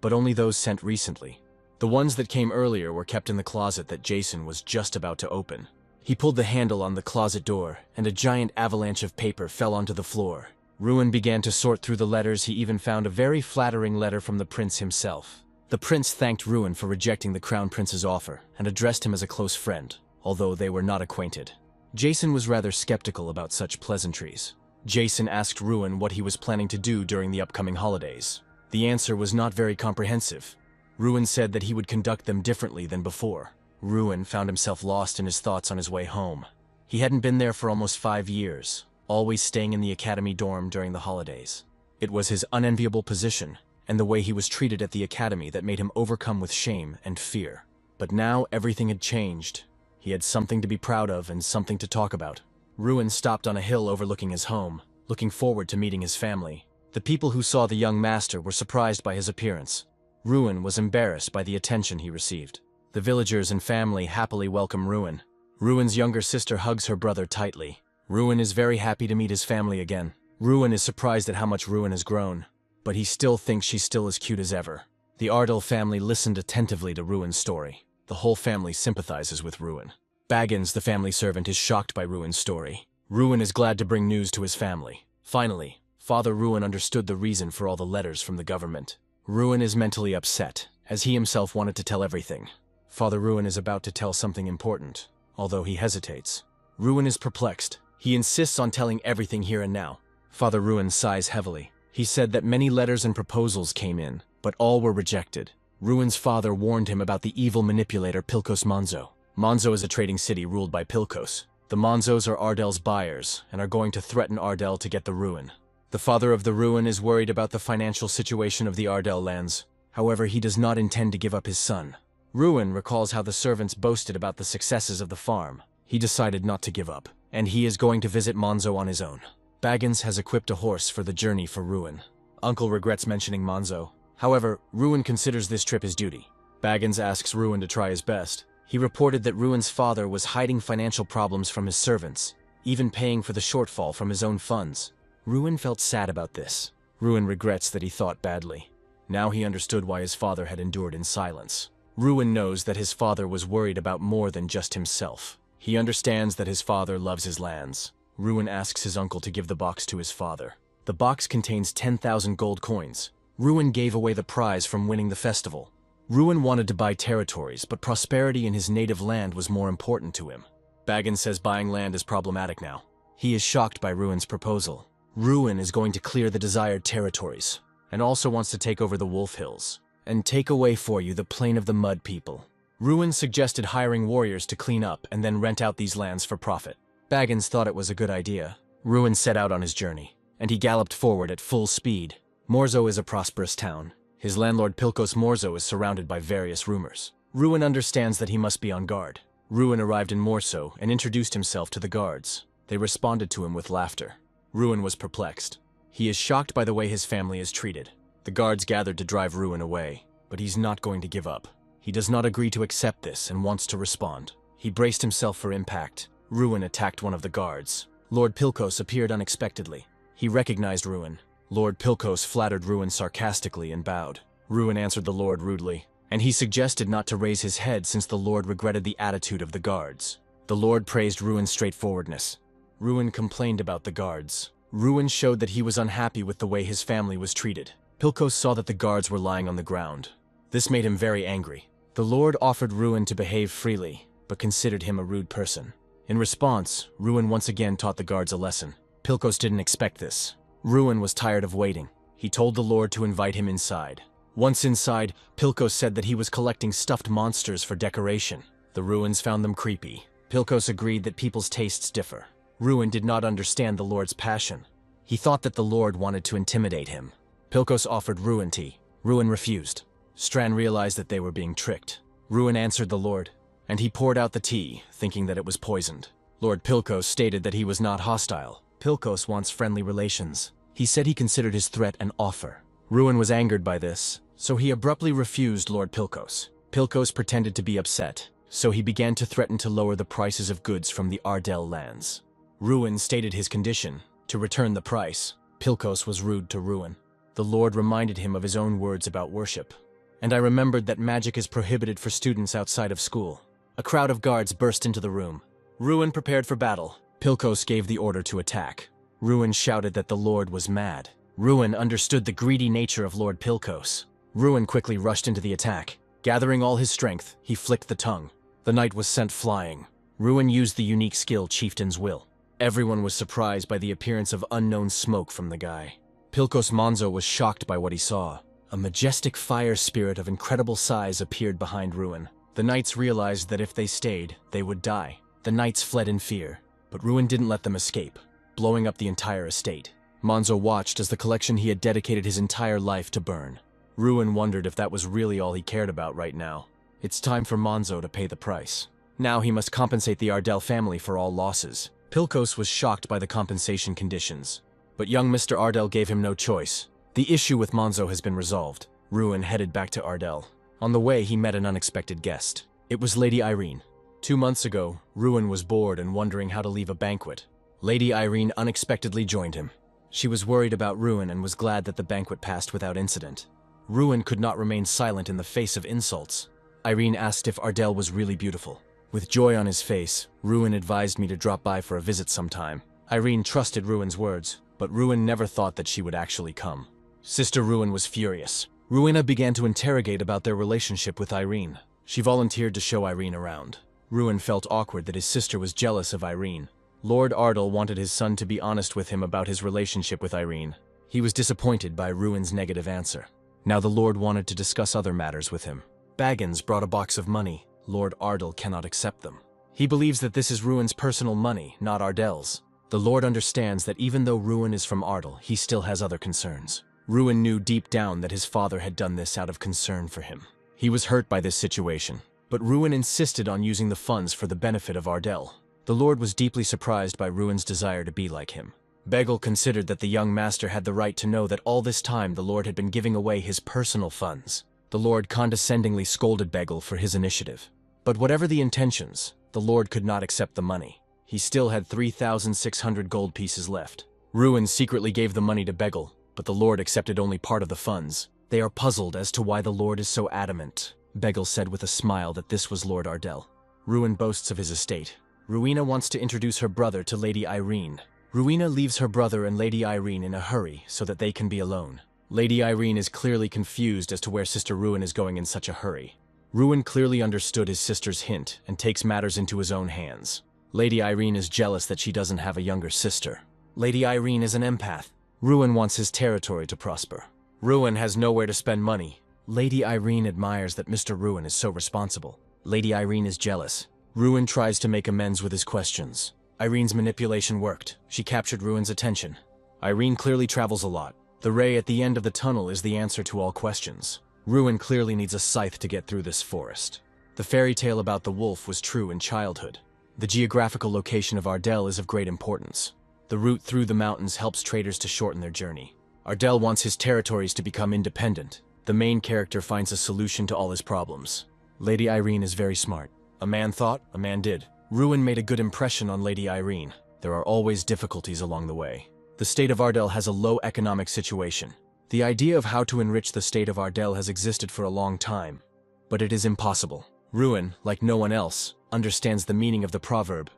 but only those sent recently. The ones that came earlier were kept in the closet that Jason was just about to open. He pulled the handle on the closet door, and a giant avalanche of paper fell onto the floor. Ruin began to sort through the letters. He even found a very flattering letter from the prince himself. The prince thanked Ruin for rejecting the crown prince's offer, and addressed him as a close friend, although they were not acquainted. Jason was rather skeptical about such pleasantries. Jason asked Ruin what he was planning to do during the upcoming holidays. The answer was not very comprehensive. Ruin said that he would conduct them differently than before. Ruin found himself lost in his thoughts on his way home. He hadn't been there for almost 5 years, always staying in the academy dorm during the holidays. It was his unenviable position, and the way he was treated at the academy that made him overcome with shame and fear. But now everything had changed. He had something to be proud of and something to talk about. Ruin stopped on a hill overlooking his home, looking forward to meeting his family. The people who saw the young master were surprised by his appearance. Ruin was embarrassed by the attention he received. The villagers and family happily welcome Ruin. Ruin's younger sister hugs her brother tightly. Ruin is very happy to meet his family again. Ruin is surprised at how much Ruin has grown, but he still thinks she's still as cute as ever. The Ardell family listened attentively to Ruin's story. The whole family sympathizes with Ruin. Baggins, the family servant, is shocked by Ruin's story. Ruin is glad to bring news to his family. Finally, Father Ruin understood the reason for all the letters from the government. Ruin is mentally upset, as he himself wanted to tell everything. Father Ruin is about to tell something important, although he hesitates. Ruin is perplexed. He insists on telling everything here and now. Father Ruin sighs heavily. He said that many letters and proposals came in, but all were rejected. Ruin's father warned him about the evil manipulator Pilkos Monzo. Monzo is a trading city ruled by Pilkos. The Monzos are Ardel's buyers and are going to threaten Ardel to get the Ruin. The father of the Ruin is worried about the financial situation of the Ardel lands. However, he does not intend to give up his son. Ruin recalls how the servants boasted about the successes of the farm. He decided not to give up, and he is going to visit Monzo on his own. Baggins has equipped a horse for the journey for Ruin. Uncle regrets mentioning Monzo. However, Ruin considers this trip his duty. Baggins asks Ruin to try his best. He reported that Ruin's father was hiding financial problems from his servants, even paying for the shortfall from his own funds. Ruin felt sad about this. Ruin regrets that he thought badly. Now he understood why his father had endured in silence. Ruin knows that his father was worried about more than just himself. He understands that his father loves his lands. Ruin asks his uncle to give the box to his father. The box contains 10,000 gold coins. Ruin gave away the prize from winning the festival. Ruin wanted to buy territories, but prosperity in his native land was more important to him. Baggins says buying land is problematic now. He is shocked by Ruin's proposal. Ruin is going to clear the desired territories, and also wants to take over the Wolf Hills, and take away for you the Plain of the Mud people. Ruin suggested hiring warriors to clean up and then rent out these lands for profit. Baggins thought it was a good idea. Ruin set out on his journey, and he galloped forward at full speed. Morzo is a prosperous town. His landlord Pilkos Morzo is surrounded by various rumors. Ruin understands that he must be on guard. Ruin arrived in Morzo and introduced himself to the guards. They responded to him with laughter. Ruin was perplexed. He is shocked by the way his family is treated. The guards gathered to drive Ruin away, but he's not going to give up. He does not agree to accept this and wants to respond. He braced himself for impact. Ruin attacked one of the guards. Lord Pilkos appeared unexpectedly. He recognized Ruin. Lord Pilkos flattered Ruin sarcastically and bowed. Ruin answered the Lord rudely, and he suggested not to raise his head since the Lord regretted the attitude of the guards. The Lord praised Ruin's straightforwardness. Ruin complained about the guards. Ruin showed that he was unhappy with the way his family was treated. Pilkos saw that the guards were lying on the ground. This made him very angry. The Lord offered Ruin to behave freely, but considered him a rude person. In response, Ruin once again taught the guards a lesson. Pilkos didn't expect this. Ruin was tired of waiting. He told the Lord to invite him inside. Once inside, Pilkos said that he was collecting stuffed monsters for decoration. The Ruins found them creepy. Pilkos agreed that people's tastes differ. Ruin did not understand the Lord's passion. He thought that the Lord wanted to intimidate him. Pilkos offered Ruin tea. Ruin refused. Stran realized that they were being tricked. Ruin answered the Lord, and he poured out the tea, thinking that it was poisoned. Lord Pilkos stated that he was not hostile. Pilkos wants friendly relations. He said he considered his threat an offer. Ruin was angered by this, so he abruptly refused Lord Pilkos. Pilkos pretended to be upset, so he began to threaten to lower the prices of goods from the Ardel lands. Ruin stated his condition, to return the price. Pilkos was rude to Ruin. The Lord reminded him of his own words about worship. And I remembered that magic is prohibited for students outside of school. A crowd of guards burst into the room. Ruin prepared for battle. Pilkos gave the order to attack. Ruin shouted that the Lord was mad. Ruin understood the greedy nature of Lord Pilkos. Ruin quickly rushed into the attack. Gathering all his strength, he flicked the tongue. The knight was sent flying. Ruin used the unique skill Chieftain's Will. Everyone was surprised by the appearance of unknown smoke from the guy. Pilkos Monzo was shocked by what he saw. A majestic fire spirit of incredible size appeared behind Ruin. The knights realized that if they stayed, they would die. The knights fled in fear, but Ruin didn't let them escape, blowing up the entire estate. Monzo watched as the collection he had dedicated his entire life to burn. Ruin wondered if that was really all he cared about right now. It's time for Monzo to pay the price. Now he must compensate the Ardel family for all losses. Pilkos was shocked by the compensation conditions, but young Mr. Ardel gave him no choice. The issue with Monzo has been resolved. Ruin headed back to Ardel. On the way, he met an unexpected guest. It was Lady Irene. 2 months ago, Ruin was bored and wondering how to leave a banquet. Lady Irene unexpectedly joined him. She was worried about Ruin and was glad that the banquet passed without incident. Ruin could not remain silent in the face of insults. Irene asked if Ardel was really beautiful. With joy on his face, Ruin advised me to drop by for a visit sometime. Irene trusted Ruin's words, but Ruin never thought that she would actually come. Sister Ruin was furious. Ruina began to interrogate about their relationship with Irene. She volunteered to show Irene around. Ruin felt awkward that his sister was jealous of Irene. Lord Ardell wanted his son to be honest with him about his relationship with Irene. He was disappointed by Ruin's negative answer. Now the Lord wanted to discuss other matters with him. Baggins brought a box of money. Lord Ardell cannot accept them. He believes that this is Ruin's personal money, not Ardell's. The Lord understands that even though Ruin is from Ardell, he still has other concerns. Ruin knew deep down that his father had done this out of concern for him. He was hurt by this situation, but Ruin insisted on using the funds for the benefit of Ardell. The Lord was deeply surprised by Ruin's desire to be like him. Begel considered that the young master had the right to know that all this time the Lord had been giving away his personal funds. The Lord condescendingly scolded Begel for his initiative. But whatever the intentions, the Lord could not accept the money. He still had 3,600 gold pieces left. Ruin secretly gave the money to Begel, but the Lord accepted only part of the funds. They are puzzled as to why the Lord is so adamant. Begel said with a smile that this was Lord Ardell. Ruin boasts of his estate. Ruina wants to introduce her brother to Lady Irene. Ruina leaves her brother and Lady Irene in a hurry so that they can be alone. Lady Irene is clearly confused as to where Sister Ruin is going in such a hurry. Ruin clearly understood his sister's hint and takes matters into his own hands. Lady Irene is jealous that she doesn't have a younger sister. Lady Irene is an empath. Ruin wants his territory to prosper. Ruin has nowhere to spend money. Lady Irene admires that Mr. Ruin is so responsible. Lady Irene is jealous. Ruin tries to make amends with his questions. Irene's manipulation worked. She captured Ruin's attention. Irene clearly travels a lot. The ray at the end of the tunnel is the answer to all questions. Ruin clearly needs a scythe to get through this forest. The fairy tale about the wolf was true in childhood. The geographical location of Ardell is of great importance. The route through the mountains helps traders to shorten their journey. Ardell wants his territories to become independent. The main character finds a solution to all his problems. Lady Irene is very smart. A man thought, a man did. Ruin made a good impression on Lady Irene. There are always difficulties along the way. The state of Ardell has a low economic situation. The idea of how to enrich the state of Ardell has existed for a long time, but it is impossible. Ruin, like no one else, understands the meaning of the proverb,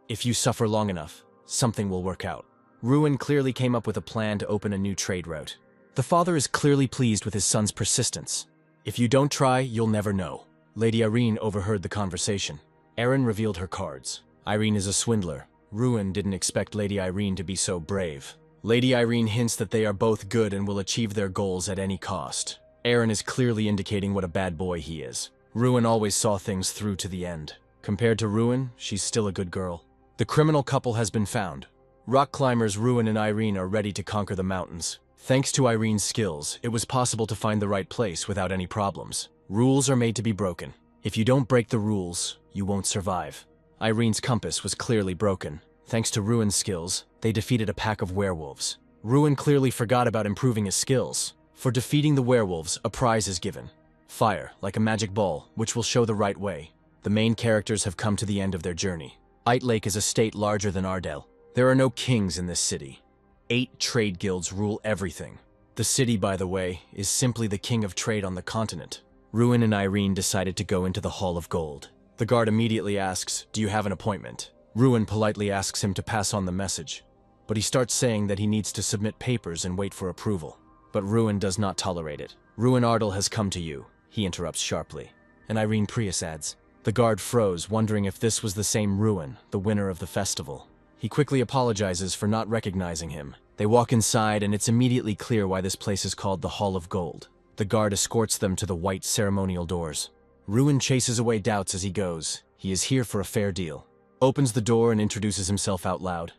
"If you suffer long enough, something will work out." Ruin clearly came up with a plan to open a new trade route. The father is clearly pleased with his son's persistence. If you don't try, you'll never know. Lady Irene overheard the conversation. Erin revealed her cards. Irene is a swindler. Ruin didn't expect Lady Irene to be so brave. Lady Irene hints that they are both good and will achieve their goals at any cost. Erin is clearly indicating what a bad boy he is. Ruin always saw things through to the end. Compared to Ruin, she's still a good girl. The criminal couple has been found. Rock climbers Ruin and Irene are ready to conquer the mountains. Thanks to Irene's skills, it was possible to find the right place without any problems. Rules are made to be broken. If you don't break the rules, you won't survive. Irene's compass was clearly broken. Thanks to Ruin's skills, they defeated a pack of werewolves. Ruin clearly forgot about improving his skills. For defeating the werewolves, a prize is given. Fire, like a magic ball, which will show the right way. The main characters have come to the end of their journey. Lake is a state larger than Ardell. There are no kings in this city. 8 trade guilds rule everything. The city, by the way, is simply the king of trade on the continent. Ruin and Irene decided to go into the Hall of Gold. The guard immediately asks, "Do you have an appointment?" Ruin politely asks him to pass on the message, but he starts saying that he needs to submit papers and wait for approval. But Ruin does not tolerate it. "Ruin Ardell has come to you," he interrupts sharply. And Irene Prius adds. The guard froze, wondering if this was the same Ruin, the winner of the festival. He quickly apologizes for not recognizing him. They walk inside, and it's immediately clear why this place is called the Hall of Gold. The guard escorts them to the white ceremonial doors. Ruin chases away doubts as he goes. He is here for a fair deal. Opens the door and introduces himself out loud.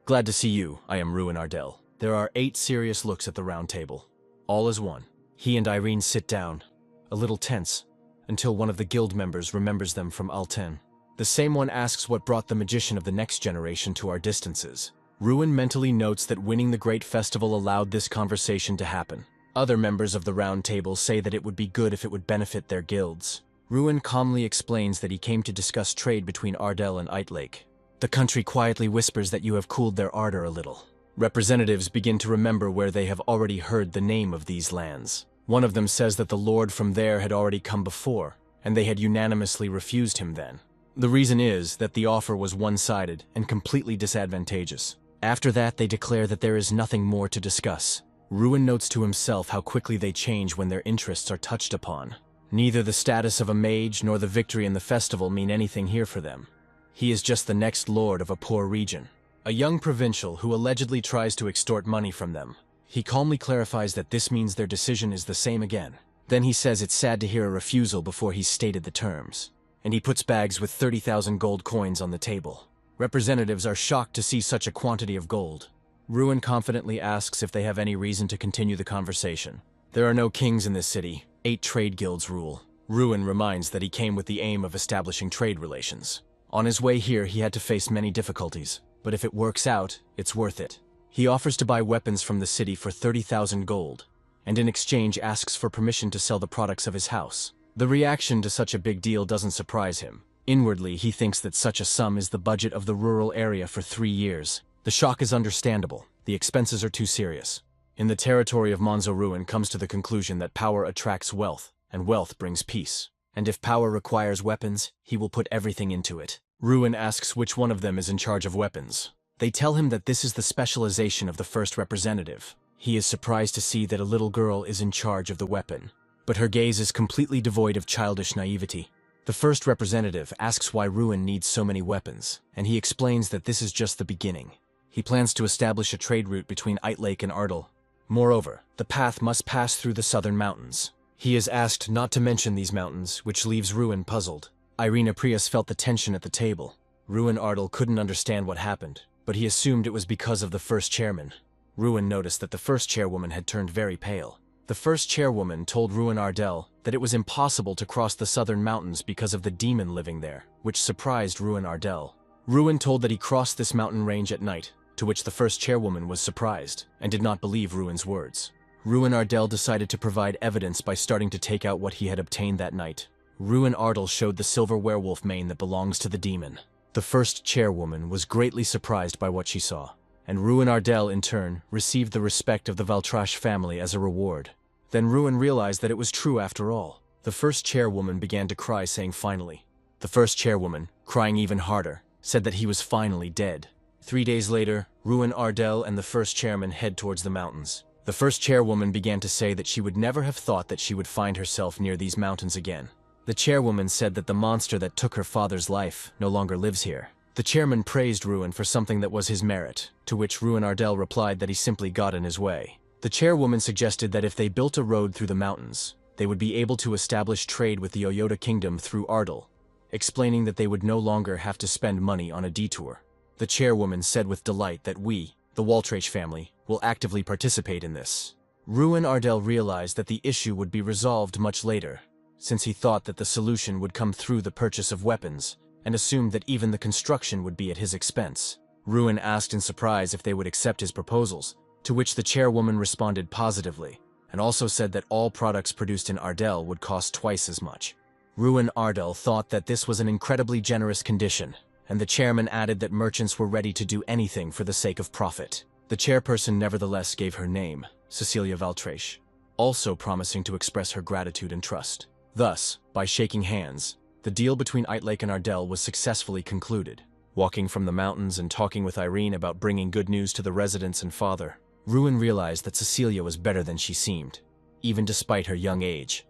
"Glad to see you. I am Ruin Ardell." There are 8 serious looks at the round table. All as one. He and Irene sit down, a little tense, until one of the guild members remembers them from Alten. The same one asks what brought the magician of the next generation to our distances. Ruin mentally notes that winning the great festival allowed this conversation to happen. Other members of the round table say that it would be good if it would benefit their guilds. Ruin calmly explains that he came to discuss trade between Ardell and Lake. The country quietly whispers that you have cooled their ardor a little. Representatives begin to remember where they have already heard the name of these lands. One of them says that the lord from there had already come before, and they had unanimously refused him then. The reason is that the offer was one-sided and completely disadvantageous. After that, they declare that there is nothing more to discuss. Ruin notes to himself how quickly they change when their interests are touched upon. Neither the status of a mage nor the victory in the festival mean anything here for them. He is just the next lord of a poor region, a young provincial who allegedly tries to extort money from them. He calmly clarifies that this means their decision is the same again. Then he says it's sad to hear a refusal before he's stated the terms. And he puts bags with 30,000 gold coins on the table. Representatives are shocked to see such a quantity of gold. Ruin confidently asks if they have any reason to continue the conversation. There are no kings in this city. 8 trade guilds rule. Ruin reminds that he came with the aim of establishing trade relations. On his way here, he had to face many difficulties, but if it works out, it's worth it. He offers to buy weapons from the city for 30,000 gold, and in exchange asks for permission to sell the products of his house. The reaction to such a big deal doesn't surprise him. Inwardly, he thinks that such a sum is the budget of the rural area for 3 years. The shock is understandable. The expenses are too serious. In the territory of Monzo, Ruin comes to the conclusion that power attracts wealth, and wealth brings peace. And if power requires weapons, he will put everything into it. Ruin asks which one of them is in charge of weapons. They tell him that this is the specialization of the first representative. He is surprised to see that a little girl is in charge of the weapon, but her gaze is completely devoid of childish naivety. The first representative asks why Ruin needs so many weapons, and he explains that this is just the beginning. He plans to establish a trade route between Lake and Ardal. Moreover, the path must pass through the southern mountains. He is asked not to mention these mountains, which leaves Ruin puzzled. Irina Prius felt the tension at the table. Ruin Ardal couldn't understand what happened, but he assumed it was because of the first chairman. Ruin noticed that the first chairwoman had turned very pale. The first chairwoman told Ruin Ardal that it was impossible to cross the southern mountains because of the demon living there, which surprised Ruin Ardal. Ruin told that he crossed this mountain range at night, to which the first chairwoman was surprised, and did not believe Ruin's words. Ruin Ardal decided to provide evidence by starting to take out what he had obtained that night. Ruin Ardal showed the silver werewolf mane that belongs to the demon. The first chairwoman was greatly surprised by what she saw, and Ruin Ardal, in turn, received the respect of the Valtrash family as a reward. Then Ruin realized that it was true after all. The first chairwoman began to cry, saying finally. The first chairwoman, crying even harder, said that he was finally dead. 3 days later, Ruin Ardal and the first chairman head towards the mountains. The first chairwoman began to say that she would never have thought that she would find herself near these mountains again. The chairwoman said that the monster that took her father's life no longer lives here. The chairman praised Ruin for something that was his merit, to which Ruin Ardal replied that he simply got in his way. The chairwoman suggested that if they built a road through the mountains, they would be able to establish trade with the Oyota kingdom through Ardal, explaining that they would no longer have to spend money on a detour. The chairwoman said with delight that we, the Waltrache family, will actively participate in this. Ruin Ardal realized that the issue would be resolved much later, since he thought that the solution would come through the purchase of weapons, and assumed that even the construction would be at his expense. Ruin asked in surprise if they would accept his proposals, to which the chairwoman responded positively, and also said that all products produced in Ardal would cost twice as much. Ruin Ardal thought that this was an incredibly generous condition, and the chairman added that merchants were ready to do anything for the sake of profit. The chairperson nevertheless gave her name, Cecilia Valtrache, also promising to express her gratitude and trust. Thus, by shaking hands, the deal between Lake and Ardal was successfully concluded. Walking from the mountains and talking with Irene about bringing good news to the residents and father, Ruin realized that Cecilia was better than she seemed, even despite her young age.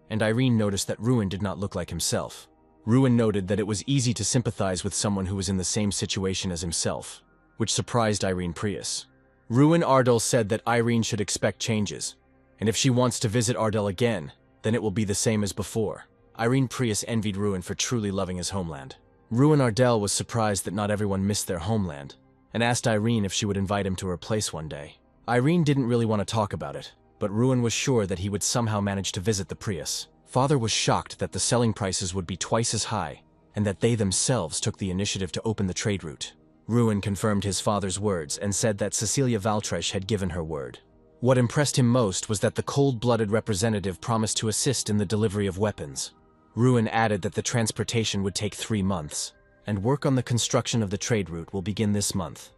And Irene noticed that Ruin did not look like himself. Ruin noted that it was easy to sympathize with someone who was in the same situation as himself, which surprised Irene Prius. Ruin Ardal said that Irene should expect changes, and if she wants to visit Ardal again, then it will be the same as before. Irene Prius envied Ruin for truly loving his homeland. Ruin Ardal was surprised that not everyone missed their homeland, and asked Irene if she would invite him to her place one day. Irene didn't really want to talk about it, but Ruin was sure that he would somehow manage to visit the Prius. Father was shocked that the selling prices would be twice as high, and that they themselves took the initiative to open the trade route. Ruin confirmed his father's words and said that Cecilia Valtrache had given her word. What impressed him most was that the cold-blooded representative promised to assist in the delivery of weapons. Ruin added that the transportation would take 3 months, and work on the construction of the trade route will begin this month.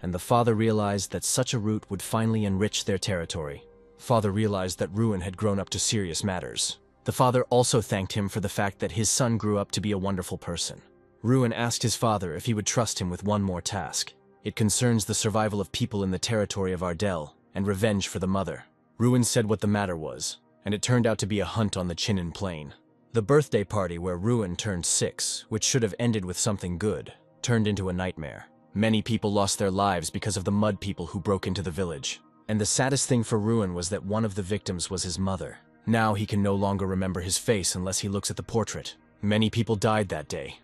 And the father realized that such a route would finally enrich their territory. Father realized that Ruin had grown up to serious matters. The father also thanked him for the fact that his son grew up to be a wonderful person. Ruin asked his father if he would trust him with one more task. It concerns the survival of people in the territory of Ardal, and revenge for the mother. Ruin said what the matter was, and it turned out to be a hunt on the Chinin Plain. The birthday party where Ruin turned 6, which should have ended with something good, turned into a nightmare. Many people lost their lives because of the mud people who broke into the village. And the saddest thing for Ruin was that one of the victims was his mother. Now he can no longer remember his face unless he looks at the portrait. Many people died that day.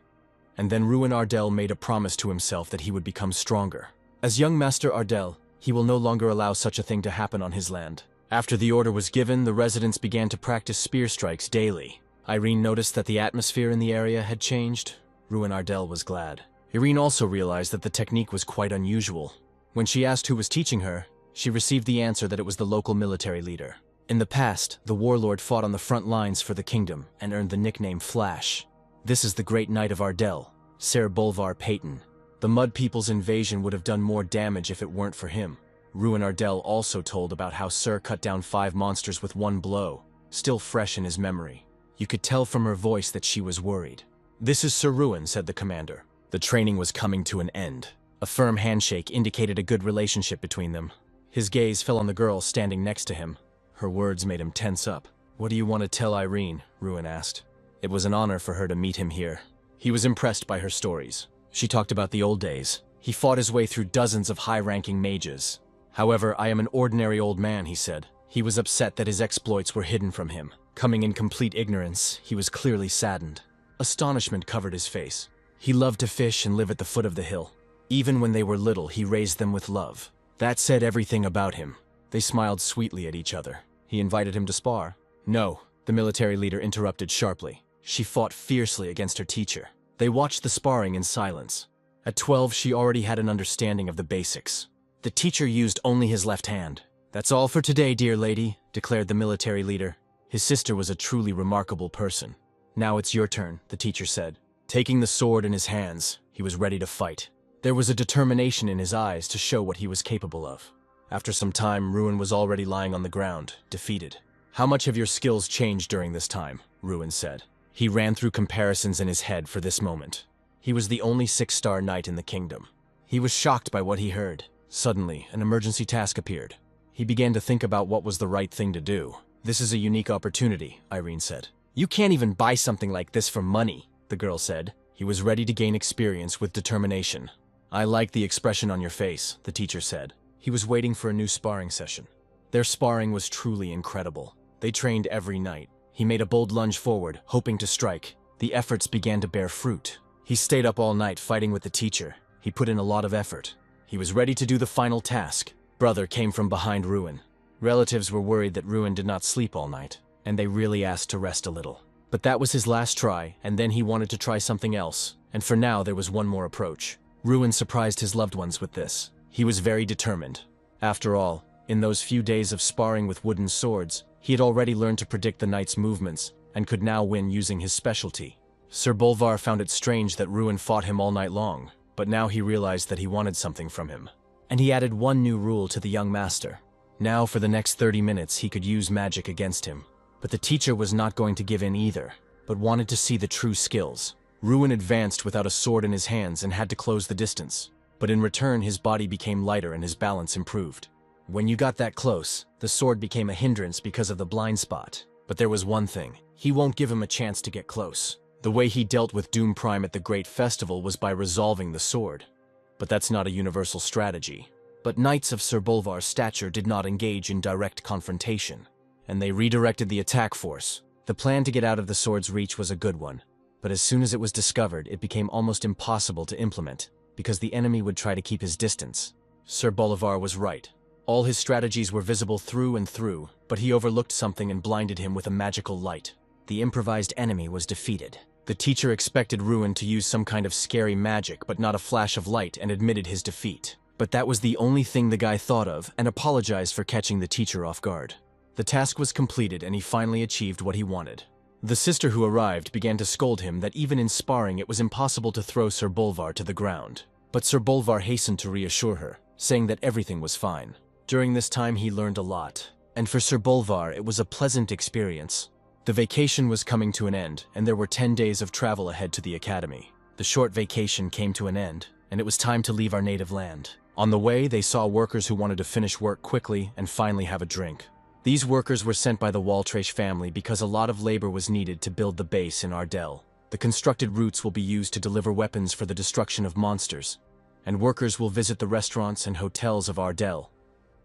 And then Ruin Ardell made a promise to himself that he would become stronger. As young Master Ardell, he will no longer allow such a thing to happen on his land. After the order was given, the residents began to practice spear strikes daily. Irene noticed that the atmosphere in the area had changed. Ruin Ardell was glad. Irene also realized that the technique was quite unusual. When she asked who was teaching her, she received the answer that it was the local military leader. In the past, the warlord fought on the front lines for the kingdom and earned the nickname Flash. This is the great knight of Ardell, Ser Bolvar Peyton. The Mud People's invasion would have done more damage if it weren't for him. Ruin Ardell also told about how Sir cut down 5 monsters with one blow, still fresh in his memory. You could tell from her voice that she was worried. "This is Sir Ruin," said the commander. The training was coming to an end. A firm handshake indicated a good relationship between them. His gaze fell on the girl standing next to him. Her words made him tense up. "What do you want to tell Irene?" Ruin asked. It was an honor for her to meet him here. He was impressed by her stories. She talked about the old days. He fought his way through dozens of high-ranking mages. "However, I am an ordinary old man," he said. He was upset that his exploits were hidden from him. Coming in complete ignorance, he was clearly saddened. Astonishment covered his face. He loved to fish and live at the foot of the hill. Even when they were little, he raised them with love. That said everything about him. They smiled sweetly at each other. He invited him to spar. "No," the military leader interrupted sharply. She fought fiercely against her teacher. They watched the sparring in silence. At 12, she already had an understanding of the basics. The teacher used only his left hand. "That's all for today, dear lady," declared the military leader. His sister was a truly remarkable person. "Now it's your turn," the teacher said. Taking the sword in his hands, he was ready to fight. There was a determination in his eyes to show what he was capable of. After some time, Ruin was already lying on the ground, defeated. "How much have your skills changed during this time?" Ruin said. He ran through comparisons in his head for this moment. He was the only 6-star knight in the kingdom. He was shocked by what he heard. Suddenly, an emergency task appeared. He began to think about what was the right thing to do. "This is a unique opportunity," Irene said. "You can't even buy something like this for money," the girl said. He was ready to gain experience with determination. "I like the expression on your face," the teacher said. He was waiting for a new sparring session. Their sparring was truly incredible. They trained every night. He made a bold lunge forward, hoping to strike. The efforts began to bear fruit. He stayed up all night fighting with the teacher. He put in a lot of effort. He was ready to do the final task. Brother came from behind Ruin. Relatives were worried that Ruin did not sleep all night, and they really asked to rest a little. But that was his last try, and then he wanted to try something else. And for now, there was one more approach. Ruin surprised his loved ones with this. He was very determined. After all, in those few days of sparring with wooden swords, he had already learned to predict the knight's movements, and could now win using his specialty. Sir Bolvar found it strange that Ruin fought him all night long, but now he realized that he wanted something from him. And he added one new rule to the young master. Now for the next 30 minutes he could use magic against him. But the teacher was not going to give in either, but wanted to see the true skills. Ruin advanced without a sword in his hands and had to close the distance. But in return his body became lighter and his balance improved. When you got that close, the sword became a hindrance because of the blind spot. But there was one thing. He won't give him a chance to get close. The way he dealt with Doom Prime at the Great Festival was by resolving the sword. But that's not a universal strategy. But knights of Sir Bolvar's stature did not engage in direct confrontation, and they redirected the attack force. The plan to get out of the sword's reach was a good one, but as soon as it was discovered, it became almost impossible to implement, because the enemy would try to keep his distance. Sir Bolivar was right. All his strategies were visible through and through, but he overlooked something and blinded him with a magical light. The improvised enemy was defeated. The teacher expected Ruin to use some kind of scary magic, but not a flash of light, and admitted his defeat. But that was the only thing the guy thought of, and apologized for catching the teacher off guard. The task was completed, and he finally achieved what he wanted. The sister who arrived began to scold him that even in sparring it was impossible to throw Sir Bolvar to the ground. But Sir Bolvar hastened to reassure her, saying that everything was fine. During this time he learned a lot, and for Sir Bolvar it was a pleasant experience. The vacation was coming to an end, and there were 10 days of travel ahead to the academy. The short vacation came to an end, and it was time to leave our native land. On the way, they saw workers who wanted to finish work quickly and finally have a drink. These workers were sent by the Waltrache family because a lot of labor was needed to build the base in Ardell. The constructed routes will be used to deliver weapons for the destruction of monsters, and workers will visit the restaurants and hotels of Ardell.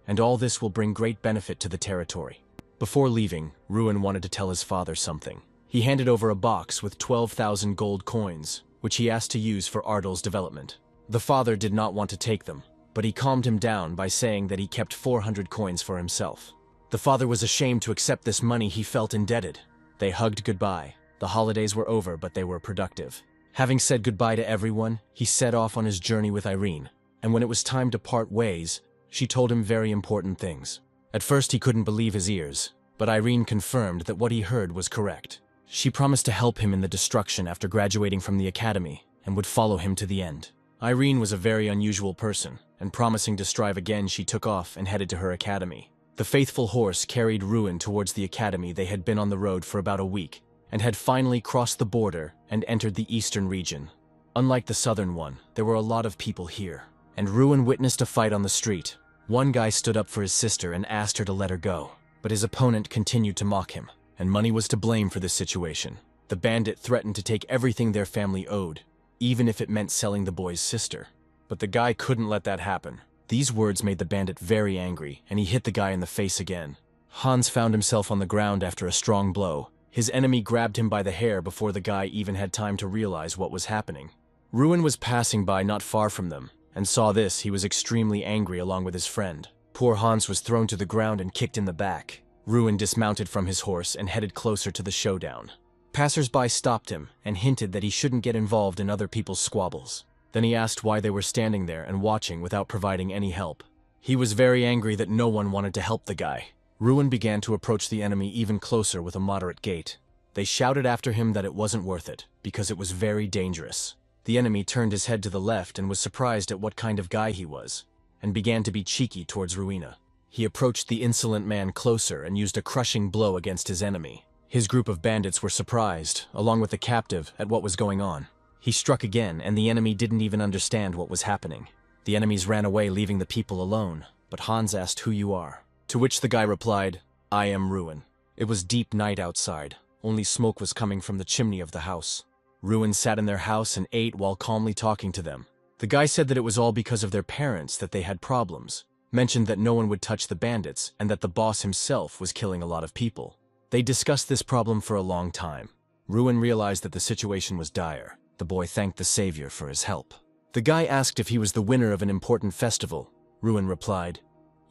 And all this will bring great benefit to the territory. Before leaving, Ruin wanted to tell his father something. He handed over a box with 12,000 gold coins, which he asked to use for Ardell's development. The father did not want to take them, but he calmed him down by saying that he kept 400 coins for himself. The father was ashamed to accept this money. He felt indebted. They hugged goodbye. The holidays were over, but they were productive. Having said goodbye to everyone, he set off on his journey with Irene, and when it was time to part ways, she told him very important things. At first he couldn't believe his ears, but Irene confirmed that what he heard was correct. She promised to help him in the destruction after graduating from the academy, and would follow him to the end. Irene was a very unusual person, and promising to strive again, she took off and headed to her academy. The faithful horse carried Ruin towards the academy. They had been on the road for about a week, and had finally crossed the border and entered the eastern region. Unlike the southern one, there were a lot of people here, and Ruin witnessed a fight on the street. One guy stood up for his sister and asked her to let her go, but his opponent continued to mock him, and money was to blame for this situation. The bandit threatened to take everything their family owed, even if it meant selling the boy's sister. But the guy couldn't let that happen. These words made the bandit very angry, and he hit the guy in the face again. Hans found himself on the ground after a strong blow. His enemy grabbed him by the hair before the guy even had time to realize what was happening. Ruin was passing by not far from them, and saw this. He was extremely angry along with his friend. Poor Hans was thrown to the ground and kicked in the back. Ruin dismounted from his horse and headed closer to the showdown. Passers-by stopped him and hinted that he shouldn't get involved in other people's squabbles. Then he asked why they were standing there and watching without providing any help. He was very angry that no one wanted to help the guy. Ruin began to approach the enemy even closer with a moderate gait. They shouted after him that it wasn't worth it, because it was very dangerous. The enemy turned his head to the left and was surprised at what kind of guy he was, and began to be cheeky towards Ruina. He approached the insolent man closer and used a crushing blow against his enemy. His group of bandits were surprised, along with the captive, at what was going on. He struck again, and the enemy didn't even understand what was happening. The enemies ran away, leaving the people alone, but Hans asked who you are, to which the guy replied, I am Ruin. It was deep night outside. Only smoke was coming from the chimney of the house. Ruin sat in their house and ate while calmly talking to them. The guy said that it was all because of their parents that they had problems, mentioned that no one would touch the bandits, and that the boss himself was killing a lot of people. They discussed this problem for a long time. Ruin realized that the situation was dire. The boy thanked the savior for his help. The guy asked if he was the winner of an important festival. Ruin replied,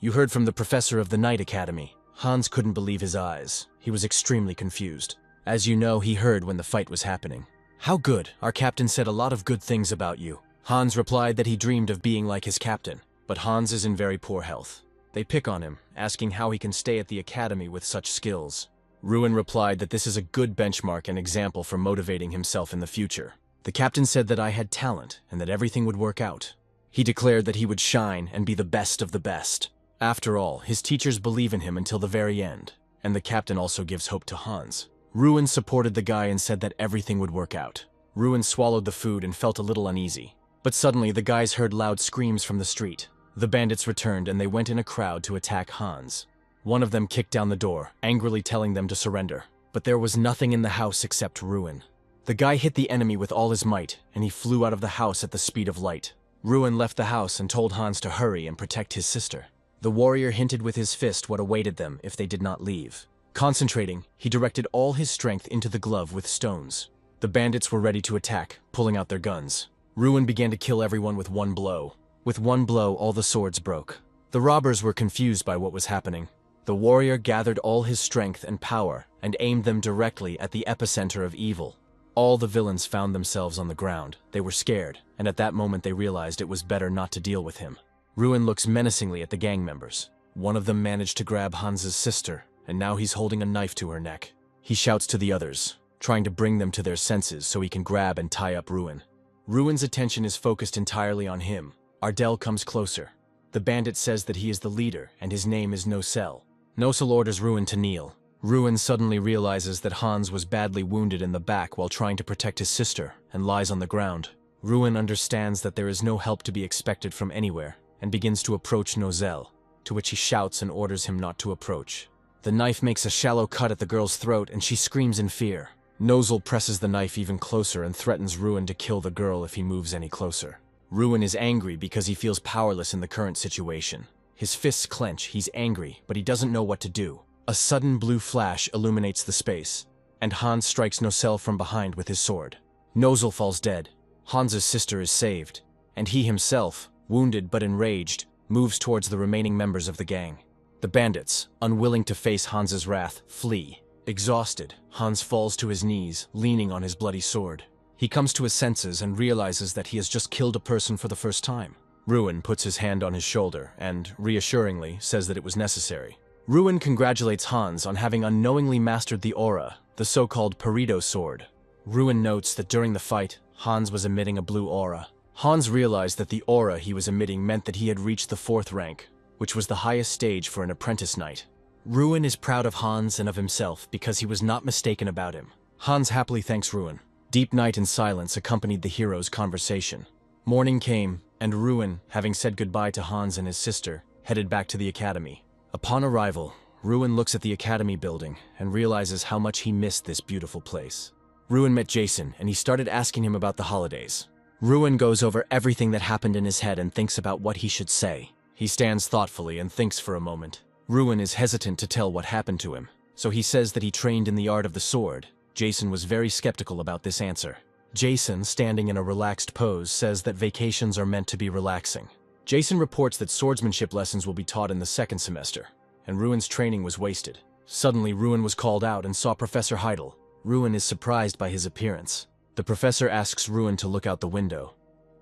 You heard from the professor of the Night Academy. Hans couldn't believe his eyes. He was extremely confused. As you know, he heard when the fight was happening. How good. Our captain said a lot of good things about you. Hans replied that he dreamed of being like his captain, but Hans is in very poor health. They pick on him, asking how he can stay at the academy with such skills. Ruin replied that this is a good benchmark and example for motivating himself in the future. The captain said that I had talent and that everything would work out. He declared that he would shine and be the best of the best. After all, his teachers believe in him until the very end, and the captain also gives hope to Hans. Ruin supported the guy and said that everything would work out. Ruin swallowed the food and felt a little uneasy. But suddenly the guys heard loud screams from the street. The bandits returned and they went in a crowd to attack Hans. One of them kicked down the door, angrily telling them to surrender. But there was nothing in the house except Ruin. The guy hit the enemy with all his might, and he flew out of the house at the speed of light. Ruin left the house and told Hans to hurry and protect his sister. The warrior hinted with his fist what awaited them if they did not leave. Concentrating, he directed all his strength into the glove with stones. The bandits were ready to attack, pulling out their guns. Ruin began to kill everyone with one blow. With one blow, all the swords broke. The robbers were confused by what was happening. The warrior gathered all his strength and power and aimed them directly at the epicenter of evil. All the villains found themselves on the ground. They were scared, and at that moment they realized it was better not to deal with him. Ruin looks menacingly at the gang members. One of them managed to grab Hans's sister, and now he's holding a knife to her neck. He shouts to the others, trying to bring them to their senses so he can grab and tie up Ruin. Ruin's attention is focused entirely on him. Ardell comes closer. The bandit says that he is the leader, and his name is Nocel. Nocel orders Ruin to kneel. Ruin suddenly realizes that Hans was badly wounded in the back while trying to protect his sister, and lies on the ground. Ruin understands that there is no help to be expected from anywhere, and begins to approach Nocel, to which he shouts and orders him not to approach. The knife makes a shallow cut at the girl's throat and she screams in fear. Nozel presses the knife even closer and threatens Ruin to kill the girl if he moves any closer. Ruin is angry because he feels powerless in the current situation. His fists clench, he's angry, but he doesn't know what to do. A sudden blue flash illuminates the space, and Hans strikes Nozel from behind with his sword. Nozel falls dead. Hans's sister is saved, and he himself, wounded but enraged, moves towards the remaining members of the gang. The bandits, unwilling to face Hans's wrath, flee. Exhausted, Hans falls to his knees, leaning on his bloody sword. He comes to his senses and realizes that he has just killed a person for the first time. Ruin puts his hand on his shoulder and, reassuringly, says that it was necessary. Ruin congratulates Hans on having unknowingly mastered the aura, the so-called Peridot sword. Ruin notes that during the fight, Hans was emitting a blue aura. Hans realized that the aura he was emitting meant that he had reached the 4th rank, which was the highest stage for an apprentice knight. Ruin is proud of Hans and of himself because he was not mistaken about him. Hans happily thanks Ruin. Deep night and silence accompanied the hero's conversation. Morning came, and Ruin, having said goodbye to Hans and his sister, headed back to the academy. Upon arrival, Ruin looks at the academy building and realizes how much he missed this beautiful place. Ruin met Jason, and he started asking him about the holidays. Ruin goes over everything that happened in his head and thinks about what he should say. He stands thoughtfully and thinks for a moment. Ruin is hesitant to tell what happened to him, so he says that he trained in the art of the sword. Jason was very skeptical about this answer. Jason, standing in a relaxed pose, says that vacations are meant to be relaxing. Jason reports that swordsmanship lessons will be taught in the 2nd semester, and Ruin's training was wasted. Suddenly, Ruin was called out and saw Professor Heidel. Ruin is surprised by his appearance. The professor asks Ruin to look out the window.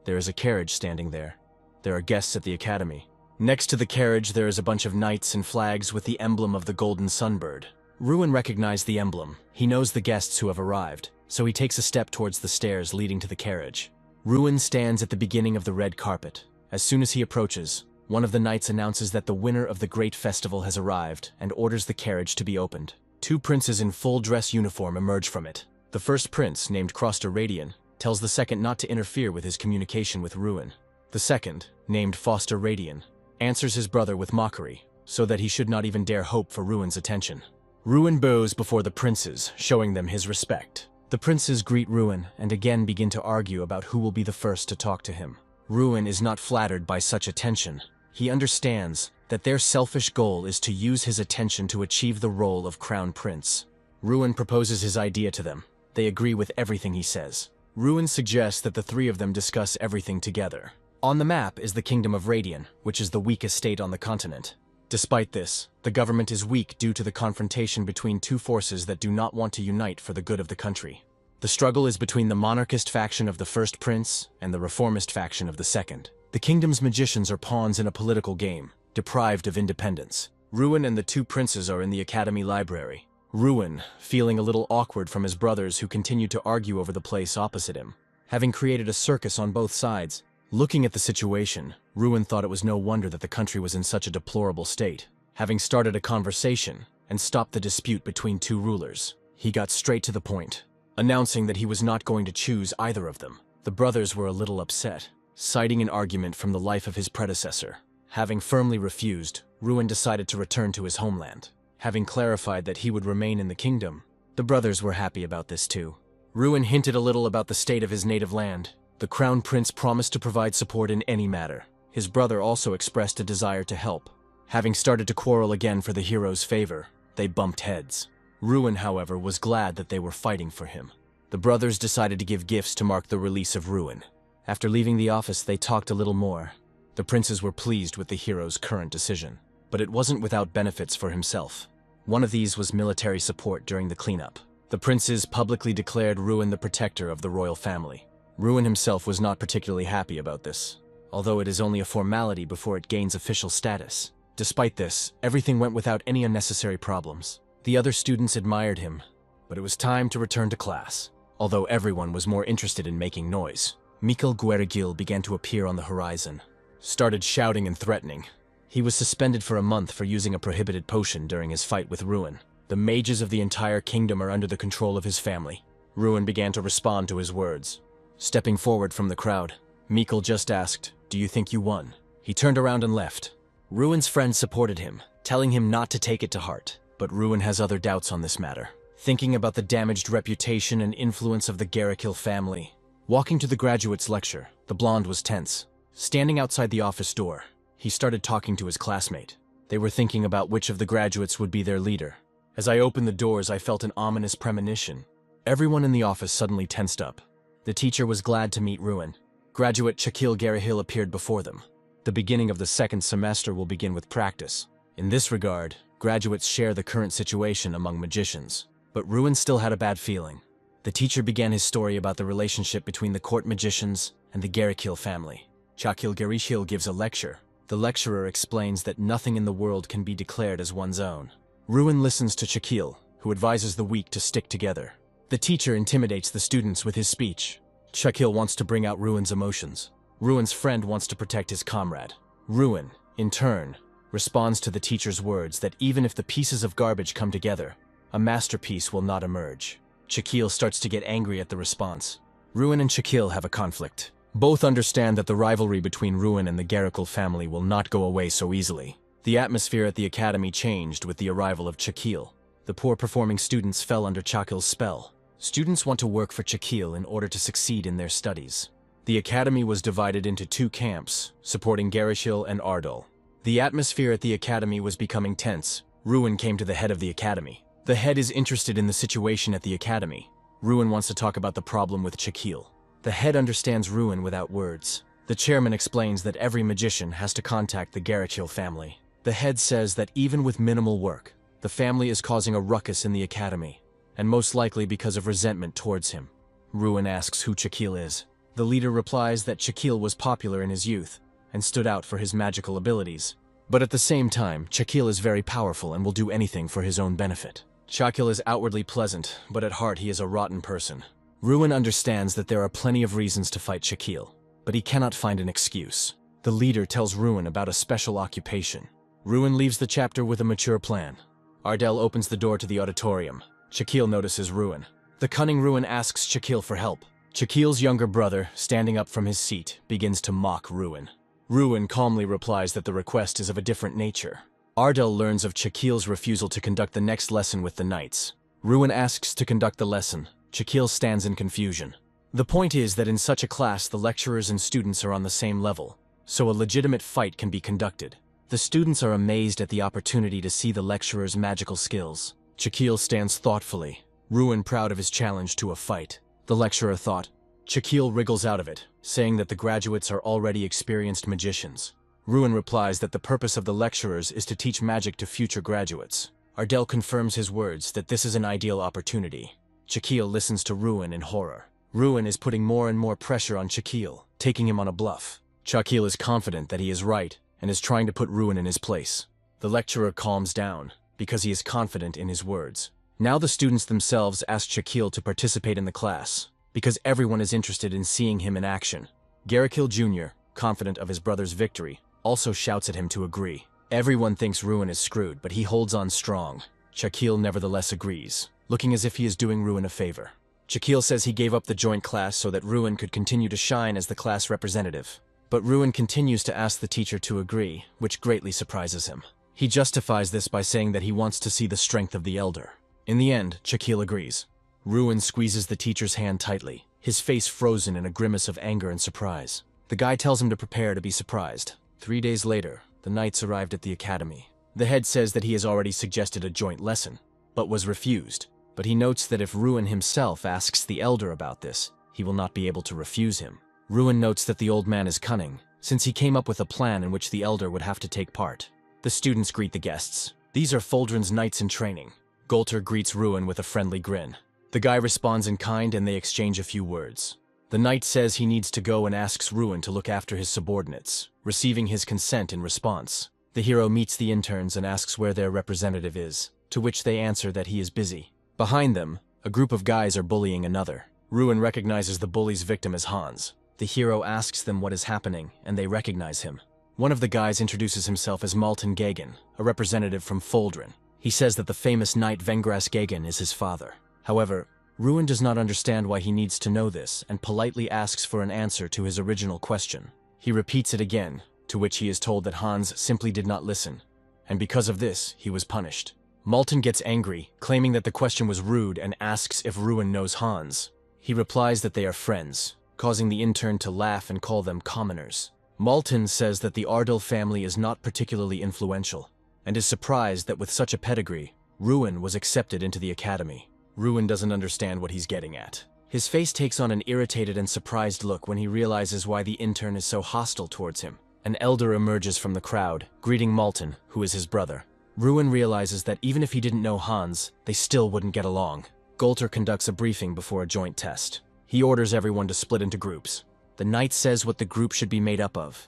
There is a carriage standing there. There are guests at the academy. Next to the carriage, there is a bunch of knights and flags with the emblem of the golden sunbird. Ruin recognized the emblem. He knows the guests who have arrived, so he takes a step towards the stairs leading to the carriage. Ruin stands at the beginning of the red carpet. As soon as he approaches, one of the knights announces that the winner of the great festival has arrived and orders the carriage to be opened. 2 princes in full dress uniform emerge from it. The first prince, named Kroster Radian, tells the second not to interfere with his communication with Ruin. The second, named Foster Radian, answers his brother with mockery, so that he should not even dare hope for Ruin's attention. Ruin bows before the princes, showing them his respect. The princes greet Ruin and again begin to argue about who will be the first to talk to him. Ruin is not flattered by such attention. He understands that their selfish goal is to use his attention to achieve the role of crown prince. Ruin proposes his idea to them. They agree with everything he says. Ruin suggests that the 3 of them discuss everything together. On the map is the Kingdom of Radian, which is the weakest state on the continent. Despite this, the government is weak due to the confrontation between 2 forces that do not want to unite for the good of the country. The struggle is between the monarchist faction of the first prince and the reformist faction of the second. The kingdom's magicians are pawns in a political game, deprived of independence. Ruin and the 2 princes are in the academy library. Ruin, feeling a little awkward from his brothers who continued to argue over the place opposite him, having created a circus on both sides. Looking at the situation, Ruin thought it was no wonder that the country was in such a deplorable state. Having started a conversation and stopped the dispute between 2 rulers, he got straight to the point, announcing that he was not going to choose either of them. The brothers were a little upset, citing an argument from the life of his predecessor. Having firmly refused, Ruin decided to return to his homeland. Having clarified that he would remain in the kingdom, the brothers were happy about this too. Ruin hinted a little about the state of his native land. The crown prince promised to provide support in any matter. His brother also expressed a desire to help. Having started to quarrel again for the hero's favor, they bumped heads. Ruin, however, was glad that they were fighting for him. The brothers decided to give gifts to mark the release of Ruin. After leaving the office, they talked a little more. The princes were pleased with the hero's current decision, but it wasn't without benefits for himself. One of these was military support during the cleanup. The princes publicly declared Ruin the protector of the royal family. Ruin himself was not particularly happy about this, although it is only a formality before it gains official status. Despite this, everything went without any unnecessary problems. The other students admired him, but it was time to return to class. Although everyone was more interested in making noise, Mikhail Guerrigil began to appear on the horizon, started shouting and threatening. He was suspended for a month for using a prohibited potion during his fight with Ruin. The mages of the entire kingdom are under the control of his family. Ruin began to respond to his words. Stepping forward from the crowd, Mikhail just asked, "Do you think you won?" He turned around and left. Ruin's friends supported him, telling him not to take it to heart. But Ruin has other doubts on this matter. Thinking about the damaged reputation and influence of the Garrikill family. Walking to the graduates' lecture, the blonde was tense. Standing outside the office door, he started talking to his classmate. They were thinking about which of the graduates would be their leader. As I opened the doors, I felt an ominous premonition. Everyone in the office suddenly tensed up. The teacher was glad to meet Ruin. Graduate Shaquille Garrihill appeared before them. The beginning of the second semester will begin with practice. In this regard, graduates share the current situation among magicians. But Ruin still had a bad feeling. The teacher began his story about the relationship between the court magicians and the Garrikill family. Shaquille Garrihill gives a lecture. The lecturer explains that nothing in the world can be declared as one's own. Ruin listens to Shaquille, who advises the weak to stick together. The teacher intimidates the students with his speech. Shaquille wants to bring out Ruin's emotions. Ruin's friend wants to protect his comrade. Ruin, in turn, responds to the teacher's words that even if the pieces of garbage come together, a masterpiece will not emerge. Shaquille starts to get angry at the response. Ruin and Shaquille have a conflict. Both understand that the rivalry between Ruin and the Garrikill family will not go away so easily. The atmosphere at the academy changed with the arrival of Shaquille. The poor-performing students fell under Shaquille's spell. Students want to work for Shaquille in order to succeed in their studies. The academy was divided into two camps, supporting Garrikill and Ardal. The atmosphere at the academy was becoming tense. Ruin came to the head of the academy. The head is interested in the situation at the academy. Ruin wants to talk about the problem with Shaquille. The head understands Ruin without words. The chairman explains that every magician has to contact the Garrikill family. The head says that even with minimal work, the family is causing a ruckus in the academy, and most likely because of resentment towards him. Ruin asks who Shaquille is. The leader replies that Shaquille was popular in his youth and stood out for his magical abilities. But at the same time, Shaquille is very powerful and will do anything for his own benefit. Shaquille is outwardly pleasant, but at heart he is a rotten person. Ruin understands that there are plenty of reasons to fight Shaquille, but he cannot find an excuse. The leader tells Ruin about a special occupation. Ruin leaves the chapter with a mature plan. Ardal opens the door to the auditorium. Shaquille notices Ruin. The cunning Ruin asks Shaquille for help. Shaquille's younger brother, standing up from his seat, begins to mock Ruin. Ruin calmly replies that the request is of a different nature. Ardal learns of Shaquille's refusal to conduct the next lesson with the knights. Ruin asks to conduct the lesson. Shaquille stands in confusion. The point is that in such a class the lecturers and students are on the same level, so a legitimate fight can be conducted. The students are amazed at the opportunity to see the lecturer's magical skills. Shaquille stands thoughtfully, Ruin proud of his challenge to a fight. The lecturer thought. Shaquille wriggles out of it, saying that the graduates are already experienced magicians. Ruin replies that the purpose of the lecturers is to teach magic to future graduates. Ardal confirms his words that this is an ideal opportunity. Shaquille listens to Ruin in horror. Ruin is putting more and more pressure on Shaquille, taking him on a bluff. Shaquille is confident that he is right and is trying to put Ruin in his place. The lecturer calms down because he is confident in his words. Now the students themselves ask Shaquille to participate in the class because everyone is interested in seeing him in action. Garrikill Jr., confident of his brother's victory, also shouts at him to agree. Everyone thinks Ruin is screwed, but he holds on strong. Shaquille nevertheless agrees, looking as if he is doing Ruin a favor. Shaquille says he gave up the joint class so that Ruin could continue to shine as the class representative. But Ruin continues to ask the teacher to agree, which greatly surprises him. He justifies this by saying that he wants to see the strength of the elder. In the end, Shaquille agrees. Ruin squeezes the teacher's hand tightly, his face frozen in a grimace of anger and surprise. The guy tells him to prepare to be surprised. 3 days later, the knights arrived at the academy. The head says that he has already suggested a joint lesson, but was refused. But he notes that if Ruin himself asks the elder about this, he will not be able to refuse him. Ruin notes that the old man is cunning, since he came up with a plan in which the elder would have to take part. The students greet the guests. These are Foldren's knights in training. Golter greets Ruin with a friendly grin. The guy responds in kind and they exchange a few words. The knight says he needs to go and asks Ruin to look after his subordinates, receiving his consent in response. The hero meets the interns and asks where their representative is, to which they answer that he is busy. Behind them, a group of guys are bullying another. Ruin recognizes the bully's victim as Hans. The hero asks them what is happening, and they recognize him. One of the guys introduces himself as Malton Gagan, a representative from Foldren. He says that the famous knight Vengras Gagan is his father. However, Ruin does not understand why he needs to know this and politely asks for an answer to his original question. He repeats it again, to which he is told that Hans simply did not listen, and because of this, he was punished. Maltin gets angry, claiming that the question was rude and asks if Ruin knows Hans. He replies that they are friends, causing the intern to laugh and call them commoners. Maltin says that the Ardell family is not particularly influential, and is surprised that with such a pedigree, Ruin was accepted into the academy. Ruin doesn't understand what he's getting at. His face takes on an irritated and surprised look when he realizes why the intern is so hostile towards him. An elder emerges from the crowd, greeting Maltin, who is his brother. Ruin realizes that even if he didn't know Hans, they still wouldn't get along. Golter conducts a briefing before a joint test. He orders everyone to split into groups. The knight says what the group should be made up of,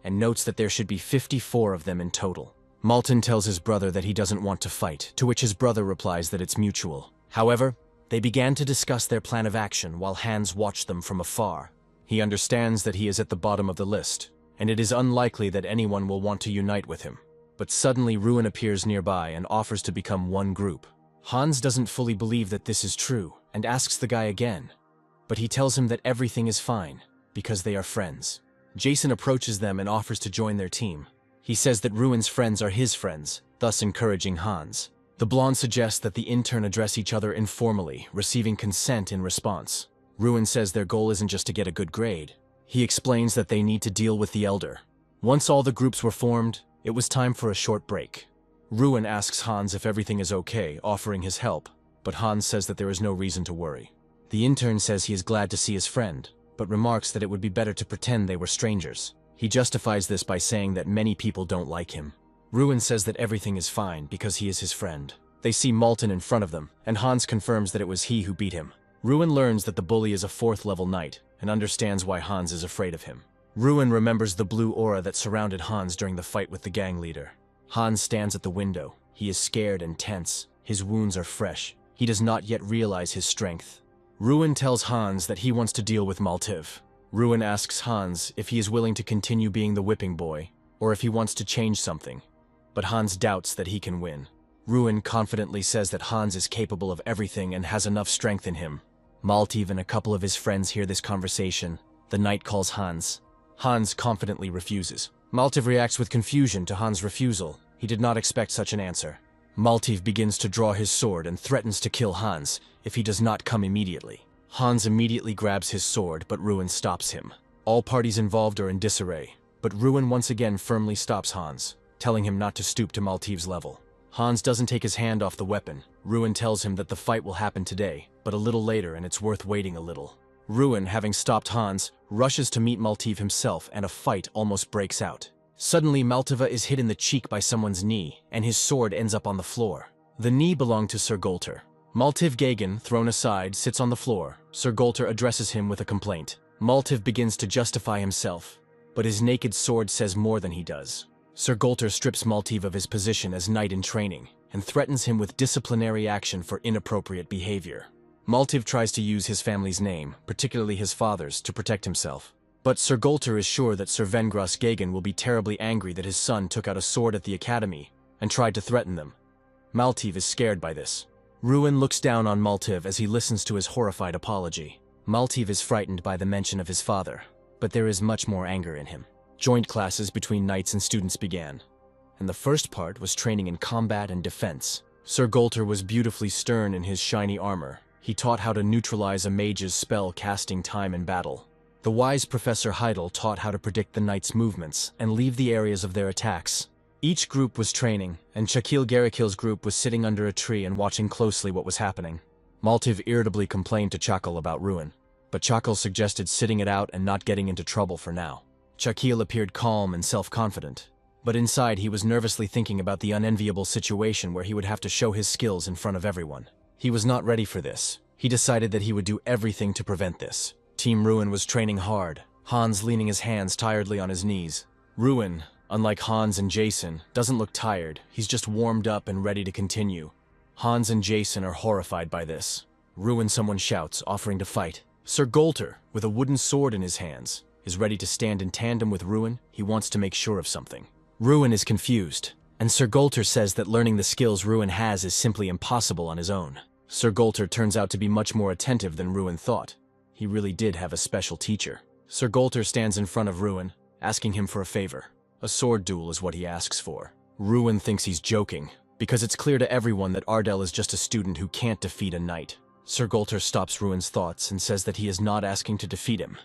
and notes that there should be 54 of them in total. Maltin tells his brother that he doesn't want to fight, to which his brother replies that it's mutual. However, they began to discuss their plan of action while Hans watched them from afar. He understands that he is at the bottom of the list, and it is unlikely that anyone will want to unite with him. But suddenly Ruin appears nearby and offers to become one group. Hans doesn't fully believe that this is true, and asks the guy again. But he tells him that everything is fine, because they are friends. Jason approaches them and offers to join their team. He says that Ruin's friends are his friends, thus encouraging Hans. The blonde suggests that the intern address each other informally, receiving consent in response. Ruin says their goal isn't just to get a good grade. He explains that they need to deal with the elder. Once all the groups were formed, it was time for a short break. Ruin asks Hans if everything is okay, offering his help, but Hans says that there is no reason to worry. The intern says he is glad to see his friend, but remarks that it would be better to pretend they were strangers. He justifies this by saying that many people don't like him. Ruin says that everything is fine because he is his friend. They see Maltin in front of them, and Hans confirms that it was he who beat him. Ruin learns that the bully is a 4th-level knight, and understands why Hans is afraid of him. Ruin remembers the blue aura that surrounded Hans during the fight with the gang leader. Hans stands at the window. He is scared and tense. His wounds are fresh. He does not yet realize his strength. Ruin tells Hans that he wants to deal with Maltiv. Ruin asks Hans if he is willing to continue being the whipping boy, or if he wants to change something. But Hans doubts that he can win. Ruin confidently says that Hans is capable of everything and has enough strength in him. Maltiv and a couple of his friends hear this conversation. The knight calls Hans. Hans confidently refuses. Maltiv reacts with confusion to Hans' refusal. He did not expect such an answer. Maltiv begins to draw his sword and threatens to kill Hans if he does not come immediately. Hans immediately grabs his sword, but Ruin stops him. All parties involved are in disarray, but Ruin once again firmly stops Hans, telling him not to stoop to Maltiv's level. Hans doesn't take his hand off the weapon. Ruin tells him that the fight will happen today, but a little later and it's worth waiting a little. Ruin, having stopped Hans, rushes to meet Maltiv himself and a fight almost breaks out. Suddenly Maltiva is hit in the cheek by someone's knee, and his sword ends up on the floor. The knee belonged to Sir Golter. Maltiv Gagan, thrown aside, sits on the floor. Sir Golter addresses him with a complaint. Maltiv begins to justify himself, but his naked sword says more than he does. Sir Golter strips Maltiv of his position as knight in training, and threatens him with disciplinary action for inappropriate behavior. Maltiv tries to use his family's name, particularly his father's, to protect himself. But Sir Golter is sure that Sir Vengras Gagan will be terribly angry that his son took out a sword at the academy and tried to threaten them. Maltiv is scared by this. Ruin looks down on Maltiv as he listens to his horrified apology. Maltiv is frightened by the mention of his father, but there is much more anger in him. Joint classes between knights and students began, and the first part was training in combat and defense. Sir Golter was beautifully stern in his shiny armor. He taught how to neutralize a mage's spell casting time in battle. The wise Professor Heidel taught how to predict the knights' movements and leave the areas of their attacks. Each group was training, and Shakil Garikil's group was sitting under a tree and watching closely what was happening. Maltiv irritably complained to Chakil about Ruin, but Chakil suggested sitting it out and not getting into trouble for now. Chakil appeared calm and self-confident, but inside he was nervously thinking about the unenviable situation where he would have to show his skills in front of everyone. He was not ready for this. He decided that he would do everything to prevent this. Team Ruin was training hard, Hans leaning his hands tiredly on his knees. Ruin, unlike Hans and Jason, doesn't look tired. He's just warmed up and ready to continue. Hans and Jason are horrified by this. Ruin, someone shouts, offering to fight. Sir Golter, with a wooden sword in his hands, is ready to stand in tandem with Ruin. He wants to make sure of something. Ruin is confused, and Sir Golter says that learning the skills Ruin has is simply impossible on his own. Sir Golter turns out to be much more attentive than Ruin thought. He really did have a special teacher. Sir Golter stands in front of Ruin, asking him for a favor. A sword duel is what he asks for. Ruin thinks he's joking, because it's clear to everyone that Ardell is just a student who can't defeat a knight. Sir Golter stops Ruin's thoughts and says that he is not asking to defeat him.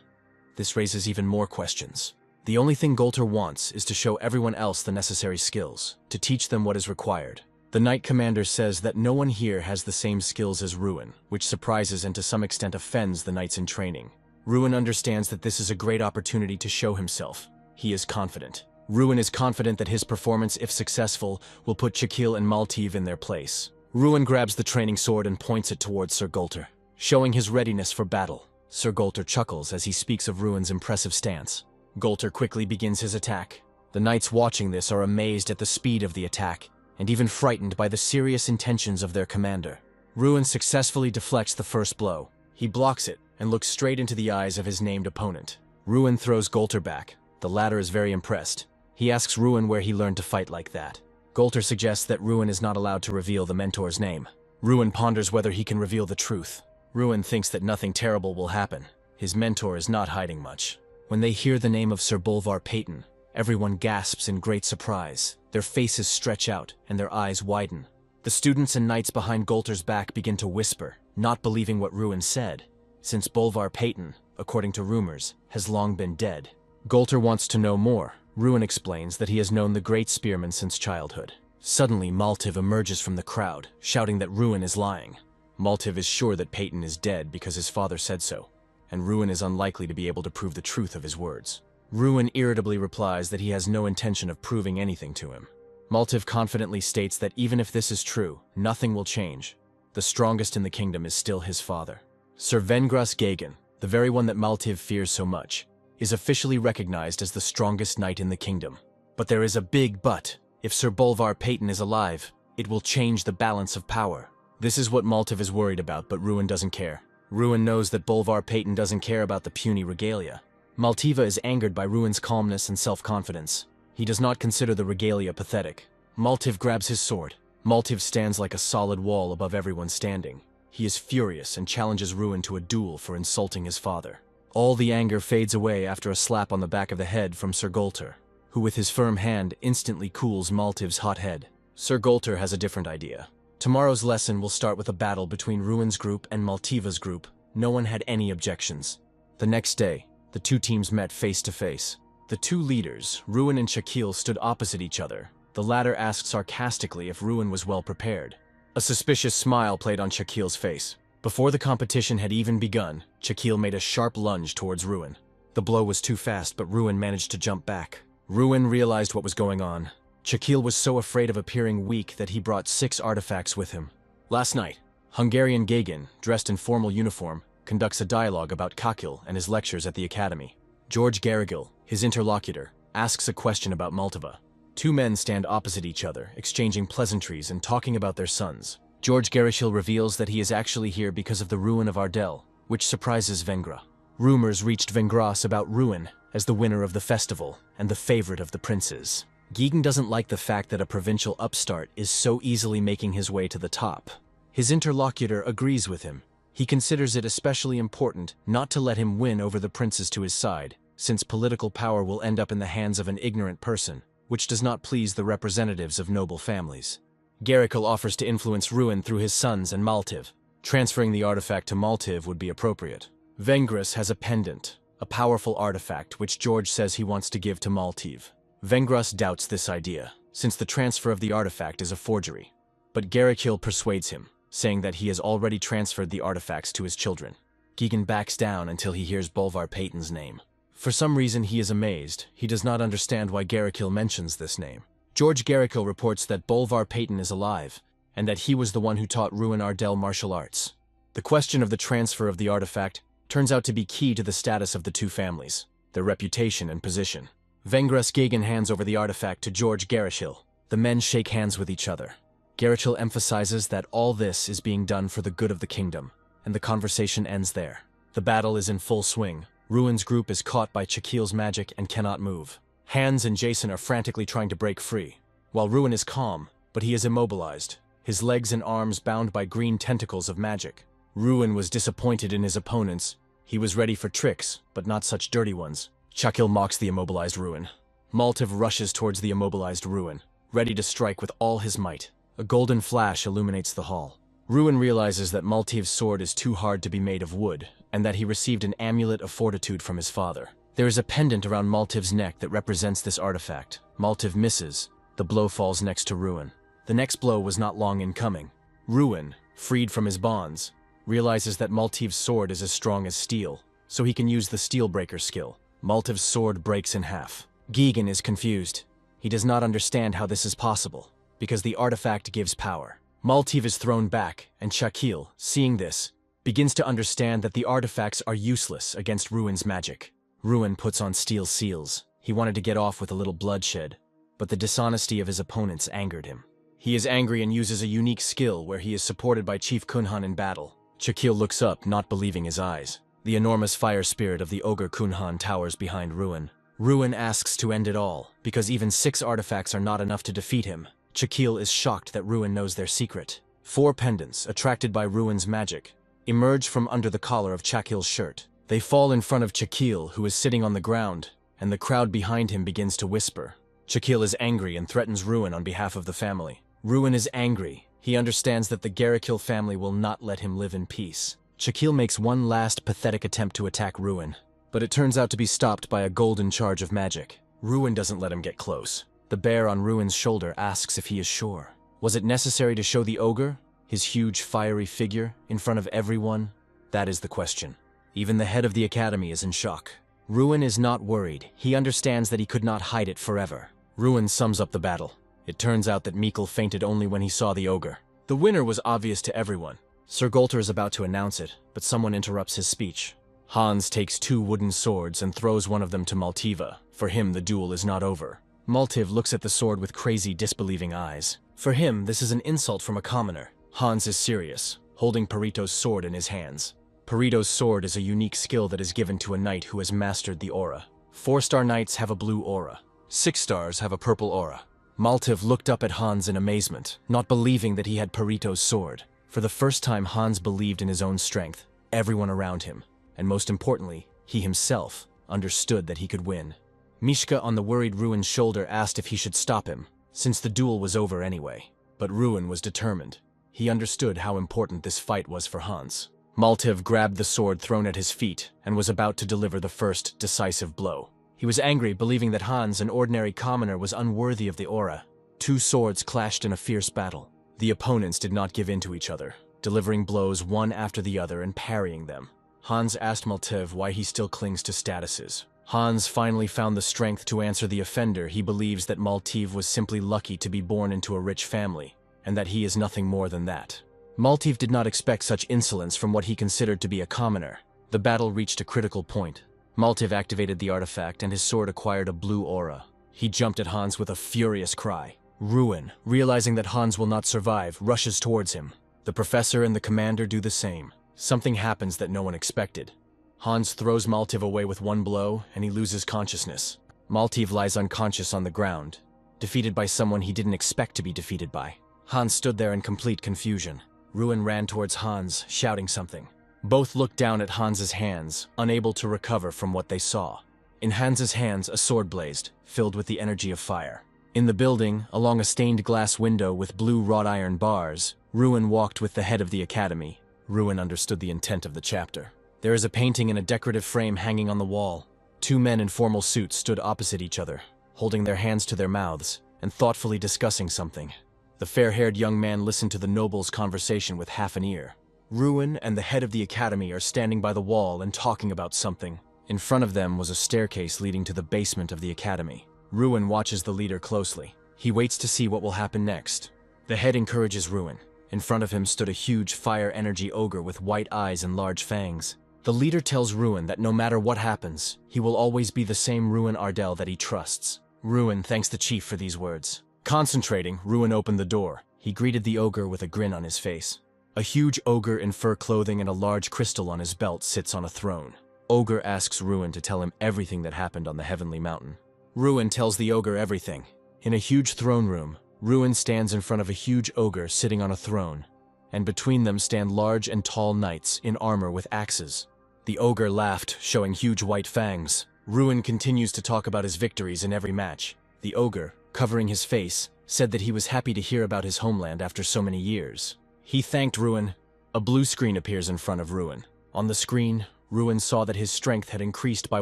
This raises even more questions. The only thing Golter wants is to show everyone else the necessary skills, to teach them what is required. The Knight Commander says that no one here has the same skills as Ruin, which surprises and to some extent offends the knights in training. Ruin understands that this is a great opportunity to show himself. He is confident. Ruin is confident that his performance, if successful, will put Chakil and Maltiv in their place. Ruin grabs the training sword and points it towards Sir Golter, showing his readiness for battle. Sir Golter chuckles as he speaks of Ruin's impressive stance. Golter quickly begins his attack. The knights watching this are amazed at the speed of the attack, and even frightened by the serious intentions of their commander. Ruin successfully deflects the first blow. He blocks it and looks straight into the eyes of his named opponent. Ruin throws Golter back. The latter is very impressed. He asks Ruin where he learned to fight like that. Golter suggests that Ruin is not allowed to reveal the mentor's name. Ruin ponders whether he can reveal the truth. Ruin thinks that nothing terrible will happen. His mentor is not hiding much. When they hear the name of Sir Bolvar Peyton, everyone gasps in great surprise. Their faces stretch out and their eyes widen. The students and knights behind Golter's back begin to whisper, not believing what Ruin said, since Bolvar Peyton, according to rumors, has long been dead. Golter wants to know more. Ruin explains that he has known the great spearman since childhood. Suddenly, Maltiv emerges from the crowd, shouting that Ruin is lying. Maltiv is sure that Peyton is dead because his father said so, and Ruin is unlikely to be able to prove the truth of his words. Ruin irritably replies that he has no intention of proving anything to him. Maltiv confidently states that even if this is true, nothing will change. The strongest in the kingdom is still his father. Sir Vengras Gagan, the very one that Maltiv fears so much, is officially recognized as the strongest knight in the kingdom. But there is a big but. If Sir Bolvar Peyton is alive, it will change the balance of power. This is what Maltiv is worried about, but Ruin doesn't care. Ruin knows that Bolvar Peyton doesn't care about the puny regalia. Maltiva is angered by Ruin's calmness and self-confidence. He does not consider the regalia pathetic. Maltiv grabs his sword. Maltiv stands like a solid wall above everyone standing. He is furious and challenges Ruin to a duel for insulting his father. All the anger fades away after a slap on the back of the head from Sir Golter, who with his firm hand instantly cools Maltiv's hot head. Sir Golter has a different idea. Tomorrow's lesson will start with a battle between Ruin's group and Maltiva's group. No one had any objections. The next day, the two teams met face to face. The two leaders, Ruin and Chakil, stood opposite each other. The latter asked sarcastically if Ruin was well prepared. A suspicious smile played on Chakil's face. Before the competition had even begun, Chakil made a sharp lunge towards Ruin. The blow was too fast, but Ruin managed to jump back. Ruin realized what was going on. Chakil was so afraid of appearing weak that he brought 6 artifacts with him. Last night, Hungarian Gagan, dressed in formal uniform, conducts a dialogue about Kakil and his lectures at the academy. George Garrigill, his interlocutor, asks a question about Maltiva. 2 men stand opposite each other, exchanging pleasantries and talking about their sons. George Garrigill reveals that he is actually here because of the ruin of Ardell, which surprises Vengra. Rumors reached Vengras about Ruin as the winner of the festival and the favorite of the princes. Gegan doesn't like the fact that a provincial upstart is so easily making his way to the top. His interlocutor agrees with him. He considers it especially important not to let him win over the princes to his side, since political power will end up in the hands of an ignorant person, which does not please the representatives of noble families. Garrickle offers to influence Ruin through his sons and Maltiv. Transferring the artifact to Maltiv would be appropriate. Vengras has a pendant, a powerful artifact which George says he wants to give to Maltiv. Vengras doubts this idea, since the transfer of the artifact is a forgery. But Garrickle persuades him, saying that he has already transferred the artifacts to his children. Gegan backs down until he hears Bolvar Peyton's name. For some reason he is amazed. He does not understand why Garrickle mentions this name. George Garrickle reports that Bolvar Peyton is alive, and that he was the one who taught Ruin Ardell martial arts. The question of the transfer of the artifact turns out to be key to the status of the two families, their reputation and position. Vengras Gagan hands over the artifact to George Garrickle. The men shake hands with each other. Garrickle emphasizes that all this is being done for the good of the kingdom, and the conversation ends there. The battle is in full swing. Ruin's group is caught by Chakil's magic and cannot move. Hans and Jason are frantically trying to break free, while Ruin is calm, but he is immobilized, his legs and arms bound by green tentacles of magic. Ruin was disappointed in his opponents. He was ready for tricks, but not such dirty ones. Chakil mocks the immobilized Ruin. Maltiv rushes towards the immobilized Ruin, ready to strike with all his might. A golden flash illuminates the hall. Ruin realizes that Maltiv's sword is too hard to be made of wood, and that he received an amulet of fortitude from his father. There is a pendant around Maltiv's neck that represents this artifact. Maltiv misses. The blow falls next to Ruin. The next blow was not long in coming. Ruin, freed from his bonds, realizes that Maltiv's sword is as strong as steel, so he can use the Steelbreaker skill. Maltiv's sword breaks in half. Gigan is confused. He does not understand how this is possible, because the artifact gives power. Maltiv is thrown back, and Shakil, seeing this, begins to understand that the artifacts are useless against Ruin's magic. Ruin puts on steel seals. He wanted to get off with a little bloodshed, but the dishonesty of his opponents angered him. He is angry and uses a unique skill where he is supported by Chief Kunhan in battle. Shakil looks up, not believing his eyes. The enormous fire spirit of the ogre Kunhan towers behind Ruin. Ruin asks to end it all, because even 6 artifacts are not enough to defeat him. Shakil is shocked that Ruin knows their secret. 4 pendants, attracted by Ruin's magic, emerge from under the collar of Shakil's shirt. They fall in front of Shakil, who is sitting on the ground, and the crowd behind him begins to whisper. Shakil is angry and threatens Ruin on behalf of the family. Ruin is angry. He understands that the Garikil family will not let him live in peace. Shakil makes one last pathetic attempt to attack Ruin, but it turns out to be stopped by a golden charge of magic. Ruin doesn't let him get close. The bear on Ruin's shoulder asks if he is sure. Was it necessary to show the ogre, his huge fiery figure, in front of everyone? That is the question. Even the head of the academy is in shock. Ruin is not worried. He understands that he could not hide it forever. Ruin sums up the battle. It turns out that Mikkel fainted only when he saw the ogre. The winner was obvious to everyone. Sir Golter is about to announce it, but someone interrupts his speech. Hans takes 2 wooden swords and throws one of them to Maltiva. For him, the duel is not over. Maltiv looks at the sword with crazy, disbelieving eyes. For him, this is an insult from a commoner. Hans is serious, holding Perito's sword in his hands. Perito's sword is a unique skill that is given to a knight who has mastered the aura. 4-star knights have a blue aura. 6 stars have a purple aura. Maltiv looked up at Hans in amazement, not believing that he had Perito's sword. For the first time, Hans believed in his own strength, everyone around him, and most importantly, he himself understood that he could win. Mishka on the worried Ruin's shoulder asked if he should stop him, since the duel was over anyway. But Ruin was determined. He understood how important this fight was for Hans. Maltiv grabbed the sword thrown at his feet and was about to deliver the first decisive blow. He was angry, believing that Hans, an ordinary commoner, was unworthy of the aura. 2 swords clashed in a fierce battle. The opponents did not give in to each other, delivering blows one after the other and parrying them. Hans asked Maltiv why he still clings to statuses. Hans finally found the strength to answer the offender. He believes that Maltiv was simply lucky to be born into a rich family, and that he is nothing more than that. Maltiv did not expect such insolence from what he considered to be a commoner. The battle reached a critical point. Maltiv activated the artifact and his sword acquired a blue aura. He jumped at Hans with a furious cry. Ruin, realizing that Hans will not survive, rushes towards him. The professor and the commander do the same. Something happens that no one expected. Hans throws Maltiv away with one blow, and he loses consciousness. Maltiv lies unconscious on the ground, defeated by someone he didn't expect to be defeated by. Hans stood there in complete confusion. Ruin ran towards Hans, shouting something. Both looked down at Hans's hands, unable to recover from what they saw. In Hans's hands, a sword blazed, filled with the energy of fire. In the building, along a stained glass window with blue wrought iron bars, Ruin walked with the head of the academy. Ruin understood the intent of the chapter. There is a painting in a decorative frame hanging on the wall. 2 men in formal suits stood opposite each other, holding their hands to their mouths, and thoughtfully discussing something. The fair-haired young man listened to the noble's conversation with half an ear. Ruin and the head of the academy are standing by the wall and talking about something. In front of them was a staircase leading to the basement of the academy. Ruin watches the leader closely. He waits to see what will happen next. The head encourages Ruin. In front of him stood a huge fire energy ogre with white eyes and large fangs. The leader tells Ruin that no matter what happens, he will always be the same Ruin Ardell that he trusts. Ruin thanks the chief for these words. Concentrating, Ruin opened the door. He greeted the ogre with a grin on his face. A huge ogre in fur clothing and a large crystal on his belt sits on a throne. Ogre asks Ruin to tell him everything that happened on the Heavenly Mountain. Ruin tells the ogre everything. In a huge throne room, Ruin stands in front of a huge ogre sitting on a throne, and between them stand large and tall knights in armor with axes. The ogre laughed, showing huge white fangs. Ruin continues to talk about his victories in every match. The ogre, covering his face, said that he was happy to hear about his homeland after so many years. He thanked Ruin. A blue screen appears in front of Ruin. On the screen, Ruin saw that his strength had increased by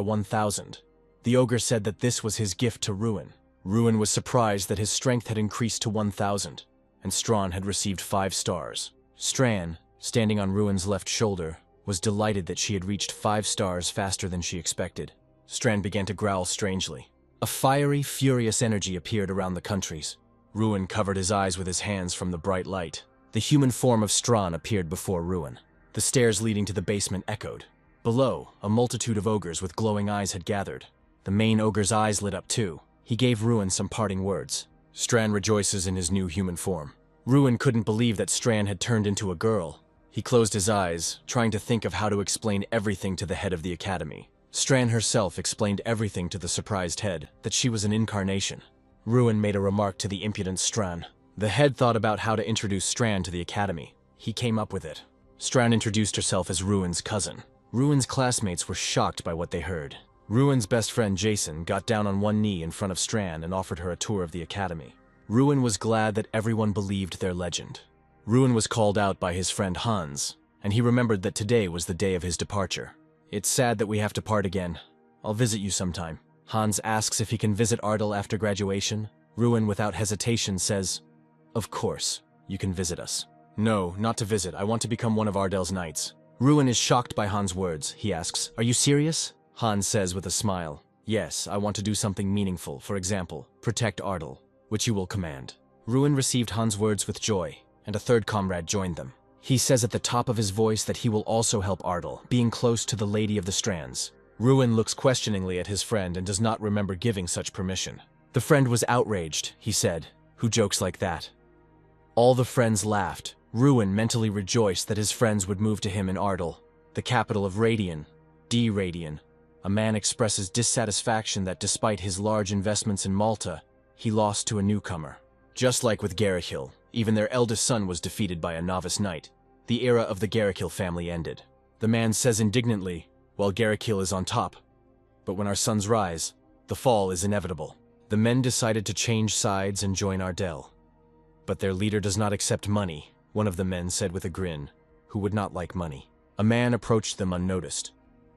1,000. The ogre said that this was his gift to Ruin. Ruin was surprised that his strength had increased to 1,000, and Strawn had received 5 stars. Stran, standing on Ruin's left shoulder, was delighted that she had reached 5 stars faster than she expected. Stran began to growl strangely. A fiery, furious energy appeared around the countries. Ruin covered his eyes with his hands from the bright light. The human form of Strawn appeared before Ruin. The stairs leading to the basement echoed. Below, a multitude of ogres with glowing eyes had gathered. The main ogre's eyes lit up too. He gave Ruin some parting words. Stran rejoices in his new human form. Ruin couldn't believe that Stran had turned into a girl. He closed his eyes, trying to think of how to explain everything to the head of the academy. Stran herself explained everything to the surprised head, that she was an incarnation. Ruin made a remark to the impudent Stran. The head thought about how to introduce Stran to the academy. He came up with it. Stran introduced herself as Ruin's cousin. Ruin's classmates were shocked by what they heard. Ruin's best friend Jason got down on one knee in front of Stran and offered her a tour of the academy. Ruin was glad that everyone believed their legend. Ruin was called out by his friend Hans, and he remembered that today was the day of his departure. It's sad that we have to part again. I'll visit you sometime. Hans asks if he can visit Ardell after graduation. Ruin, without hesitation, says, "Of course, you can visit us." "No, not to visit. I want to become one of Ardell's knights." Ruin is shocked by Hans' words. He asks, "Are you serious?" Hans says with a smile, "Yes, I want to do something meaningful. For example, protect Ardell, which you will command." Ruin received Hans' words with joy, and a third comrade joined them. He says at the top of his voice that he will also help Ardell, being close to the Lady of the Strands. Ruin looks questioningly at his friend and does not remember giving such permission. The friend was outraged, he said. "Who jokes like that?" All the friends laughed. Ruin mentally rejoiced that his friends would move to him in Ardell, the capital of Radian, D-Radian. A man expresses dissatisfaction that despite his large investments in Malta, he lost to a newcomer. Just like with Garrickhill, even their eldest son was defeated by a novice knight. The era of the Garrickhill family ended. The man says indignantly, "Well, Garrickhill is on top. But when our sons rise, the fall is inevitable." The men decided to change sides and join Ardell. "But their leader does not accept money," one of the men said with a grin. Who would not like money? A man approached them unnoticed.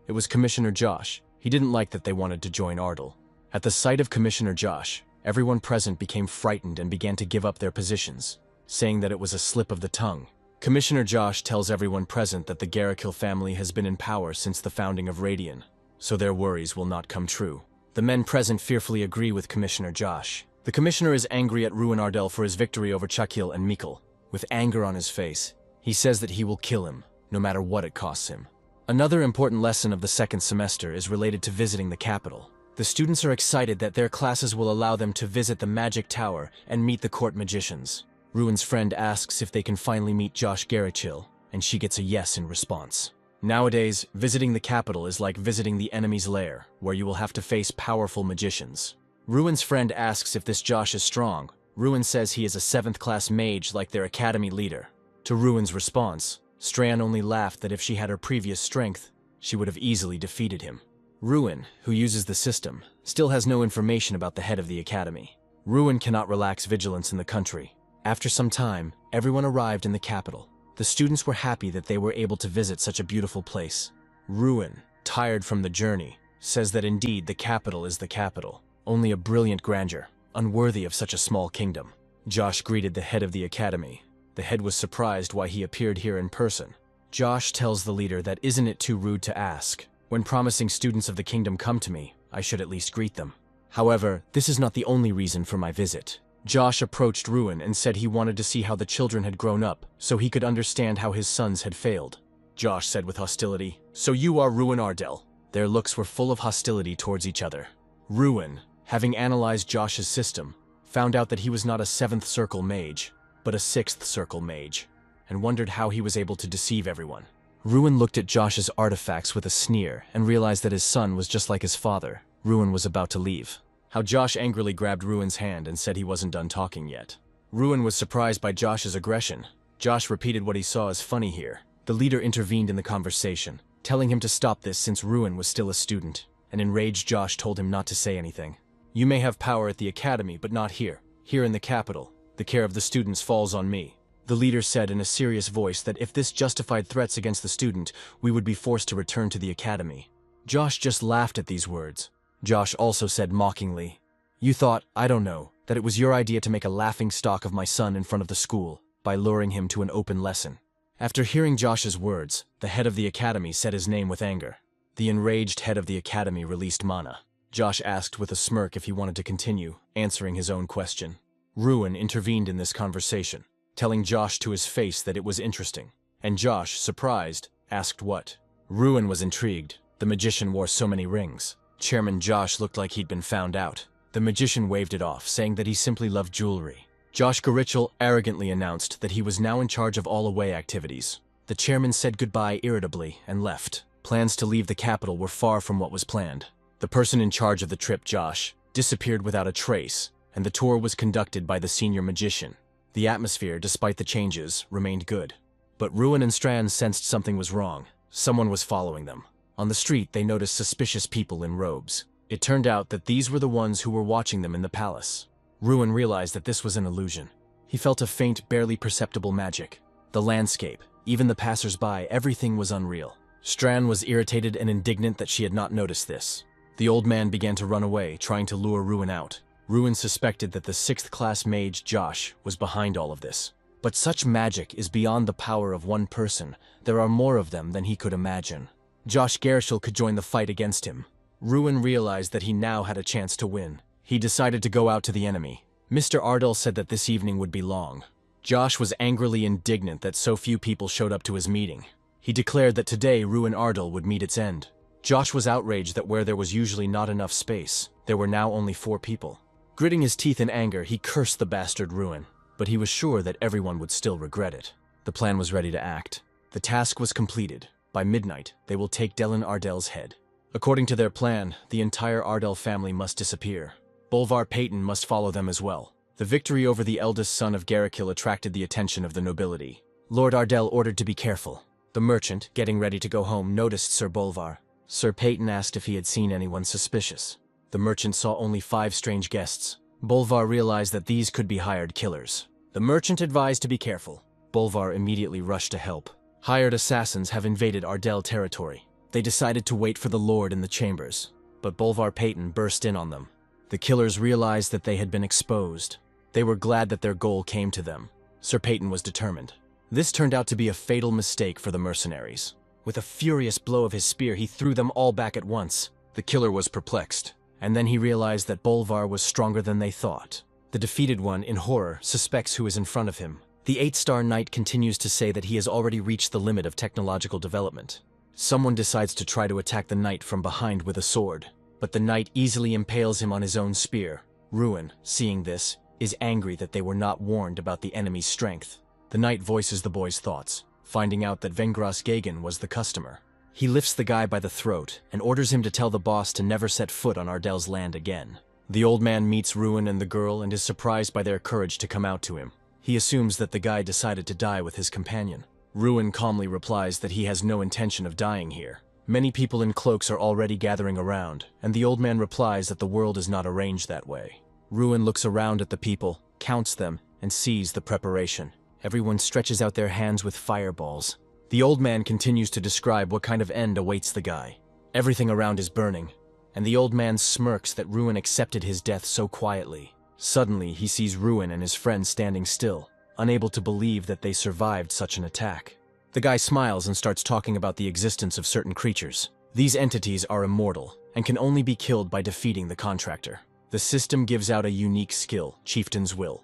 It was Commissioner Josh. He didn't like that they wanted to join Ardell. At the sight of Commissioner Josh, everyone present became frightened and began to give up their positions, saying that it was a slip of the tongue. Commissioner Josh tells everyone present that the Garrickhill family has been in power since the founding of Radian, so their worries will not come true. The men present fearfully agree with Commissioner Josh. The commissioner is angry at Ruin Ardell for his victory over Chakil and Mikkel. With anger on his face, he says that he will kill him, no matter what it costs him. Another important lesson of the second semester is related to visiting the capital. The students are excited that their classes will allow them to visit the Magic Tower and meet the court magicians. Ruin's friend asks if they can finally meet Josh Garrickhill, and she gets a yes in response. Nowadays, visiting the capital is like visiting the enemy's lair, where you will have to face powerful magicians. Ruin's friend asks if this Josh is strong. Ruin says he is a 7th class mage like their academy leader. To Ruin's response, Stran only laughed that if she had her previous strength, she would have easily defeated him. Ruin, who uses the system, still has no information about the head of the academy. Ruin cannot relax vigilance in the country. After some time, everyone arrived in the capital. The students were happy that they were able to visit such a beautiful place. Ruin, tired from the journey, says that indeed the capital is the capital, only a brilliant grandeur, unworthy of such a small kingdom. Josh greeted the head of the academy. The head was surprised why he appeared here in person. Josh tells the leader that isn't it too rude to ask? When promising students of the kingdom come to me, I should at least greet them. However, this is not the only reason for my visit. Josh approached Ruin and said he wanted to see how the children had grown up, so he could understand how his sons had failed. Josh said with hostility, "So you are Ruin Ardell." Their looks were full of hostility towards each other. Ruin, having analyzed Josh's system, found out that he was not a 7th circle mage, but a 6th circle mage, and wondered how he was able to deceive everyone. Ruin looked at Josh's artifacts with a sneer and realized that his son was just like his father. Ruin was about to leave. How Josh angrily grabbed Ruin's hand and said he wasn't done talking yet. Ruin was surprised by Josh's aggression. Josh repeated what he saw as funny here. The leader intervened in the conversation, telling him to stop this since Ruin was still a student. An enraged Josh told him not to say anything. "You may have power at the academy, but not here. Here in the capital, the care of the students falls on me. The leader said in a serious voice that if this justified threats against the student, we would be forced to return to the academy. Josh just laughed at these words. Josh also said mockingly, "You thought, I don't know, that it was your idea to make a laughingstock of my son in front of the school by luring him to an open lesson." After hearing Josh's words, the head of the academy said his name with anger. The enraged head of the academy released Mana. Josh asked with a smirk if he wanted to continue, answering his own question. Ruin intervened in this conversation, telling Josh to his face that it was interesting, and Josh, surprised, asked what. Ruin was intrigued. The magician wore so many rings. Chairman Josh looked like he'd been found out. The magician waved it off, saying that he simply loved jewelry. Josh Garichel arrogantly announced that he was now in charge of all away activities. The chairman said goodbye irritably and left. Plans to leave the capital were far from what was planned. The person in charge of the trip, Josh, disappeared without a trace, and the tour was conducted by the senior magician. The atmosphere, despite the changes, remained good. But Ruin and Strand sensed something was wrong. Someone was following them. On the street, they noticed suspicious people in robes. It turned out that these were the ones who were watching them in the palace. Ruin realized that this was an illusion. He felt a faint, barely perceptible magic. The landscape, even the passers-by, everything was unreal. Strand was irritated and indignant that she had not noticed this. The old man began to run away, trying to lure Ruin out. Ruin suspected that the 6th class mage, Josh, was behind all of this. But such magic is beyond the power of one person. There are more of them than he could imagine. Josh Garichel could join the fight against him. Ruin realized that he now had a chance to win. He decided to go out to the enemy. Mr. Ardell said that this evening would be long. Josh was angrily indignant that so few people showed up to his meeting. He declared that today Ruin Ardell would meet its end. Josh was outraged that where there was usually not enough space, there were now only 4 people. Gritting his teeth in anger, he cursed the bastard Ruin, but he was sure that everyone would still regret it. The plan was ready to act. The task was completed. By midnight, they will take Dylan Ardell's head. According to their plan, the entire Ardell family must disappear. Bolvar Peyton must follow them as well. The victory over the eldest son of Garichel attracted the attention of the nobility. Lord Ardell ordered to be careful. The merchant, getting ready to go home, noticed Sir Bolvar. Sir Peyton asked if he had seen anyone suspicious. The merchant saw only 5 strange guests. Bolvar realized that these could be hired killers. The merchant advised to be careful. Bolvar immediately rushed to help. Hired assassins have invaded Ardell territory. They decided to wait for the Lord in the chambers, but Bolvar Peyton burst in on them. The killers realized that they had been exposed. They were glad that their goal came to them. Sir Peyton was determined. This turned out to be a fatal mistake for the mercenaries. With a furious blow of his spear, he threw them all back at once. The killer was perplexed, and then he realized that Bolvar was stronger than they thought. The defeated one, in horror, suspects who is in front of him. The 8-star knight continues to say that he has already reached the limit of technological development. Someone decides to try to attack the knight from behind with a sword, but the knight easily impales him on his own spear. Ruin, seeing this, is angry that they were not warned about the enemy's strength. The knight voices the boy's thoughts, finding out that Vengras Gagan was the customer. He lifts the guy by the throat and orders him to tell the boss to never set foot on Ardell's land again. The old man meets Ruin and the girl and is surprised by their courage to come out to him. He assumes that the guy decided to die with his companion. Ruin calmly replies that he has no intention of dying here. Many people in cloaks are already gathering around, and the old man replies that the world is not arranged that way. Ruin looks around at the people, counts them, and sees the preparation. Everyone stretches out their hands with fireballs. The old man continues to describe what kind of end awaits the guy. Everything around is burning, and the old man smirks that Ruin accepted his death so quietly. Suddenly, he sees Ruin and his friend standing still, unable to believe that they survived such an attack. The guy smiles and starts talking about the existence of certain creatures. These entities are immortal and can only be killed by defeating the contractor. The system gives out a unique skill, Chieftain's Will,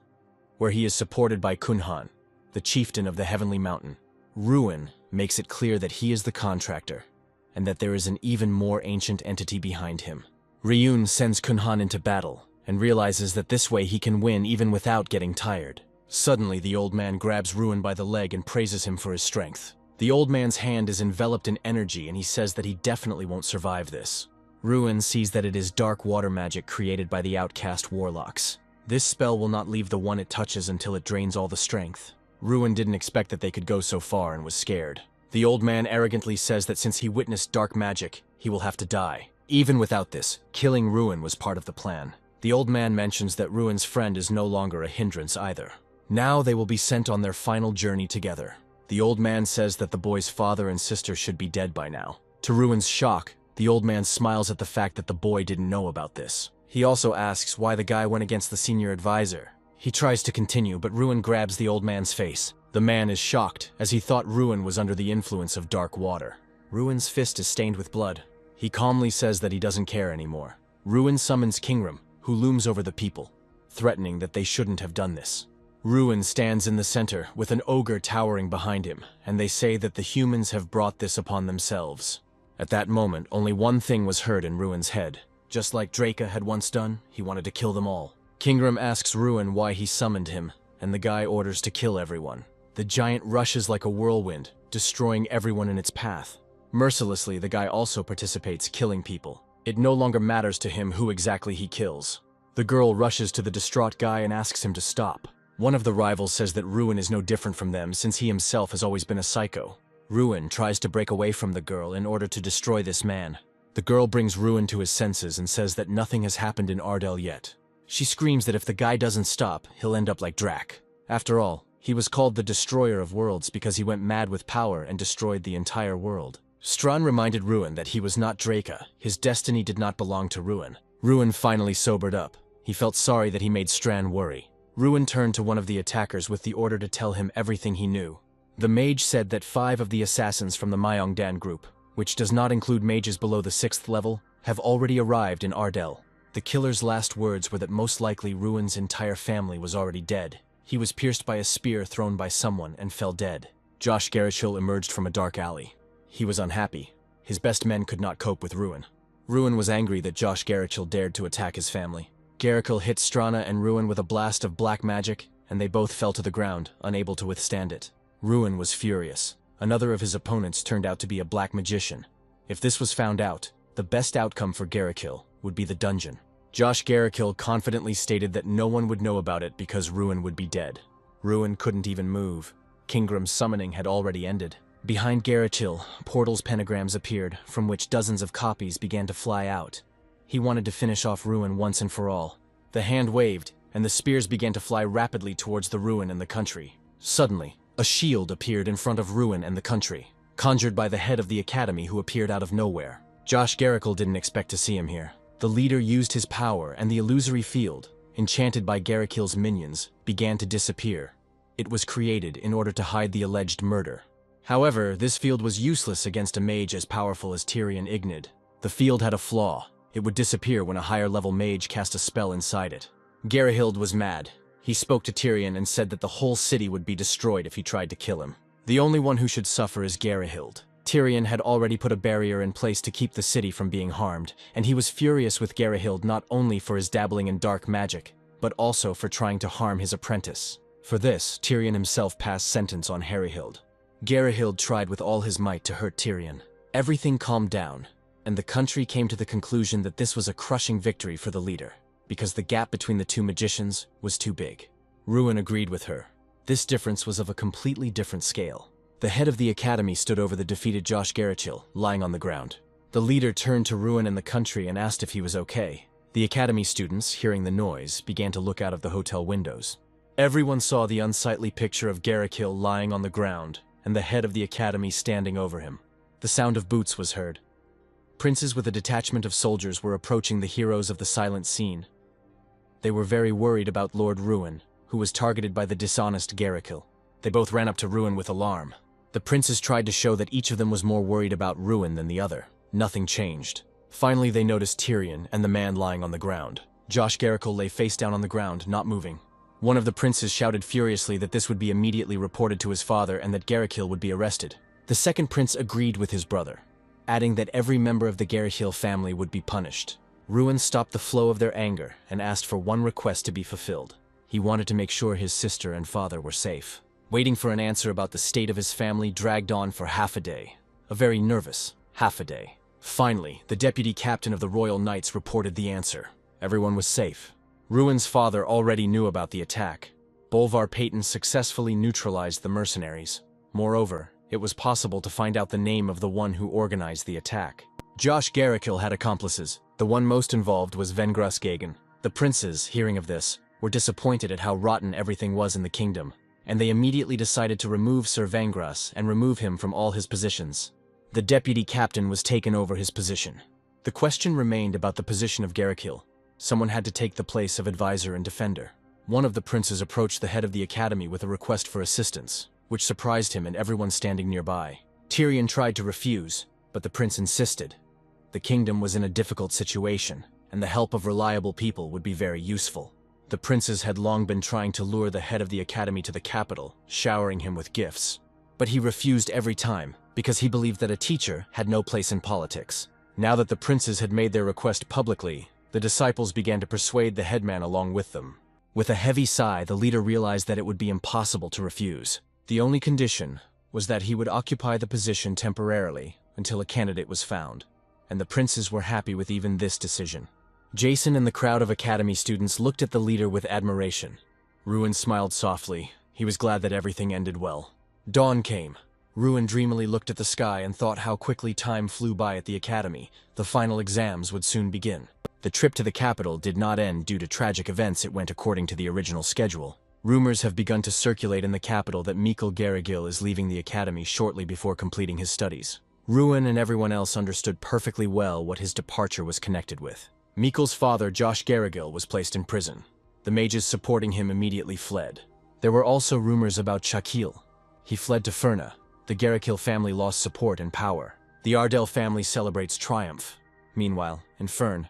where he is supported by Kunhan, the chieftain of the Heavenly Mountain. Ruin makes it clear that he is the contractor, and that there is an even more ancient entity behind him. Ryun sends Kunhan into battle, and realizes that this way he can win even without getting tired. Suddenly, the old man grabs Ruin by the leg and praises him for his strength. The old man's hand is enveloped in energy, and he says that he definitely won't survive this. Ruin sees that it is dark water magic created by the outcast warlocks. This spell will not leave the one it touches until it drains all the strength. Ruin didn't expect that they could go so far and was scared. The old man arrogantly says that since he witnessed dark magic, he will have to die. Even without this, killing Ruin was part of the plan. The old man mentions that Ruin's friend is no longer a hindrance either. Now they will be sent on their final journey together. The old man says that the boy's father and sister should be dead by now. To Ruin's shock, the old man smiles at the fact that the boy didn't know about this. He also asks why the guy went against the senior advisor. He tries to continue, but Ruin grabs the old man's face. The man is shocked, as he thought Ruin was under the influence of dark water. Ruin's fist is stained with blood. He calmly says that he doesn't care anymore. Ruin summons Kingram, who looms over the people, threatening that they shouldn't have done this. Ruin stands in the center, with an ogre towering behind him, and they say that the humans have brought this upon themselves. At that moment, only one thing was heard in Ruin's head. Just like Draca had once done, he wanted to kill them all. Kingram asks Ruin why he summoned him, and the guy orders to kill everyone. The giant rushes like a whirlwind, destroying everyone in its path. Mercilessly, the guy also participates, killing people. It no longer matters to him who exactly he kills. The girl rushes to the distraught guy and asks him to stop. One of the rivals says that Ruin is no different from them since he himself has always been a psycho. Ruin tries to break away from the girl in order to destroy this man. The girl brings Ruin to his senses and says that nothing has happened in Ardell yet. She screams that if the guy doesn't stop, he'll end up like Drac. After all, he was called the Destroyer of Worlds because he went mad with power and destroyed the entire world. Strahn reminded Ruin that he was not Draca. His destiny did not belong to Ruin. Ruin finally sobered up. He felt sorry that he made Strahn worry. Ruin turned to one of the attackers with the order to tell him everything he knew. The mage said that 5 of the assassins from the Myeongdan group, which does not include mages below the 6th level, have already arrived in Ardell. The killer's last words were that most likely Ruin's entire family was already dead. He was pierced by a spear thrown by someone and fell dead. Josh Garishil emerged from a dark alley. He was unhappy. His best men could not cope with Ruin. Ruin was angry that Josh Garishil dared to attack his family. Garishil hit Strana and Ruin with a blast of black magic, and they both fell to the ground, unable to withstand it. Ruin was furious. Another of his opponents turned out to be a black magician. If this was found out, the best outcome for Garishil would be the dungeon. Josh Garishil confidently stated that no one would know about it because Ruin would be dead. Ruin couldn't even move. Kingram's summoning had already ended. Behind Garishil, portals pentagrams appeared, from which dozens of copies began to fly out. He wanted to finish off Ruin once and for all. The hand waved, and the spears began to fly rapidly towards the Ruin and the country. Suddenly, a shield appeared in front of Ruin and the country, conjured by the head of the academy who appeared out of nowhere. Josh Garishil didn't expect to see him here. The leader used his power, and the illusory field, enchanted by Garishil's minions, began to disappear. It was created in order to hide the alleged murder. However, this field was useless against a mage as powerful as Tyrion Ignid. The field had a flaw. It would disappear when a higher-level mage cast a spell inside it. Garishil was mad. He spoke to Tyrion and said that the whole city would be destroyed if he tried to kill him. The only one who should suffer is Garishil. Tyrion had already put a barrier in place to keep the city from being harmed, and he was furious with Garishil not only for his dabbling in dark magic, but also for trying to harm his apprentice. For this, Tyrion himself passed sentence on Harryhild. Garishil tried with all his might to hurt Tyrion. Everything calmed down, and the country came to the conclusion that this was a crushing victory for the leader, because the gap between the two magicians was too big. Ruin agreed with her. This difference was of a completely different scale. The head of the academy stood over the defeated Josh Garishil, lying on the ground. The leader turned to Ruin and the country and asked if he was okay. The academy students, hearing the noise, began to look out of the hotel windows. Everyone saw the unsightly picture of Garishil lying on the ground, and the head of the academy standing over him. The sound of boots was heard. Princes with a detachment of soldiers were approaching the heroes of the silent scene. They were very worried about Lord Ruin, who was targeted by the dishonest Garishil. They both ran up to Ruin with alarm. The princes tried to show that each of them was more worried about Ruin than the other. Nothing changed. Finally, they noticed Tyrion and the man lying on the ground. Josh Garishil lay face down on the ground, not moving. One of the princes shouted furiously that this would be immediately reported to his father and that Garishil would be arrested. The second prince agreed with his brother, adding that every member of the Garishil family would be punished. Ruin stopped the flow of their anger and asked for one request to be fulfilled. He wanted to make sure his sister and father were safe. Waiting for an answer about the state of his family dragged on for half a day. A very nervous half a day. Finally, the deputy captain of the Royal Knights reported the answer. Everyone was safe. Ruin's father already knew about the attack. Bolvar Payton successfully neutralized the mercenaries. Moreover, it was possible to find out the name of the one who organized the attack. Josh Garishil had accomplices. The one most involved was Vengrus Gagan. The princes, hearing of this, were disappointed at how rotten everything was in the kingdom, and they immediately decided to remove Sir Vangras and remove him from all his positions. The deputy captain was taken over his position. The question remained about the position of Garikil. Someone had to take the place of advisor and defender. One of the princes approached the head of the academy with a request for assistance, which surprised him and everyone standing nearby. Tyrion tried to refuse, but the prince insisted. The kingdom was in a difficult situation, and the help of reliable people would be very useful. The princes had long been trying to lure the head of the academy to the capital, showering him with gifts. But he refused every time, because he believed that a teacher had no place in politics. Now that the princes had made their request publicly, the disciples began to persuade the headman along with them. With a heavy sigh, the leader realized that it would be impossible to refuse. The only condition was that he would occupy the position temporarily until a candidate was found, and the princes were happy with even this decision. Jason and the crowd of academy students looked at the leader with admiration. Ruin smiled softly. He was glad that everything ended well. Dawn came. Ruin dreamily looked at the sky and thought how quickly time flew by at the academy. The final exams would soon begin. The trip to the capital did not end due to tragic events. It went according to the original schedule. Rumors have begun to circulate in the capital that Mikhail Garagil is leaving the academy shortly before completing his studies. Ruin and everyone else understood perfectly well what his departure was connected with. Mikhail's father, Josh Garagil, was placed in prison. The mages supporting him immediately fled. There were also rumors about Shakil. He fled to Ferna. The Garagil family lost support and power. The Ardell family celebrates triumph. Meanwhile, in Fern,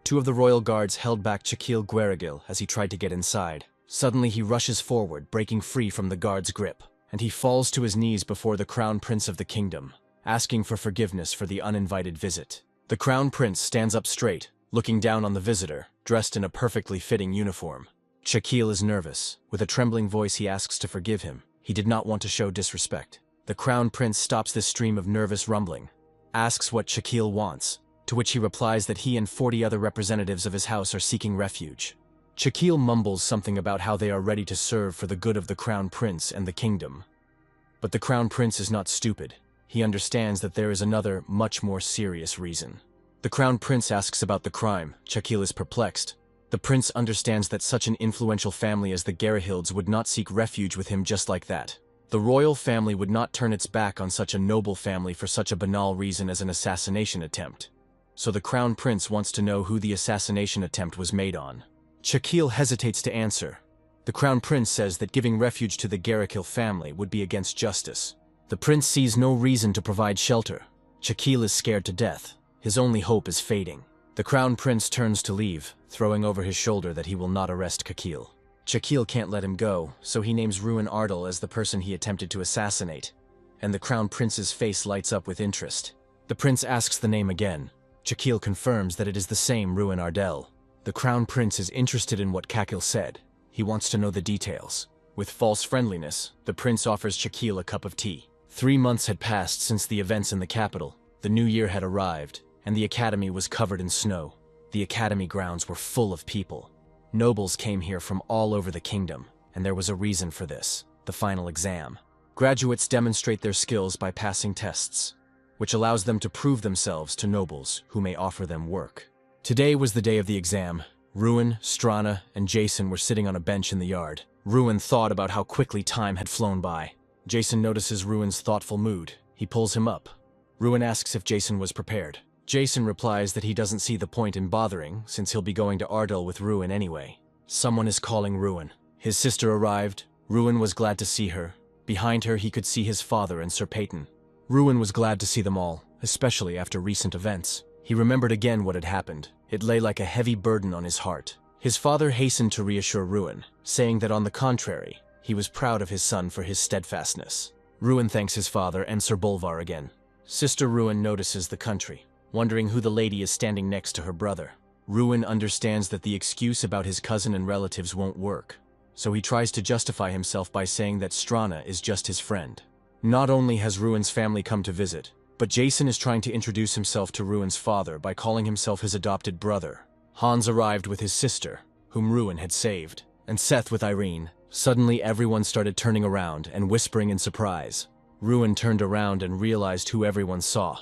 two of the royal guards held back Shakil Garagil as he tried to get inside. Suddenly he rushes forward, breaking free from the guard's grip, and he falls to his knees before the crown prince of the kingdom, asking for forgiveness for the uninvited visit. The crown prince stands up straight, looking down on the visitor, dressed in a perfectly fitting uniform. Shakil is nervous. With a trembling voice he asks to forgive him. He did not want to show disrespect. The crown prince stops this stream of nervous rumbling, asks what Shakil wants, to which he replies that he and 40 other representatives of his house are seeking refuge. Shakil mumbles something about how they are ready to serve for the good of the crown prince and the kingdom. But the crown prince is not stupid. He understands that there is another, much more serious reason. The crown prince asks about the crime. Shakil is perplexed. The prince understands that such an influential family as the Garahilds would not seek refuge with him just like that. The royal family would not turn its back on such a noble family for such a banal reason as an assassination attempt. So the crown prince wants to know who the assassination attempt was made on. Shakil hesitates to answer. The crown prince says that giving refuge to the Garikil family would be against justice. The prince sees no reason to provide shelter. Shakil is scared to death. His only hope is fading. The crown prince turns to leave, throwing over his shoulder that he will not arrest Shakil. Shakil can't let him go, so he names Ruin Ardell as the person he attempted to assassinate, and the crown prince's face lights up with interest. The prince asks the name again. Shakil confirms that it is the same Ruin Ardell. The crown prince is interested in what Shakil said. He wants to know the details. With false friendliness, the prince offers Shakil a cup of tea. 3 months had passed since the events in the capital. The new year had arrived, and the academy was covered in snow. The academy grounds were full of people. Nobles came here from all over the kingdom, and there was a reason for this: the final exam. Graduates demonstrate their skills by passing tests, which allows them to prove themselves to nobles who may offer them work. Today was the day of the exam. Ruin, Strana, and Jason were sitting on a bench in the yard. Ruin thought about how quickly time had flown by. Jason notices Ruin's thoughtful mood. He pulls him up. Ruin asks if Jason was prepared. Jason replies that he doesn't see the point in bothering, since he'll be going to Ardell with Ruin anyway. Someone is calling Ruin. His sister arrived. Ruin was glad to see her. Behind her he could see his father and Sir Peyton. Ruin was glad to see them all, especially after recent events. He remembered again what had happened. It lay like a heavy burden on his heart. His father hastened to reassure Ruin, saying that on the contrary, he was proud of his son for his steadfastness. Ruin thanks his father and Sir Bolvar again. Sister Ruin notices the country, wondering who the lady is standing next to her brother. Ruin understands that the excuse about his cousin and relatives won't work, so he tries to justify himself by saying that Strana is just his friend. Not only has Ruin's family come to visit, but Jason is trying to introduce himself to Ruin's father by calling himself his adopted brother. Hans arrived with his sister, whom Ruin had saved, and Seth with Irene. Suddenly everyone started turning around and whispering in surprise. Ruin turned around and realized who everyone saw.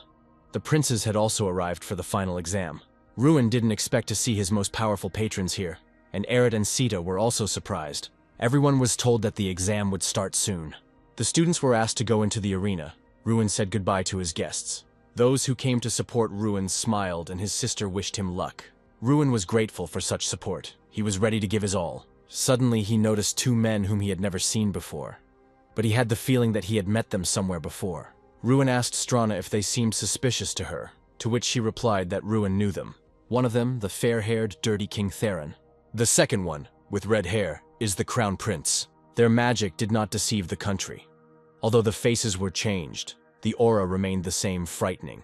The princes had also arrived for the final exam. Ruin didn't expect to see his most powerful patrons here, and Arid and Sita were also surprised. Everyone was told that the exam would start soon. The students were asked to go into the arena. Ruin said goodbye to his guests. Those who came to support Ruin smiled, and his sister wished him luck. Ruin was grateful for such support. He was ready to give his all. Suddenly, he noticed two men whom he had never seen before. But he had the feeling that he had met them somewhere before. Ruin asked Strana if they seemed suspicious to her, to which she replied that Ruin knew them. One of them, the fair-haired, dirty King Theron. The second one, with red hair, is the Crown Prince. Their magic did not deceive the country. Although the faces were changed, the aura remained the same, frightening.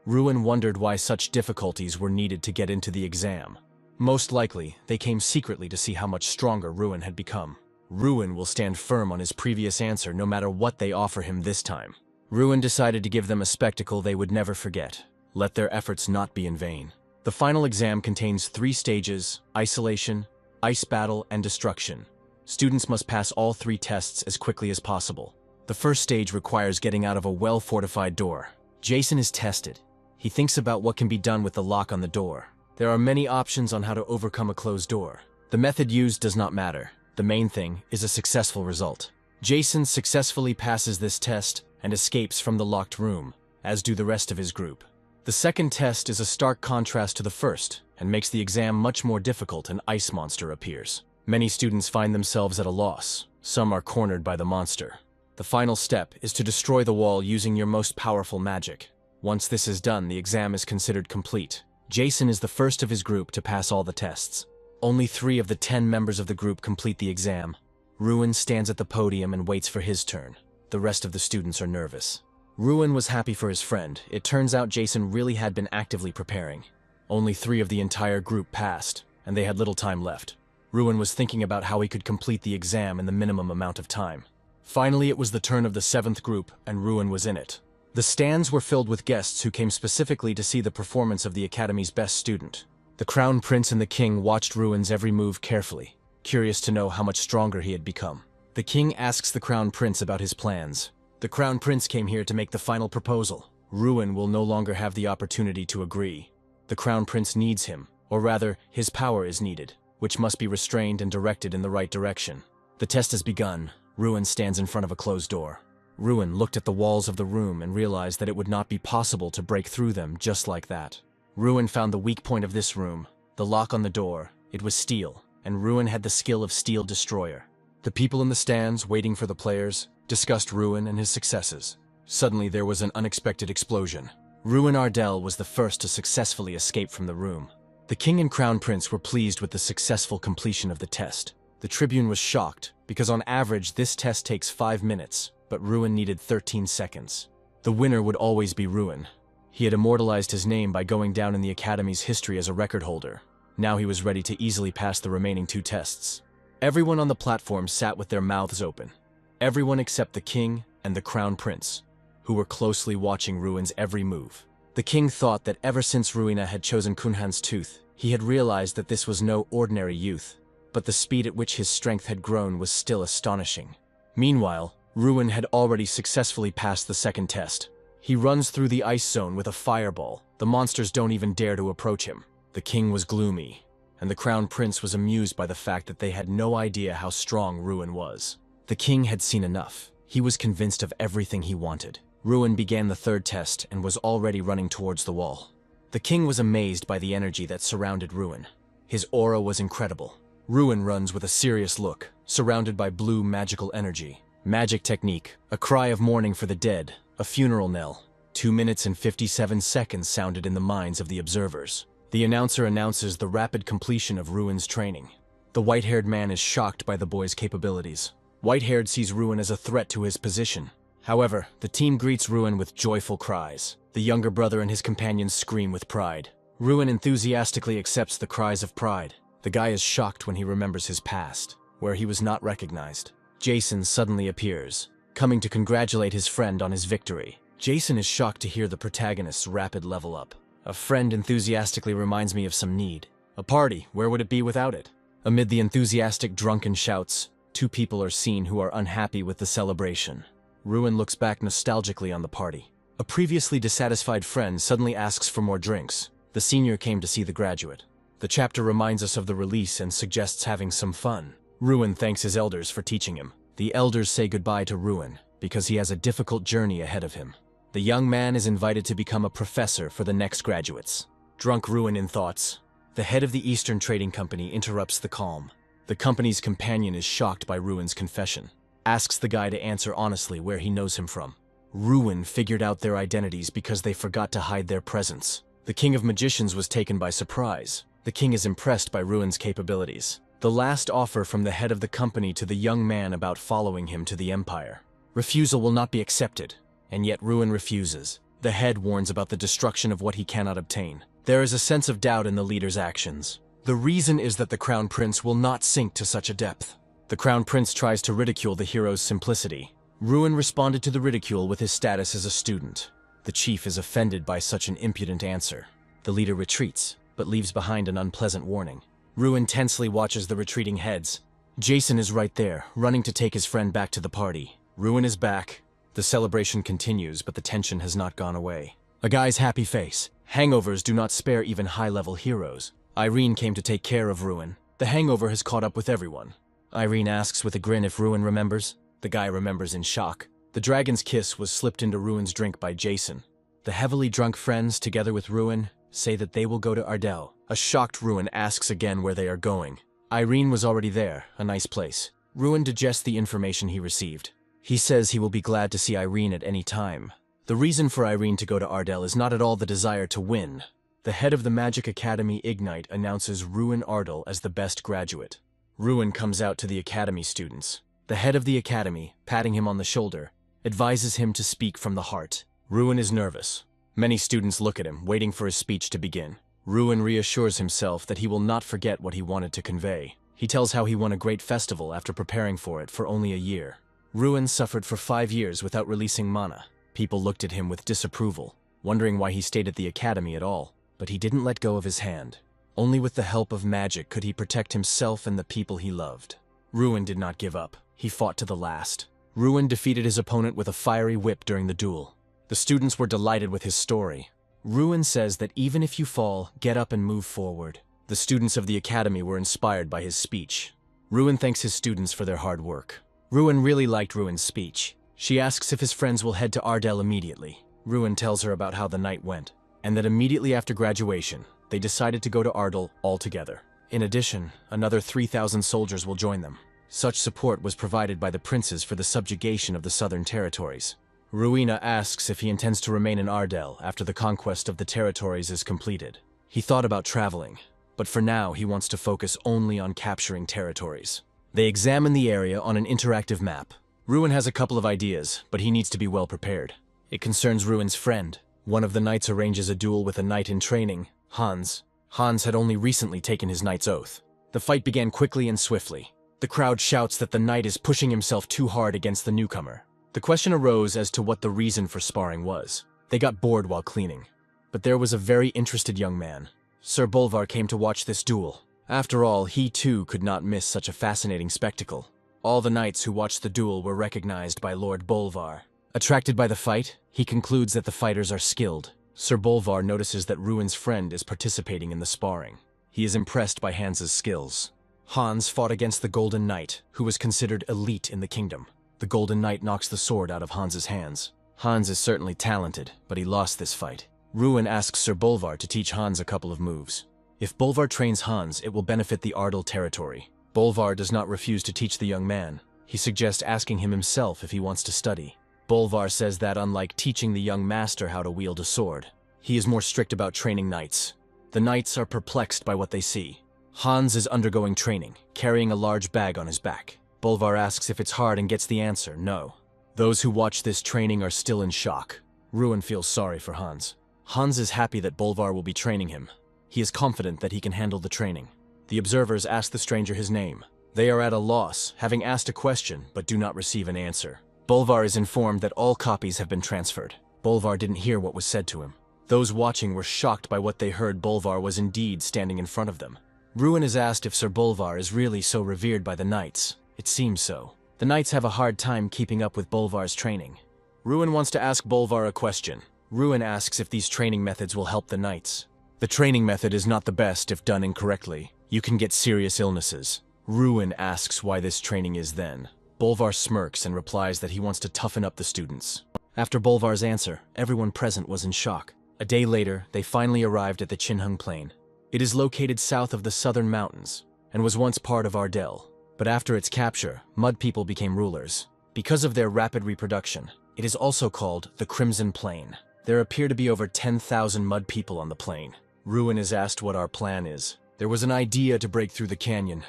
Ruin wondered why such difficulties were needed to get into the exam. Most likely, they came secretly to see how much stronger Ruin had become. Ruin will stand firm on his previous answer no matter what they offer him this time. Ruin decided to give them a spectacle they would never forget. Let their efforts not be in vain. The final exam contains 3 stages: isolation, ice battle, and destruction. Students must pass all 3 tests as quickly as possible. The first stage requires getting out of a well-fortified door. Jason is tested. He thinks about what can be done with the lock on the door. There are many options on how to overcome a closed door. The method used does not matter. The main thing is a successful result. Jason successfully passes this test and escapes from the locked room, as do the rest of his group. The second test is a stark contrast to the first and makes the exam much more difficult. An ice monster appears. Many students find themselves at a loss. Some are cornered by the monster. The final step is to destroy the wall using your most powerful magic. Once this is done, the exam is considered complete. Jason is the first of his group to pass all the tests. Only 3 of the 10 members of the group complete the exam. Ruin stands at the podium and waits for his turn. The rest of the students are nervous. Ruin was happy for his friend. It turns out Jason really had been actively preparing. Only 3 of the entire group passed, and they had little time left. Ruin was thinking about how he could complete the exam in the minimum amount of time. Finally, it was the turn of the 7th group, and Ruin was in it. The stands were filled with guests who came specifically to see the performance of the Academy's best student. The Crown Prince and the King watched Ruin's every move carefully, curious to know how much stronger he had become. The King asks the Crown Prince about his plans. The Crown Prince came here to make the final proposal. Ruin will no longer have the opportunity to agree. The Crown Prince needs him, or rather, his power is needed, which must be restrained and directed in the right direction. The test has begun. Ruin stands in front of a closed door. Ruin looked at the walls of the room and realized that it would not be possible to break through them just like that. Ruin found the weak point of this room, the lock on the door. It was steel, and Ruin had the skill of Steel Destroyer. The people in the stands, waiting for the players, discussed Ruin and his successes. Suddenly there was an unexpected explosion. Ruin Ardell was the first to successfully escape from the room. The King and Crown Prince were pleased with the successful completion of the test. The Tribune was shocked, because on average this test takes 5 minutes, but Ruin needed 13 seconds. The winner would always be Ruin. He had immortalized his name by going down in the Academy's history as a record holder. Now he was ready to easily pass the remaining 2 tests. Everyone on the platform sat with their mouths open. Everyone except the King and the Crown Prince, who were closely watching Ruin's every move. The King thought that ever since Ruina had chosen Kunhan's tooth, he had realized that this was no ordinary youth, but the speed at which his strength had grown was still astonishing. Meanwhile, Ruin had already successfully passed the second test. He runs through the ice zone with a fireball. The monsters don't even dare to approach him. The King was gloomy, and the Crown Prince was amused by the fact that they had no idea how strong Ruin was. The King had seen enough. He was convinced of everything he wanted. Ruin began the third test and was already running towards the wall. The King was amazed by the energy that surrounded Ruin. His aura was incredible. Ruin runs with a serious look, surrounded by blue magical energy. Magic technique, a cry of mourning for the dead, a funeral knell. 2 minutes and 57 seconds sounded in the minds of the observers. The announcer announces the rapid completion of Ruin's training. The white-haired man is shocked by the boy's capabilities. White-haired sees Ruin as a threat to his position. However, the team greets Ruin with joyful cries. The younger brother and his companions scream with pride. Ruin enthusiastically accepts the cries of pride. The guy is shocked when he remembers his past, where he was not recognized. Jason suddenly appears, coming to congratulate his friend on his victory. Jason is shocked to hear the protagonist's rapid level up. A friend enthusiastically reminds me of some need. A party, where would it be without it? Amid the enthusiastic drunken shouts, 2 people are seen who are unhappy with the celebration. Ruin looks back nostalgically on the party. A previously dissatisfied friend suddenly asks for more drinks. The senior came to see the graduate. The chapter reminds us of the release and suggests having some fun. Ruin thanks his elders for teaching him. The elders say goodbye to Ruin because he has a difficult journey ahead of him. The young man is invited to become a professor for the next graduates. Drunk Ruin in thoughts, the head of the Eastern Trading Company interrupts the calm. The company's companion is shocked by Ruin's confession, asks the guy to answer honestly where he knows him from. Ruin figured out their identities because they forgot to hide their presence. The King of Magicians was taken by surprise. The king is impressed by Ruin's capabilities. The last offer from the head of the company to the young man about following him to the Empire. Refusal will not be accepted, and yet Ruin refuses. The head warns about the destruction of what he cannot obtain. There is a sense of doubt in the leader's actions. The reason is that the Crown Prince will not sink to such a depth. The Crown Prince tries to ridicule the hero's simplicity. Ruin responded to the ridicule with his status as a student. The chief is offended by such an impudent answer. The leader retreats, but leaves behind an unpleasant warning. Ruin tensely watches the retreating heads. Jason is right there, running to take his friend back to the party. Ruin is back. The celebration continues, but the tension has not gone away. A guy's happy face. Hangovers do not spare even high-level heroes. Irene came to take care of Ruin. The hangover has caught up with everyone. Irene asks with a grin if Ruin remembers. The guy remembers in shock. The dragon's kiss was slipped into Ruin's drink by Jason. The heavily drunk friends, together with Ruin, say that they will go to Ardell. A shocked Ruin asks again where they are going. Irene was already there, a nice place. Ruin digests the information he received. He says he will be glad to see Irene at any time. The reason for Irene to go to Ardell is not at all the desire to win. The head of the Magic Academy, Ignite, announces Ruin Ardell as the best graduate. Ruin comes out to the academy students. The head of the academy, patting him on the shoulder, advises him to speak from the heart. Ruin is nervous. Many students look at him, waiting for his speech to begin. Ruin reassures himself that he will not forget what he wanted to convey. He tells how he won a great festival after preparing for it for only a year. Ruin suffered for 5 years without releasing mana. People looked at him with disapproval, wondering why he stayed at the academy at all. But he didn't let go of his hand. Only with the help of magic could he protect himself and the people he loved. Ruin did not give up. He fought to the last. Ruin defeated his opponent with a fiery whip during the duel. The students were delighted with his story. Ruin says that even if you fall, get up and move forward. The students of the academy were inspired by his speech. Ruin thanks his students for their hard work. Ruin really liked Ruin's speech. She asks if his friends will head to Ardell immediately. Ruin tells her about how the night went, and that immediately after graduation, they decided to go to Ardell all together. In addition, another 3,000 soldiers will join them. Such support was provided by the princes for the subjugation of the southern territories. Ruina asks if he intends to remain in Ardell after the conquest of the territories is completed. He thought about traveling, but for now he wants to focus only on capturing territories. They examine the area on an interactive map. Ruin has a couple of ideas, but he needs to be well prepared. It concerns Ruin's friend. One of the knights arranges a duel with a knight in training, Hans. Hans had only recently taken his knight's oath. The fight began quickly and swiftly. The crowd shouts that the knight is pushing himself too hard against the newcomer. The question arose as to what the reason for sparring was. They got bored while cleaning. But there was a very interested young man. Sir Bolvar came to watch this duel. After all, he too could not miss such a fascinating spectacle. All the knights who watched the duel were recognized by Lord Bolvar. Attracted by the fight, he concludes that the fighters are skilled. Sir Bolvar notices that Ruin's friend is participating in the sparring. He is impressed by Hans's skills. Hans fought against the Golden Knight, who was considered elite in the kingdom. The Golden Knight knocks the sword out of Hans's hands. Hans is certainly talented, but he lost this fight. Ruin asks Sir Bolvar to teach Hans a couple of moves. If Bolvar trains Hans, it will benefit the Ardell territory. Bolvar does not refuse to teach the young man. He suggests asking him himself if he wants to study. Bolvar says that unlike teaching the young master how to wield a sword, he is more strict about training knights. The knights are perplexed by what they see. Hans is undergoing training, carrying a large bag on his back. Bolvar asks if it's hard and gets the answer, no. Those who watch this training are still in shock. Ruin feels sorry for Hans. Hans is happy that Bolvar will be training him. He is confident that he can handle the training. The observers ask the stranger his name. They are at a loss, having asked a question, but do not receive an answer. Bolvar is informed that all copies have been transferred. Bolvar didn't hear what was said to him. Those watching were shocked by what they heard. Bolvar was indeed standing in front of them. Ruin is asked if Sir Bolvar is really so revered by the knights. It seems so. The knights have a hard time keeping up with Bolvar's training. Ruin wants to ask Bolvar a question. Ruin asks if these training methods will help the knights. The training method is not the best if done incorrectly. You can get serious illnesses. Ruin asks why this training is then. Bolvar smirks and replies that he wants to toughen up the students. After Bolvar's answer, everyone present was in shock. A day later, they finally arrived at the Chinhung Plain. It is located south of the southern mountains and was once part of Ardell. But after its capture, Mud People became rulers. Because of their rapid reproduction, it is also called the Crimson Plain. There appear to be over 10,000 Mud People on the plain. Ruin is asked what our plan is. There was an idea to break through the canyon,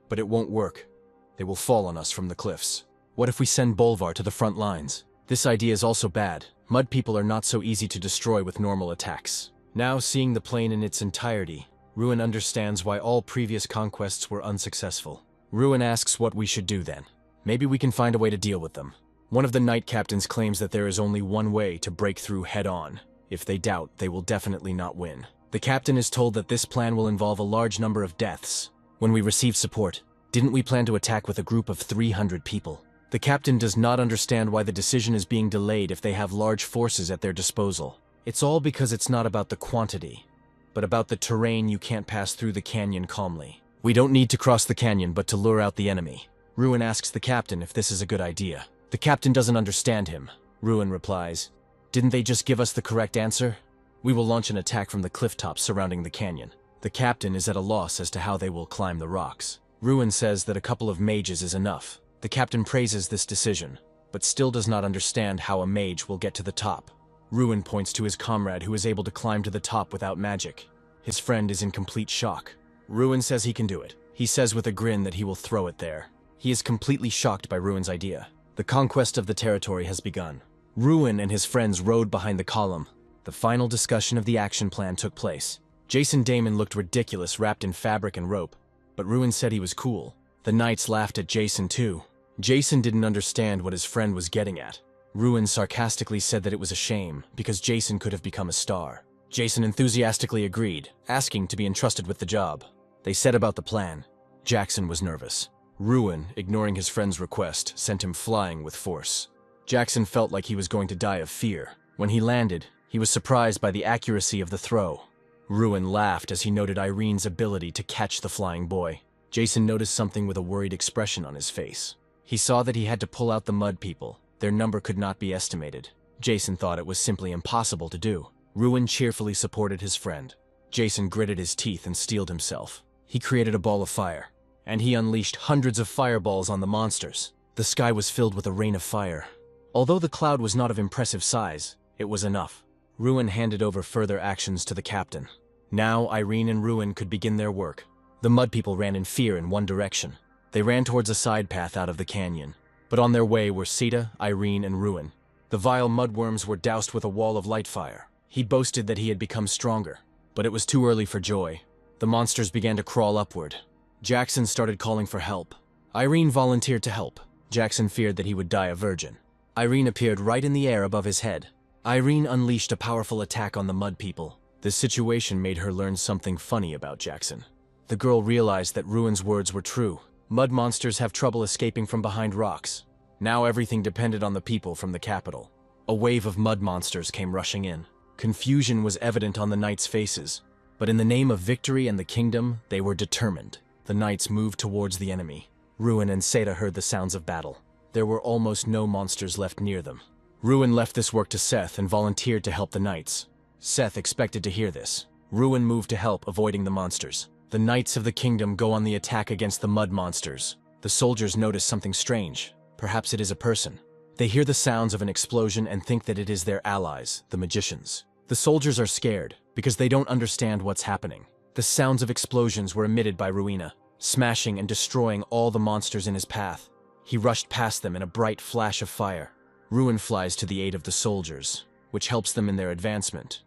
but it won't work. They will fall on us from the cliffs. What if we send Bolvar to the front lines? This idea is also bad. Mud People are not so easy to destroy with normal attacks. Now, seeing the plain in its entirety, Ruin understands why all previous conquests were unsuccessful. Ruin asks what we should do then. Maybe we can find a way to deal with them. One of the knight captains claims that there is only one way to break through head-on. If they doubt, they will definitely not win. The captain is told that this plan will involve a large number of deaths. When we received support, didn't we plan to attack with a group of 300 people? The captain does not understand why the decision is being delayed if they have large forces at their disposal. It's all because it's not about the quantity, but about the terrain. You can't pass through the canyon calmly. We don't need to cross the canyon but to lure out the enemy. Ruin asks the captain if this is a good idea. The captain doesn't understand him. Ruin replies, "Didn't they just give us the correct answer? We will launch an attack from the cliff tops surrounding the canyon." The captain is at a loss as to how they will climb the rocks. Ruin says that a couple of mages is enough. The captain praises this decision, but still does not understand how a mage will get to the top. Ruin points to his comrade who is able to climb to the top without magic. His friend is in complete shock. Ruin says he can do it. He says with a grin that he will throw it there. He is completely shocked by Ruin's idea. The conquest of the territory has begun. Ruin and his friends rode behind the column. The final discussion of the action plan took place. Jason Damon looked ridiculous wrapped in fabric and rope, but Ruin said he was cool. The knights laughed at Jason too. Jason didn't understand what his friend was getting at. Ruin sarcastically said that it was a shame because Jason could have become a star. Jason enthusiastically agreed, asking to be entrusted with the job. They set about the plan. Jackson was nervous. Ruin, ignoring his friend's request, sent him flying with force. Jackson felt like he was going to die of fear. When he landed, he was surprised by the accuracy of the throw. Ruin laughed as he noted Irene's ability to catch the flying boy. Jason noticed something with a worried expression on his face. He saw that he had to pull out the Mud People. Their number could not be estimated. Jason thought it was simply impossible to do. Ruin cheerfully supported his friend. Jason gritted his teeth and steeled himself. He created a ball of fire, and he unleashed hundreds of fireballs on the monsters. The sky was filled with a rain of fire. Although the cloud was not of impressive size, it was enough. Ruin handed over further actions to the captain. Now Irene and Ruin could begin their work. The Mud People ran in fear in one direction. They ran towards a side path out of the canyon. But on their way were Sita, Irene, and Ruin. The vile mudworms were doused with a wall of light fire. He boasted that he had become stronger, but it was too early for joy. The monsters began to crawl upward. Jackson started calling for help. Irene volunteered to help. Jackson feared that he would die a virgin. Irene appeared right in the air above his head. Irene unleashed a powerful attack on the Mud People. This situation made her learn something funny about Jackson. The girl realized that Ruin's words were true. Mud monsters have trouble escaping from behind rocks. Now everything depended on the people from the capital. A wave of mud monsters came rushing in. Confusion was evident on the knights' faces, but in the name of victory and the kingdom, they were determined. The knights moved towards the enemy. Ruin and Seta heard the sounds of battle. There were almost no monsters left near them. Ruin left this work to Seth and volunteered to help the knights. Seth expected to hear this. Ruin moved to help, avoiding the monsters. The knights of the kingdom go on the attack against the mud monsters. The soldiers notice something strange. Perhaps it is a person. They hear the sounds of an explosion and think that it is their allies, the magicians. The soldiers are scared because they don't understand what's happening. The sounds of explosions were emitted by Ruina, smashing and destroying all the monsters in his path. He rushed past them in a bright flash of fire. Ruin flies to the aid of the soldiers, which helps them in their advancement.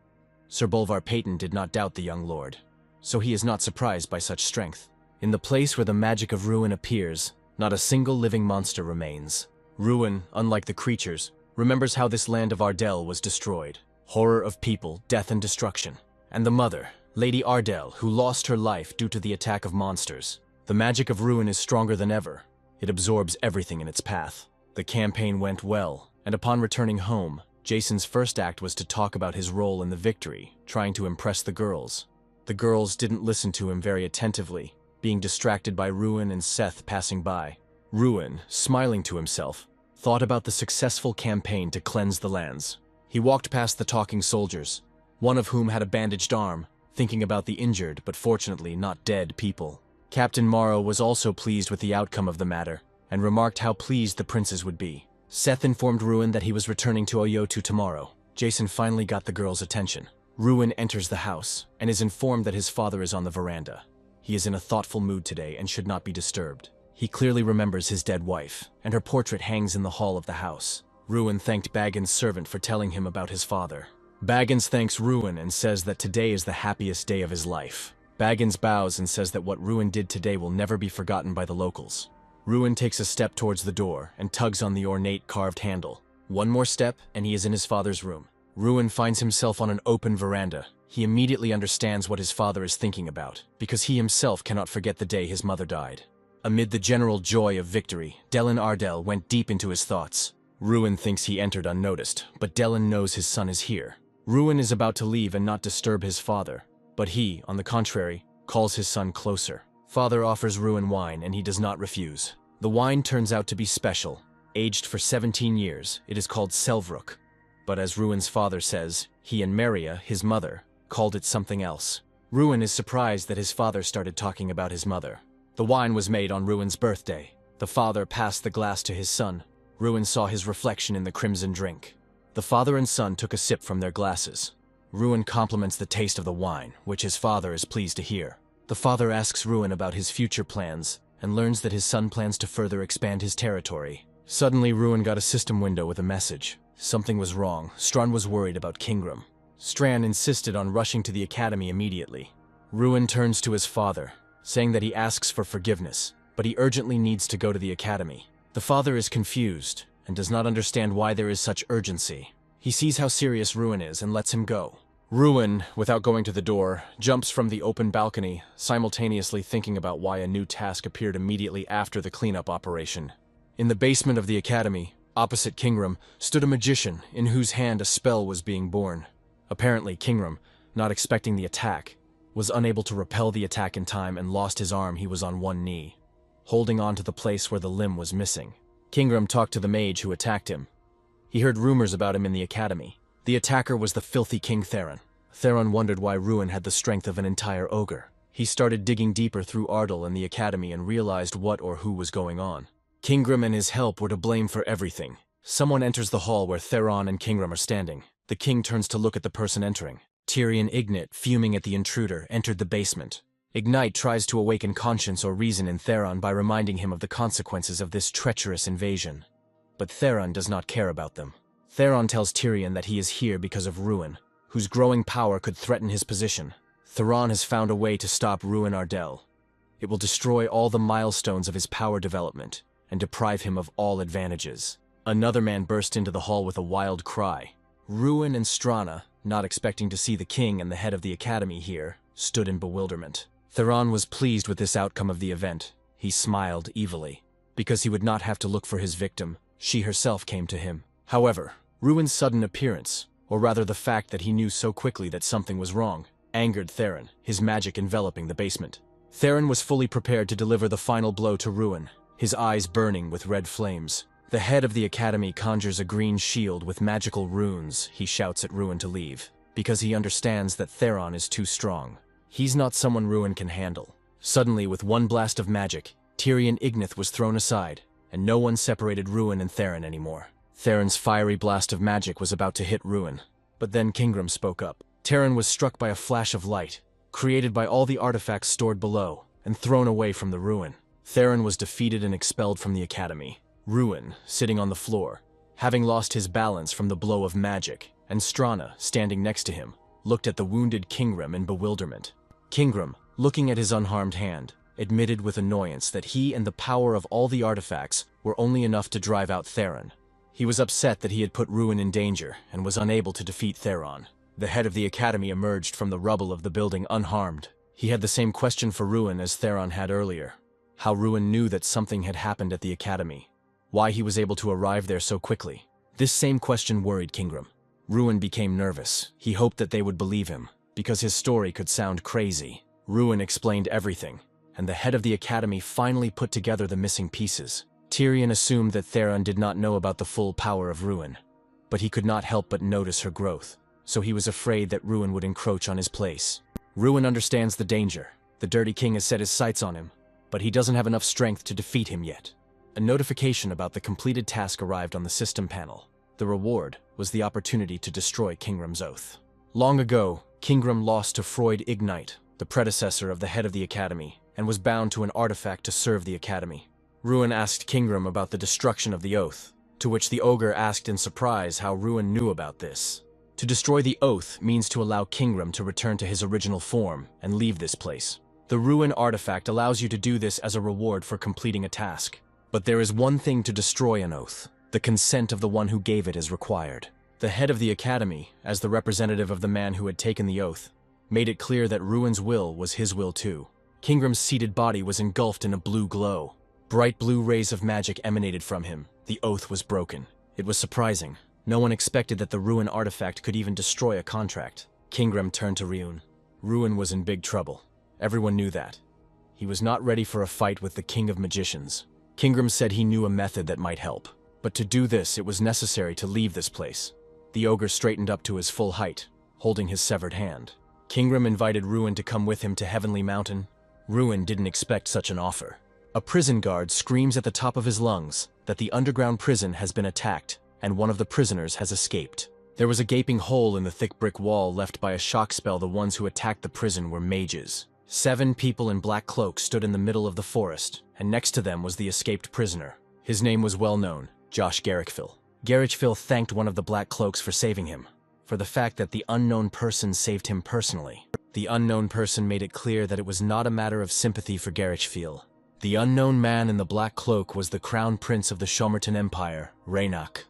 Sir Bolvar Peyton did not doubt the young lord, so he is not surprised by such strength. In the place where the magic of Ruin appears, not a single living monster remains. Ruin, unlike the creatures, remembers how this land of Ardell was destroyed. Horror of people, death and destruction. And the mother, Lady Ardell, who lost her life due to the attack of monsters. The magic of Ruin is stronger than ever. It absorbs everything in its path. The campaign went well, and upon returning home, Jason's first act was to talk about his role in the victory, trying to impress the girls. The girls didn't listen to him very attentively, being distracted by Ruin and Seth passing by. Ruin, smiling to himself, thought about the successful campaign to cleanse the lands. He walked past the talking soldiers, one of whom had a bandaged arm, thinking about the injured but fortunately not dead people. Captain Morrow was also pleased with the outcome of the matter, and remarked how pleased the princes would be. Seth informed Ruin that he was returning to Oyotu tomorrow. Jason finally got the girls' attention. Ruin enters the house, and is informed that his father is on the veranda. He is in a thoughtful mood today and should not be disturbed. He clearly remembers his dead wife, and her portrait hangs in the hall of the house. Ruin thanked Baggins' servant for telling him about his father. Baggins thanks Ruin and says that today is the happiest day of his life. Baggins bows and says that what Ruin did today will never be forgotten by the locals. Ruin takes a step towards the door and tugs on the ornate carved handle. One more step, and he is in his father's room. Ruin finds himself on an open veranda. He immediately understands what his father is thinking about, because he himself cannot forget the day his mother died. Amid the general joy of victory, Delin Ardell went deep into his thoughts. Ruin thinks he entered unnoticed, but Delin knows his son is here. Ruin is about to leave and not disturb his father, but he, on the contrary, calls his son closer. Father offers Ruin wine and he does not refuse. The wine turns out to be special. Aged for 17 years, it is called Selvrook. But as Ruin's father says, he and Maria, his mother, called it something else. Ruin is surprised that his father started talking about his mother. The wine was made on Ruin's birthday. The father passed the glass to his son. Ruin saw his reflection in the crimson drink. The father and son took a sip from their glasses. Ruin compliments the taste of the wine, which his father is pleased to hear. The father asks Ruin about his future plans, and learns that his son plans to further expand his territory. Suddenly, Ruin got a system window with a message. Something was wrong. Strahn was worried about Kingram. Strahn insisted on rushing to the academy immediately. Ruin turns to his father, saying that he asks for forgiveness, but he urgently needs to go to the academy. The father is confused, and does not understand why there is such urgency. He sees how serious Ruin is and lets him go. Ruin, without going to the door, jumps from the open balcony, simultaneously thinking about why a new task appeared immediately after the cleanup operation. In the basement of the academy, opposite Kingram, stood a magician in whose hand a spell was being born. Apparently, Kingram, not expecting the attack, was unable to repel the attack in time and lost his arm. He was on one knee, holding on to the place where the limb was missing. Kingram talked to the mage who attacked him. He heard rumors about him in the academy. The attacker was the filthy King Theron. Theron wondered why Ruin had the strength of an entire ogre. He started digging deeper through Ardell and the academy and realized what or who was going on. Kingram and his help were to blame for everything. Someone enters the hall where Theron and Kingram are standing. The king turns to look at the person entering. Tyrion Ignite, fuming at the intruder, entered the basement. Ignite tries to awaken conscience or reason in Theron by reminding him of the consequences of this treacherous invasion. But Theron does not care about them. Theron tells Tyrion that he is here because of Ruin, whose growing power could threaten his position. Theron has found a way to stop Ruin Ardell. It will destroy all the milestones of his power development and deprive him of all advantages. Another man burst into the hall with a wild cry. Ruin and Strana, not expecting to see the king and the head of the academy here, stood in bewilderment. Theron was pleased with this outcome of the event. He smiled evilly. Because he would not have to look for his victim, she herself came to him. However, Ruin's sudden appearance, or rather the fact that he knew so quickly that something was wrong, angered Theron, his magic enveloping the basement. Theron was fully prepared to deliver the final blow to Ruin, his eyes burning with red flames. The head of the academy conjures a green shield with magical runes. He shouts at Ruin to leave, because he understands that Theron is too strong. He's not someone Ruin can handle. Suddenly, with one blast of magic, Tyrion Ignith was thrown aside, and no one separated Ruin and Theron anymore. Theron's fiery blast of magic was about to hit Ruin, but then Kingram spoke up. Theron was struck by a flash of light, created by all the artifacts stored below, and thrown away from the ruin. Theron was defeated and expelled from the academy. Ruin, sitting on the floor, having lost his balance from the blow of magic, and Strana, standing next to him, looked at the wounded Kingram in bewilderment. Kingram, looking at his unharmed hand, admitted with annoyance that he and the power of all the artifacts were only enough to drive out Theron. He was upset that he had put Ruin in danger and was unable to defeat Theron. The head of the academy emerged from the rubble of the building unharmed. He had the same question for Ruin as Theron had earlier. How Ruin knew that something had happened at the academy. Why he was able to arrive there so quickly. This same question worried Kingram. Ruin became nervous. He hoped that they would believe him, because his story could sound crazy. Ruin explained everything, and the head of the academy finally put together the missing pieces. Tyrion assumed that Theron did not know about the full power of Ruin, but he could not help but notice her growth, so he was afraid that Ruin would encroach on his place. Ruin understands the danger. The Dirty King has set his sights on him, but he doesn't have enough strength to defeat him yet. A notification about the completed task arrived on the system panel. The reward was the opportunity to destroy Kingram's oath. Long ago, Kingram lost to Freud Ignite, the predecessor of the head of the academy, and was bound to an artifact to serve the academy. Ruin asked Kingram about the destruction of the oath, to which the ogre asked in surprise how Ruin knew about this. To destroy the oath means to allow Kingram to return to his original form and leave this place. The Ruin artifact allows you to do this as a reward for completing a task. But there is one thing to destroy an oath. The consent of the one who gave it is required. The head of the academy, as the representative of the man who had taken the oath, made it clear that Ruin's will was his will too. Kingram's seated body was engulfed in a blue glow. Bright blue rays of magic emanated from him. The oath was broken. It was surprising. No one expected that the Ruin artifact could even destroy a contract. Kingram turned to Ruin. Ruin was in big trouble. Everyone knew that. He was not ready for a fight with the King of Magicians. Kingram said he knew a method that might help. But to do this, it was necessary to leave this place. The ogre straightened up to his full height, holding his severed hand. Kingram invited Ruin to come with him to Heavenly Mountain. Ruin didn't expect such an offer. A prison guard screams at the top of his lungs that the underground prison has been attacked and one of the prisoners has escaped. There was a gaping hole in the thick brick wall left by a shock spell. The ones who attacked the prison were mages. 7 people in black cloaks stood in the middle of the forest, and next to them was the escaped prisoner. His name was well known, Josh Garrickville. Garrickville thanked one of the black cloaks for saving him, for the fact that the unknown person saved him personally. The unknown person made it clear that it was not a matter of sympathy for Garrickville. The unknown man in the black cloak was the crown prince of the Shomerton Empire, Raynoch.